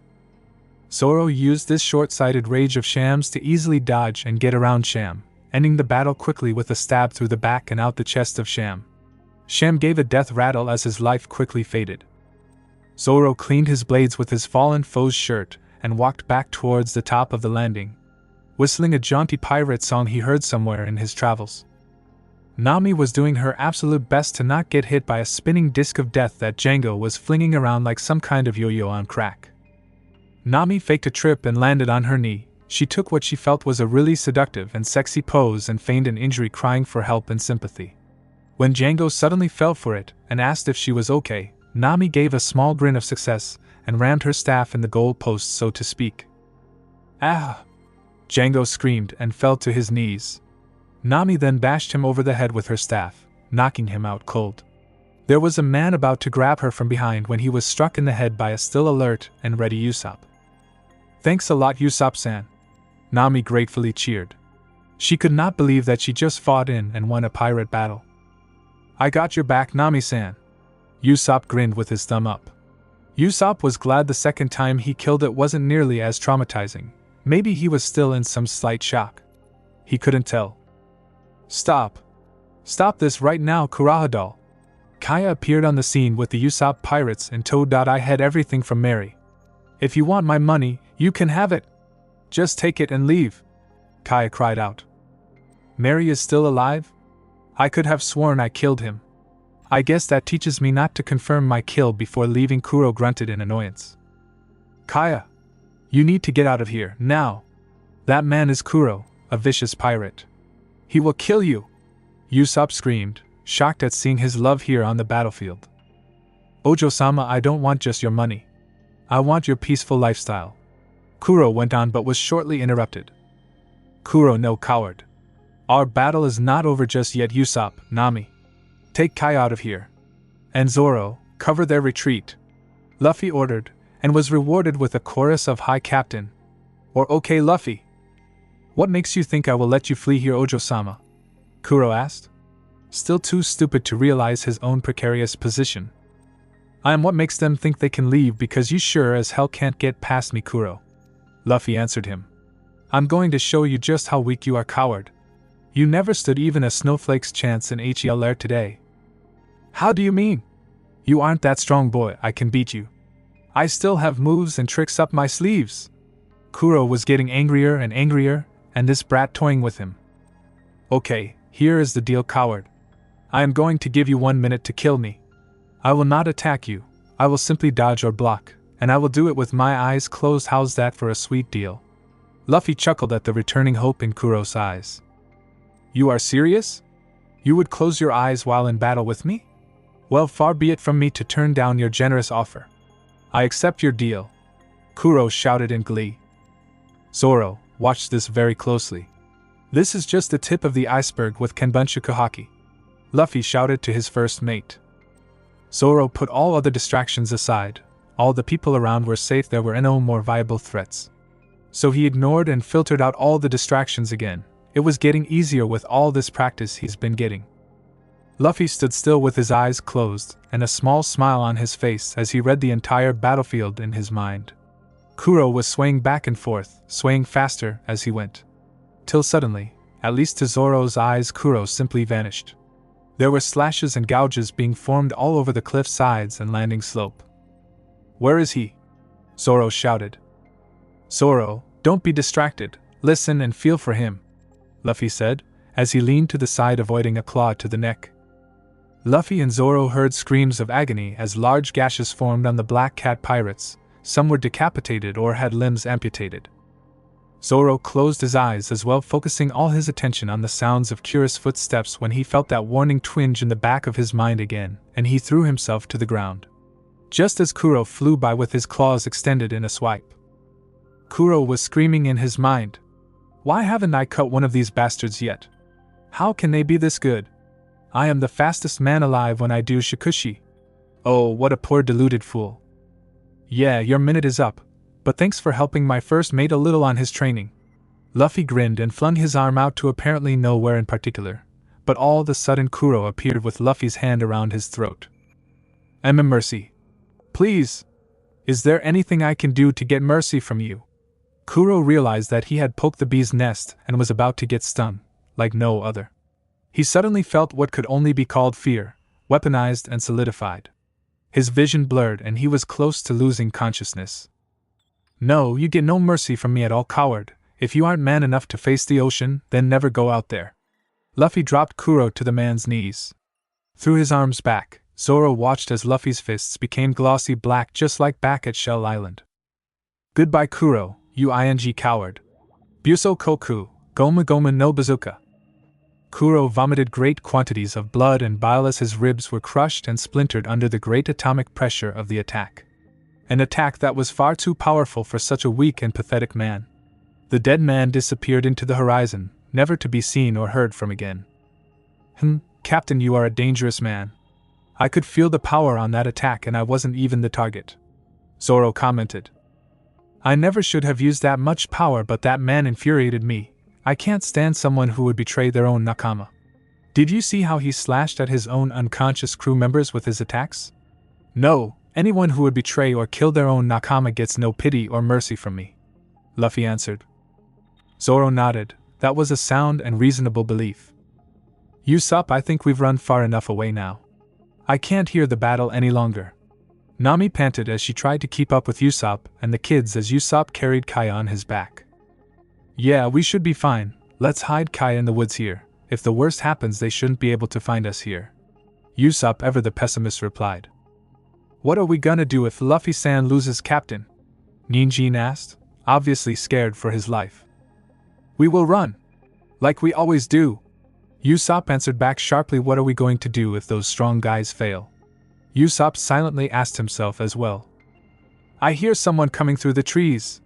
Zoro used this short-sighted rage of Sham's to easily dodge and get around Sham, ending the battle quickly with a stab through the back and out the chest of Sham. Sham gave a death rattle as his life quickly faded. Zoro cleaned his blades with his fallen foe's shirt and walked back towards the top of the landing, whistling a jaunty pirate song he heard somewhere in his travels. Nami was doing her absolute best to not get hit by a spinning disc of death that Django was flinging around like some kind of yo-yo on crack. Nami faked a trip and landed on her knee. She took what she felt was a really seductive and sexy pose and feigned an injury, crying for help and sympathy. When Django suddenly fell for it and asked if she was okay, Nami gave a small grin of success and rammed her staff in the goal post, so to speak. Ah! Django screamed and fell to his knees. Nami then bashed him over the head with her staff, knocking him out cold. There was a man about to grab her from behind when he was struck in the head by a still alert and ready Usopp. Thanks a lot, Usopp-san. Nami gratefully cheered. She could not believe that she just fought in and won a pirate battle. I got your back, Nami-san. Usopp grinned with his thumb up. Usopp was glad the second time he killed it wasn't nearly as traumatizing. Maybe he was still in some slight shock. He couldn't tell. Stop. Stop this right now, Kurahadal. Kaya appeared on the scene with the Usopp pirates in tow. I had everything from Mary. If you want my money, you can have it. Just take it and leave. Kaya cried out. Mary is still alive? I could have sworn I killed him. I guess that teaches me not to confirm my kill before leaving, Kuro grunted in annoyance. Kaya, you need to get out of here, now. That man is Kuro, a vicious pirate. He will kill you! Usopp screamed, shocked at seeing his love here on the battlefield. Ojo-sama, I don't want just your money. I want your peaceful lifestyle. Kuro went on but was shortly interrupted. Kuro, no, coward. Our battle is not over just yet, Usopp, Nami. Take Kai out of here. And Zoro, cover their retreat. Luffy ordered, and was rewarded with a chorus of "Hi, Captain." Or okay, Luffy. What makes you think I will let you flee here, Ojo-sama? Kuro asked, still too stupid to realize his own precarious position. I am what makes them think they can leave, because you sure as hell can't get past me, Kuro. Luffy answered him. I'm going to show you just how weak you are, coward. You never stood even a snowflake's chance in HELR today. How do you mean? You aren't that strong, boy. I can beat you. I still have moves and tricks up my sleeves. Kuro was getting angrier and angrier, and this brat toying with him. Okay, here is the deal, coward. I am going to give you 1 minute to kill me. I will not attack you. I will simply dodge or block, and I will do it with my eyes closed. How's that for a sweet deal? Luffy chuckled at the returning hope in Kuro's eyes. You are serious? You would close your eyes while in battle with me? Well, far be it from me to turn down your generous offer. I accept your deal. Kuro shouted in glee. Zoro, watch this very closely. This is just the tip of the iceberg with Kenbunshiku Haki. Luffy shouted to his first mate. Zoro put all other distractions aside. All the people around were safe, there were no more viable threats. So he ignored and filtered out all the distractions again. It was getting easier with all this practice he's been getting. Luffy stood still with his eyes closed, and a small smile on his face as he read the entire battlefield in his mind. Kuro was swaying back and forth, swaying faster as he went. Till suddenly, at least to Zoro's eyes, Kuro simply vanished. There were slashes and gouges being formed all over the cliff sides and landing slope. "Where is he?" Zoro shouted. "Zoro, don't be distracted, listen and feel for him," Luffy said, as he leaned to the side avoiding a claw to the neck. Luffy and Zoro heard screams of agony as large gashes formed on the Black Cat pirates. Some were decapitated or had limbs amputated. Zoro closed his eyes as well, focusing all his attention on the sounds of Kuro's footsteps when he felt that warning twinge in the back of his mind again, and he threw himself to the ground. Just as Kuro flew by with his claws extended in a swipe. Kuro was screaming in his mind. "Why haven't I cut one of these bastards yet? How can they be this good? I am the fastest man alive when I do shikushi. Oh, what a poor deluded fool. Yeah, your minute is up, but thanks for helping my first mate a little on his training." Luffy grinned and flung his arm out to apparently nowhere in particular, but all of a sudden Kuro appeared with Luffy's hand around his throat. Mercy. Please. Is there anything I can do to get mercy from you?" Kuro realized that he had poked the bee's nest and was about to get stung, like no other. He suddenly felt what could only be called fear, weaponized and solidified. His vision blurred and he was close to losing consciousness. "No, you get no mercy from me at all, coward. If you aren't man enough to face the ocean, then never go out there." Luffy dropped Kuro to the man's knees. Through his arms back, Zoro watched as Luffy's fists became glossy black just like back at Shell Island. "Goodbye Kuro, you coward. Buso koku, goma goma no bazooka." Kuro vomited great quantities of blood and bile as his ribs were crushed and splintered under the great atomic pressure of the attack. An attack that was far too powerful for such a weak and pathetic man. The dead man disappeared into the horizon, never to be seen or heard from again. Captain, you are a dangerous man. I could feel the power on that attack and I wasn't even the target," Zoro commented. "I never should have used that much power, but that man infuriated me. I can't stand someone who would betray their own nakama. Did you see how he slashed at his own unconscious crew members with his attacks? No, anyone who would betray or kill their own nakama gets no pity or mercy from me," Luffy answered. Zoro nodded. That was a sound and reasonable belief. "Usopp, I think we've run far enough away now. I can't hear the battle any longer." Nami panted as she tried to keep up with Usopp and the kids as Usopp carried Kaya on his back. "Yeah, we should be fine. Let's hide Kaya in the woods here. If the worst happens, they shouldn't be able to find us here," Usopp, ever the pessimist, replied. "What are we gonna do if Luffy-san loses Captain?" Ninjin asked, obviously scared for his life. "We will run. Like we always do," Usopp answered back sharply. "What are we going to do if those strong guys fail?" Usopp silently asked himself as well. "I hear someone coming through the trees,"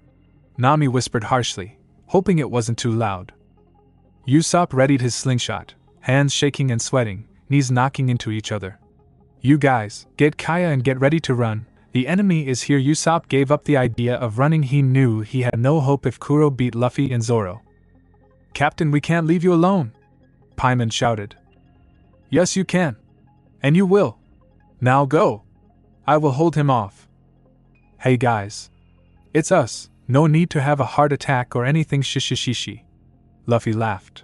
Nami whispered harshly, hoping it wasn't too loud. Usopp readied his slingshot, hands shaking and sweating, knees knocking into each other. "You guys, get Kaya and get ready to run. The enemy is here." Usopp gave up the idea of running. He knew he had no hope if Kuro beat Luffy and Zoro. "Captain, we can't leave you alone," Paimon shouted. "Yes, you can. And you will. Now go. I will hold him off." "Hey guys. It's us. No need to have a heart attack or anything, shishishishi," Luffy laughed.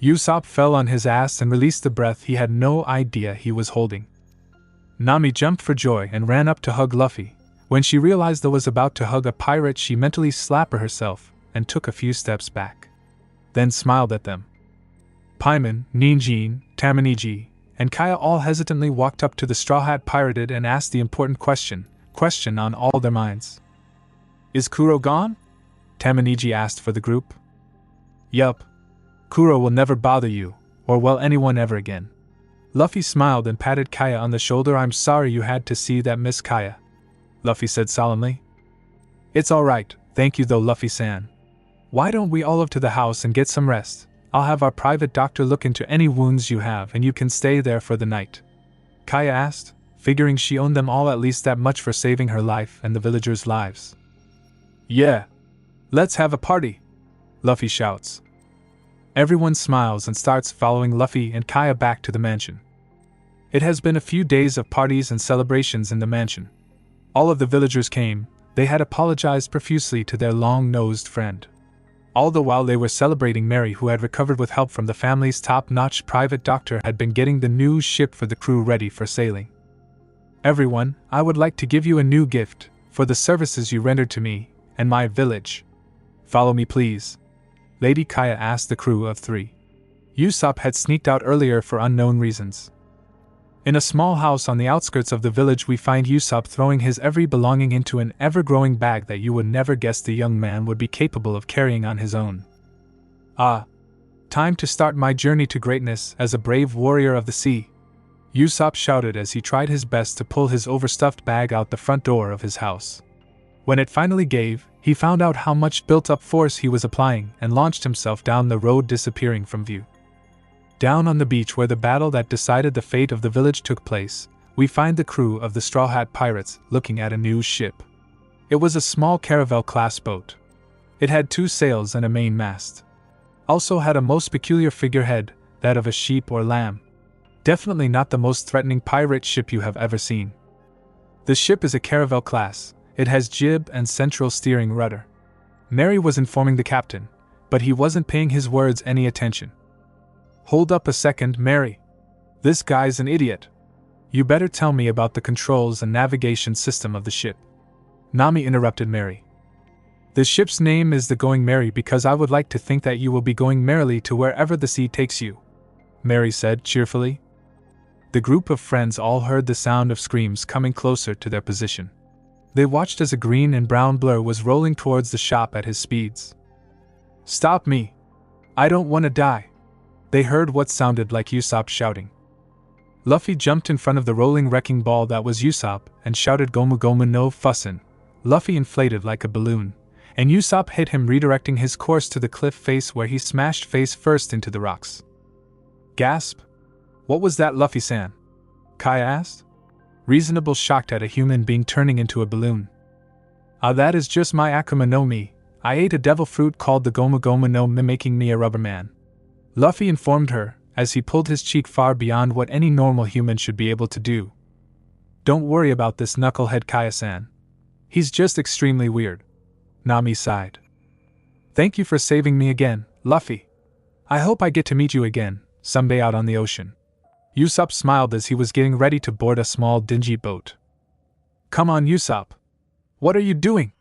Usopp fell on his ass and released the breath he had no idea he was holding. Nami jumped for joy and ran up to hug Luffy. When she realized that was about to hug a pirate, she mentally slapped herself and took a few steps back. Then smiled at them. Paimon, Ninjin, Tamaniji, and Kaya all hesitantly walked up to the Straw Hat Pirated and asked the important question on all their minds. "Is Kuro gone?" Tamaniji asked for the group. "Yup. Kuro will never bother you, or well anyone ever again." Luffy smiled and patted Kaya on the shoulder. "I'm sorry you had to see that, Miss Kaya," Luffy said solemnly. "It's alright, thank you though, Luffy-san. Why don't we all up to the house and get some rest? I'll have our private doctor look into any wounds you have and you can stay there for the night," Kaya asked, figuring she owned them all at least that much for saving her life and the villagers' lives. "Yeah. Let's have a party," Luffy shouts. Everyone smiles and starts following Luffy and Kaya back to the mansion. It has been a few days of parties and celebrations in the mansion. All of the villagers came. They had apologized profusely to their long-nosed friend. All the while they were celebrating, Mary, who had recovered with help from the family's top-notch private doctor, had been getting the new ship for the crew ready for sailing. "Everyone, I would like to give you a new gift for the services you rendered to me and my village. Follow me, please," Lady Kaya asked the crew of 3. Usopp had sneaked out earlier for unknown reasons. In a small house on the outskirts of the village, we find Usopp throwing his every belonging into an ever-growing bag that you would never guess the young man would be capable of carrying on his own. "Ah, time to start my journey to greatness as a brave warrior of the sea," Usopp shouted as he tried his best to pull his overstuffed bag out the front door of his house. When it finally gave, he found out how much built-up force he was applying and launched himself down the road, disappearing from view. Down on the beach where the battle that decided the fate of the village took place, we find the crew of the Straw Hat Pirates looking at a new ship. It was a small Caravel-class boat. It had 2 sails and a main mast. Also had a most peculiar figurehead, that of a sheep or lamb. Definitely not the most threatening pirate ship you have ever seen. The ship is a Caravel class. It has jib and central steering rudder. Mary was informing the captain, but he wasn't paying his words any attention. "Hold up a second, Mary. This guy's an idiot. You better tell me about the controls and navigation system of the ship," Nami interrupted Mary. "The ship's name is the Going Merry because I would like to think that you will be going merrily to wherever the sea takes you," Mary said cheerfully. The group of friends all heard the sound of screams coming closer to their position. They watched as a green and brown blur was rolling towards the shop at his speeds. "Stop me! I don't want to die!" They heard what sounded like Usopp shouting. Luffy jumped in front of the rolling wrecking ball that was Usopp and shouted, "Gomu Gomu no fussin'." Luffy inflated like a balloon, and Usopp hit him, redirecting his course to the cliff face where he smashed face first into the rocks. Gasp! "What was that, Luffy-san?" Kai asked, reasonable shocked at a human being turning into a balloon. "Ah, that is just my Akuma no Mi. I ate a devil fruit called the Gomu Gomu no Mi, making me a rubber man," Luffy informed her, as he pulled his cheek far beyond what any normal human should be able to do. "Don't worry about this knucklehead Kaya-san. He's just extremely weird," Nami sighed. "Thank you for saving me again, Luffy. I hope I get to meet you again, someday out on the ocean." Usopp smiled as he was getting ready to board a small dingy boat. "Come on, Usopp. What are you doing?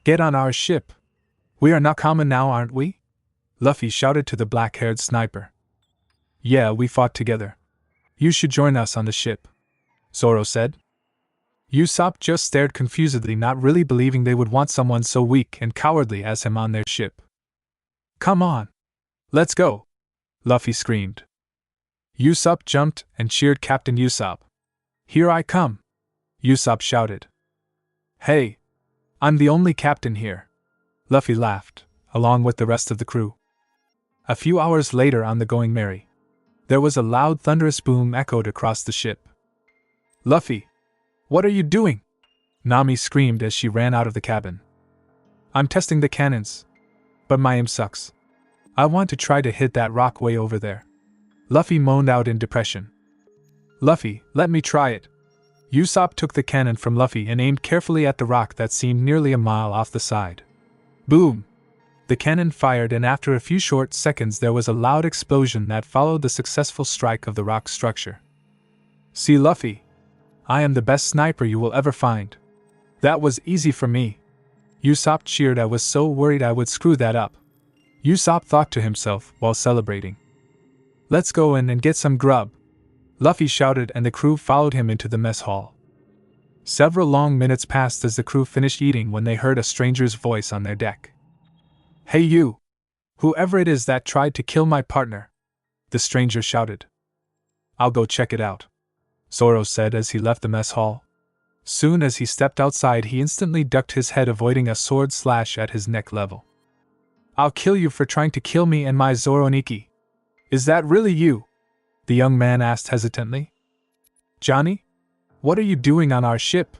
Get on our ship. We are nakama now, aren't we?" Luffy shouted to the black-haired sniper. "Yeah, we fought together. You should join us on the ship," Zoro said. Usopp just stared confusedly, not really believing they would want someone so weak and cowardly as him on their ship. "Come on. Let's go," Luffy screamed. Usopp jumped and cheered Captain Usopp. "Here I come," Usopp shouted. "Hey, I'm the only captain here," Luffy laughed, along with the rest of the crew. A few hours later on the Going Merry, there was a loud thunderous boom echoed across the ship. "Luffy, what are you doing?" Nami screamed as she ran out of the cabin. "I'm testing the cannons, but my aim sucks. I want to try to hit that rock way over there," Luffy moaned out in depression. "Luffy, let me try it." Usopp took the cannon from Luffy and aimed carefully at the rock that seemed nearly a mile off the side. Boom! The cannon fired, and after a few short seconds there was a loud explosion that followed the successful strike of the rock structure. "See, Luffy, I am the best sniper you will ever find. That was easy for me." Usopp cheered. "I was so worried I would screw that up," Usopp thought to himself while celebrating. "Let's go in and get some grub," Luffy shouted, and the crew followed him into the mess hall. Several long minutes passed as the crew finished eating when they heard a stranger's voice on their deck. "Hey you! Whoever it is that tried to kill my partner," the stranger shouted. "I'll go check it out," Zoro said as he left the mess hall. Soon as he stepped outside, he instantly ducked his head, avoiding a sword slash at his neck level. "I'll kill you for trying to kill me and my Zoro Nikki. Is that really you?" the young man asked hesitantly. "Johnny? What are you doing on our ship?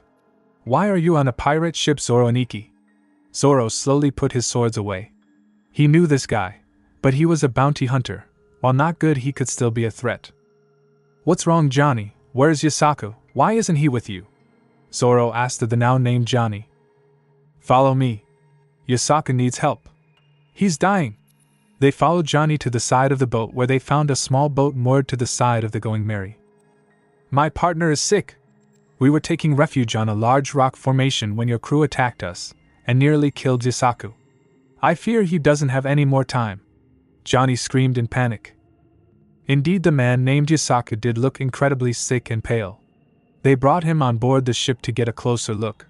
Why are you on a pirate ship, Zoro and Ikki? Zoro slowly put his swords away. He knew this guy, but he was a bounty hunter. While not good, he could still be a threat. What's wrong, Johnny? Where's Yasaku? Why isn't he with you? Zoro asked of the now named Johnny. Follow me. Yasaku needs help. He's dying. They followed Johnny to the side of the boat where they found a small boat moored to the side of the Going Merry. My partner is sick. We were taking refuge on a large rock formation when your crew attacked us and nearly killed Yasaku. I fear he doesn't have any more time. Johnny screamed in panic. Indeed, the man named Yasaku did look incredibly sick and pale. They brought him on board the ship to get a closer look.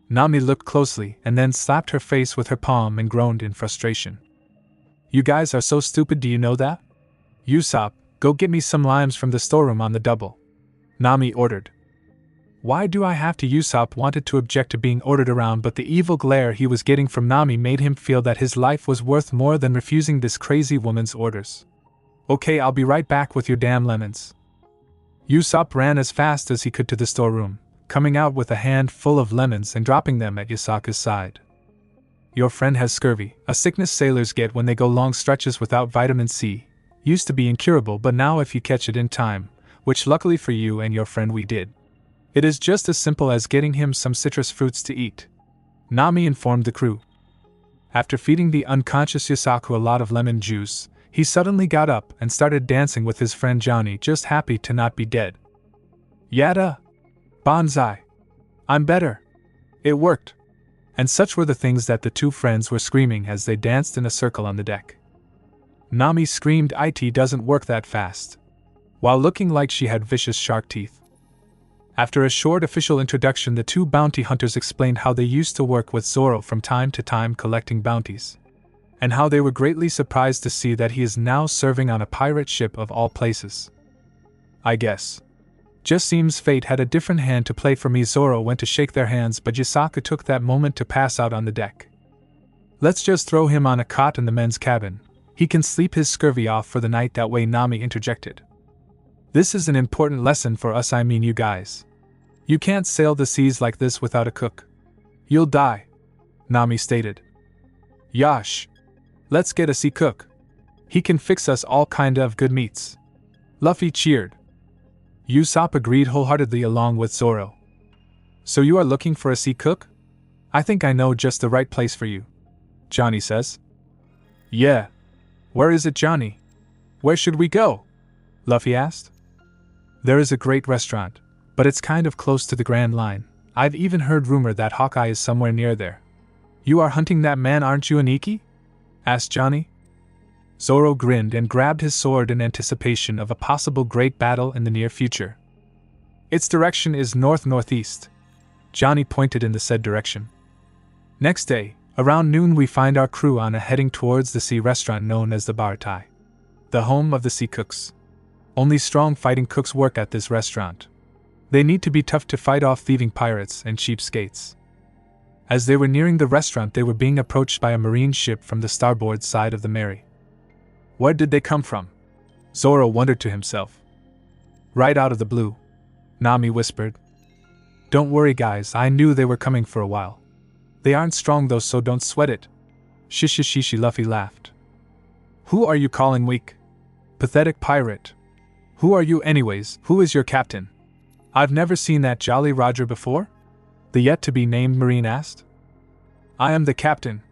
Nami looked closely and then slapped her face with her palm and groaned in frustration. You guys are so stupid, do you know that? Usopp, go get me some limes from the storeroom on the double. Nami ordered. Why do I have to? Usopp wanted to object to being ordered around, but the evil glare he was getting from Nami made him feel that his life was worth more than refusing this crazy woman's orders. Okay, I'll be right back with your damn lemons. Usopp ran as fast as he could to the storeroom, coming out with a hand full of lemons and dropping them at Yasaku's side. Your friend has scurvy, a sickness sailors get when they go long stretches without vitamin C. Used to be incurable, but now if you catch it in time, which luckily for you and your friend we did, it is just as simple as getting him some citrus fruits to eat. Nami informed the crew. After feeding the unconscious Yasaku a lot of lemon juice, he suddenly got up and started dancing with his friend Johnny, just happy to not be dead. Yada! Banzai! I'm better! It worked! And such were the things that the two friends were screaming as they danced in a circle on the deck. Nami screamed, "It doesn't work that fast," while looking like she had vicious shark teeth. After a short official introduction, the two bounty hunters explained how they used to work with Zoro from time to time collecting bounties, and how they were greatly surprised to see that he is now serving on a pirate ship of all places. I guess. Just seems fate had a different hand to play for me. Zoro went to shake their hands, but Yasaku took that moment to pass out on the deck. Let's just throw him on a cot in the men's cabin. He can sleep his scurvy off for the night that way, Nami interjected. This is an important lesson for us, I mean you guys. You can't sail the seas like this without a cook. You'll die, Nami stated. Yash. Let's get a sea cook. He can fix us all kind of good meats. Luffy cheered. Usopp agreed wholeheartedly along with Zoro. So you are looking for a sea cook? I think I know just the right place for you, Johnny says. Yeah. Where is it, Johnny? Where should we go? Luffy asked. There is a great restaurant, but it's kind of close to the Grand Line. I've even heard rumor that Hawkeye is somewhere near there. You are hunting that man, aren't you, Ikki? Asked Johnny. Zoro grinned and grabbed his sword in anticipation of a possible great battle in the near future. Its direction is north-northeast. Johnny pointed in the said direction. Next day, around noon, we find our crew on a heading towards the sea restaurant known as the Baratie, the home of the sea cooks. Only strong fighting cooks work at this restaurant. They need to be tough to fight off thieving pirates and cheapskates. As they were nearing the restaurant, they were being approached by a marine ship from the starboard side of the Merry. Where did they come from? Zoro wondered to himself. Right out of the blue, Nami whispered. Don't worry guys, I knew they were coming for a while. They aren't strong though, so don't sweat it. Shishishishi, Luffy laughed. Who are you calling weak? Pathetic pirate. Who are you anyways? Who is your captain? I've never seen that Jolly Roger before? The yet-to-be-named Marine asked. I am the captain,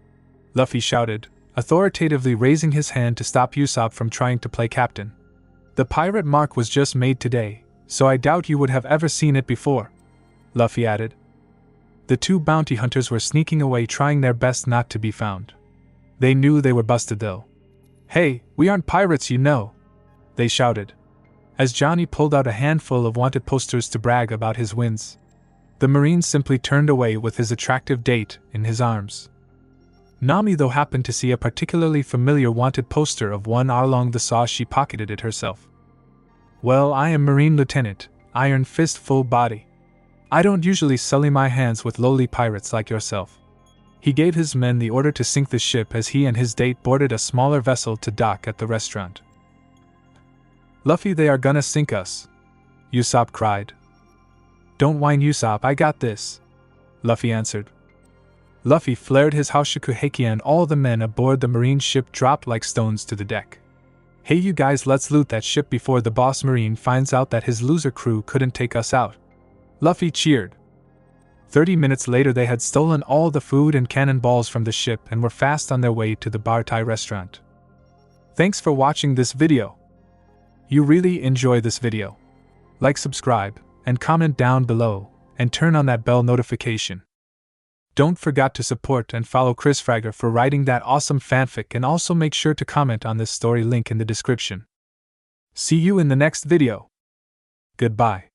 Luffy shouted, authoritatively raising his hand to stop Usopp from trying to play captain. The pirate mark was just made today, so I doubt you would have ever seen it before, Luffy added. The two bounty hunters were sneaking away, trying their best not to be found. They knew they were busted though. Hey, we aren't pirates, you know, they shouted, as Johnny pulled out a handful of wanted posters to brag about his wins. The Marine simply turned away with his attractive date in his arms. Nami, though, happened to see a particularly familiar wanted poster of one along the saw. She pocketed it herself. Well, I am Marine Lieutenant, Iron Fist full body. I don't usually sully my hands with lowly pirates like yourself. He gave his men the order to sink the ship as he and his date boarded a smaller vessel to dock at the restaurant. Luffy, they are gonna sink us, Usopp cried. Don't whine, Usopp, I got this, Luffy answered. Luffy flared his Hoshiku Haki and all the men aboard the marine ship dropped like stones to the deck. Hey you guys, let's loot that ship before the boss marine finds out that his loser crew couldn't take us out, Luffy cheered. 30 minutes later they had stolen all the food and cannonballs from the ship and were fast on their way to the Baratie restaurant. Thanks for watching this video. You really enjoy this video. Like, subscribe, and comment down below, and turn on that bell notification. Don't forget to support and follow Chrisfragger for writing that awesome fanfic, and also make sure to comment on this story, link in the description. See you in the next video. Goodbye.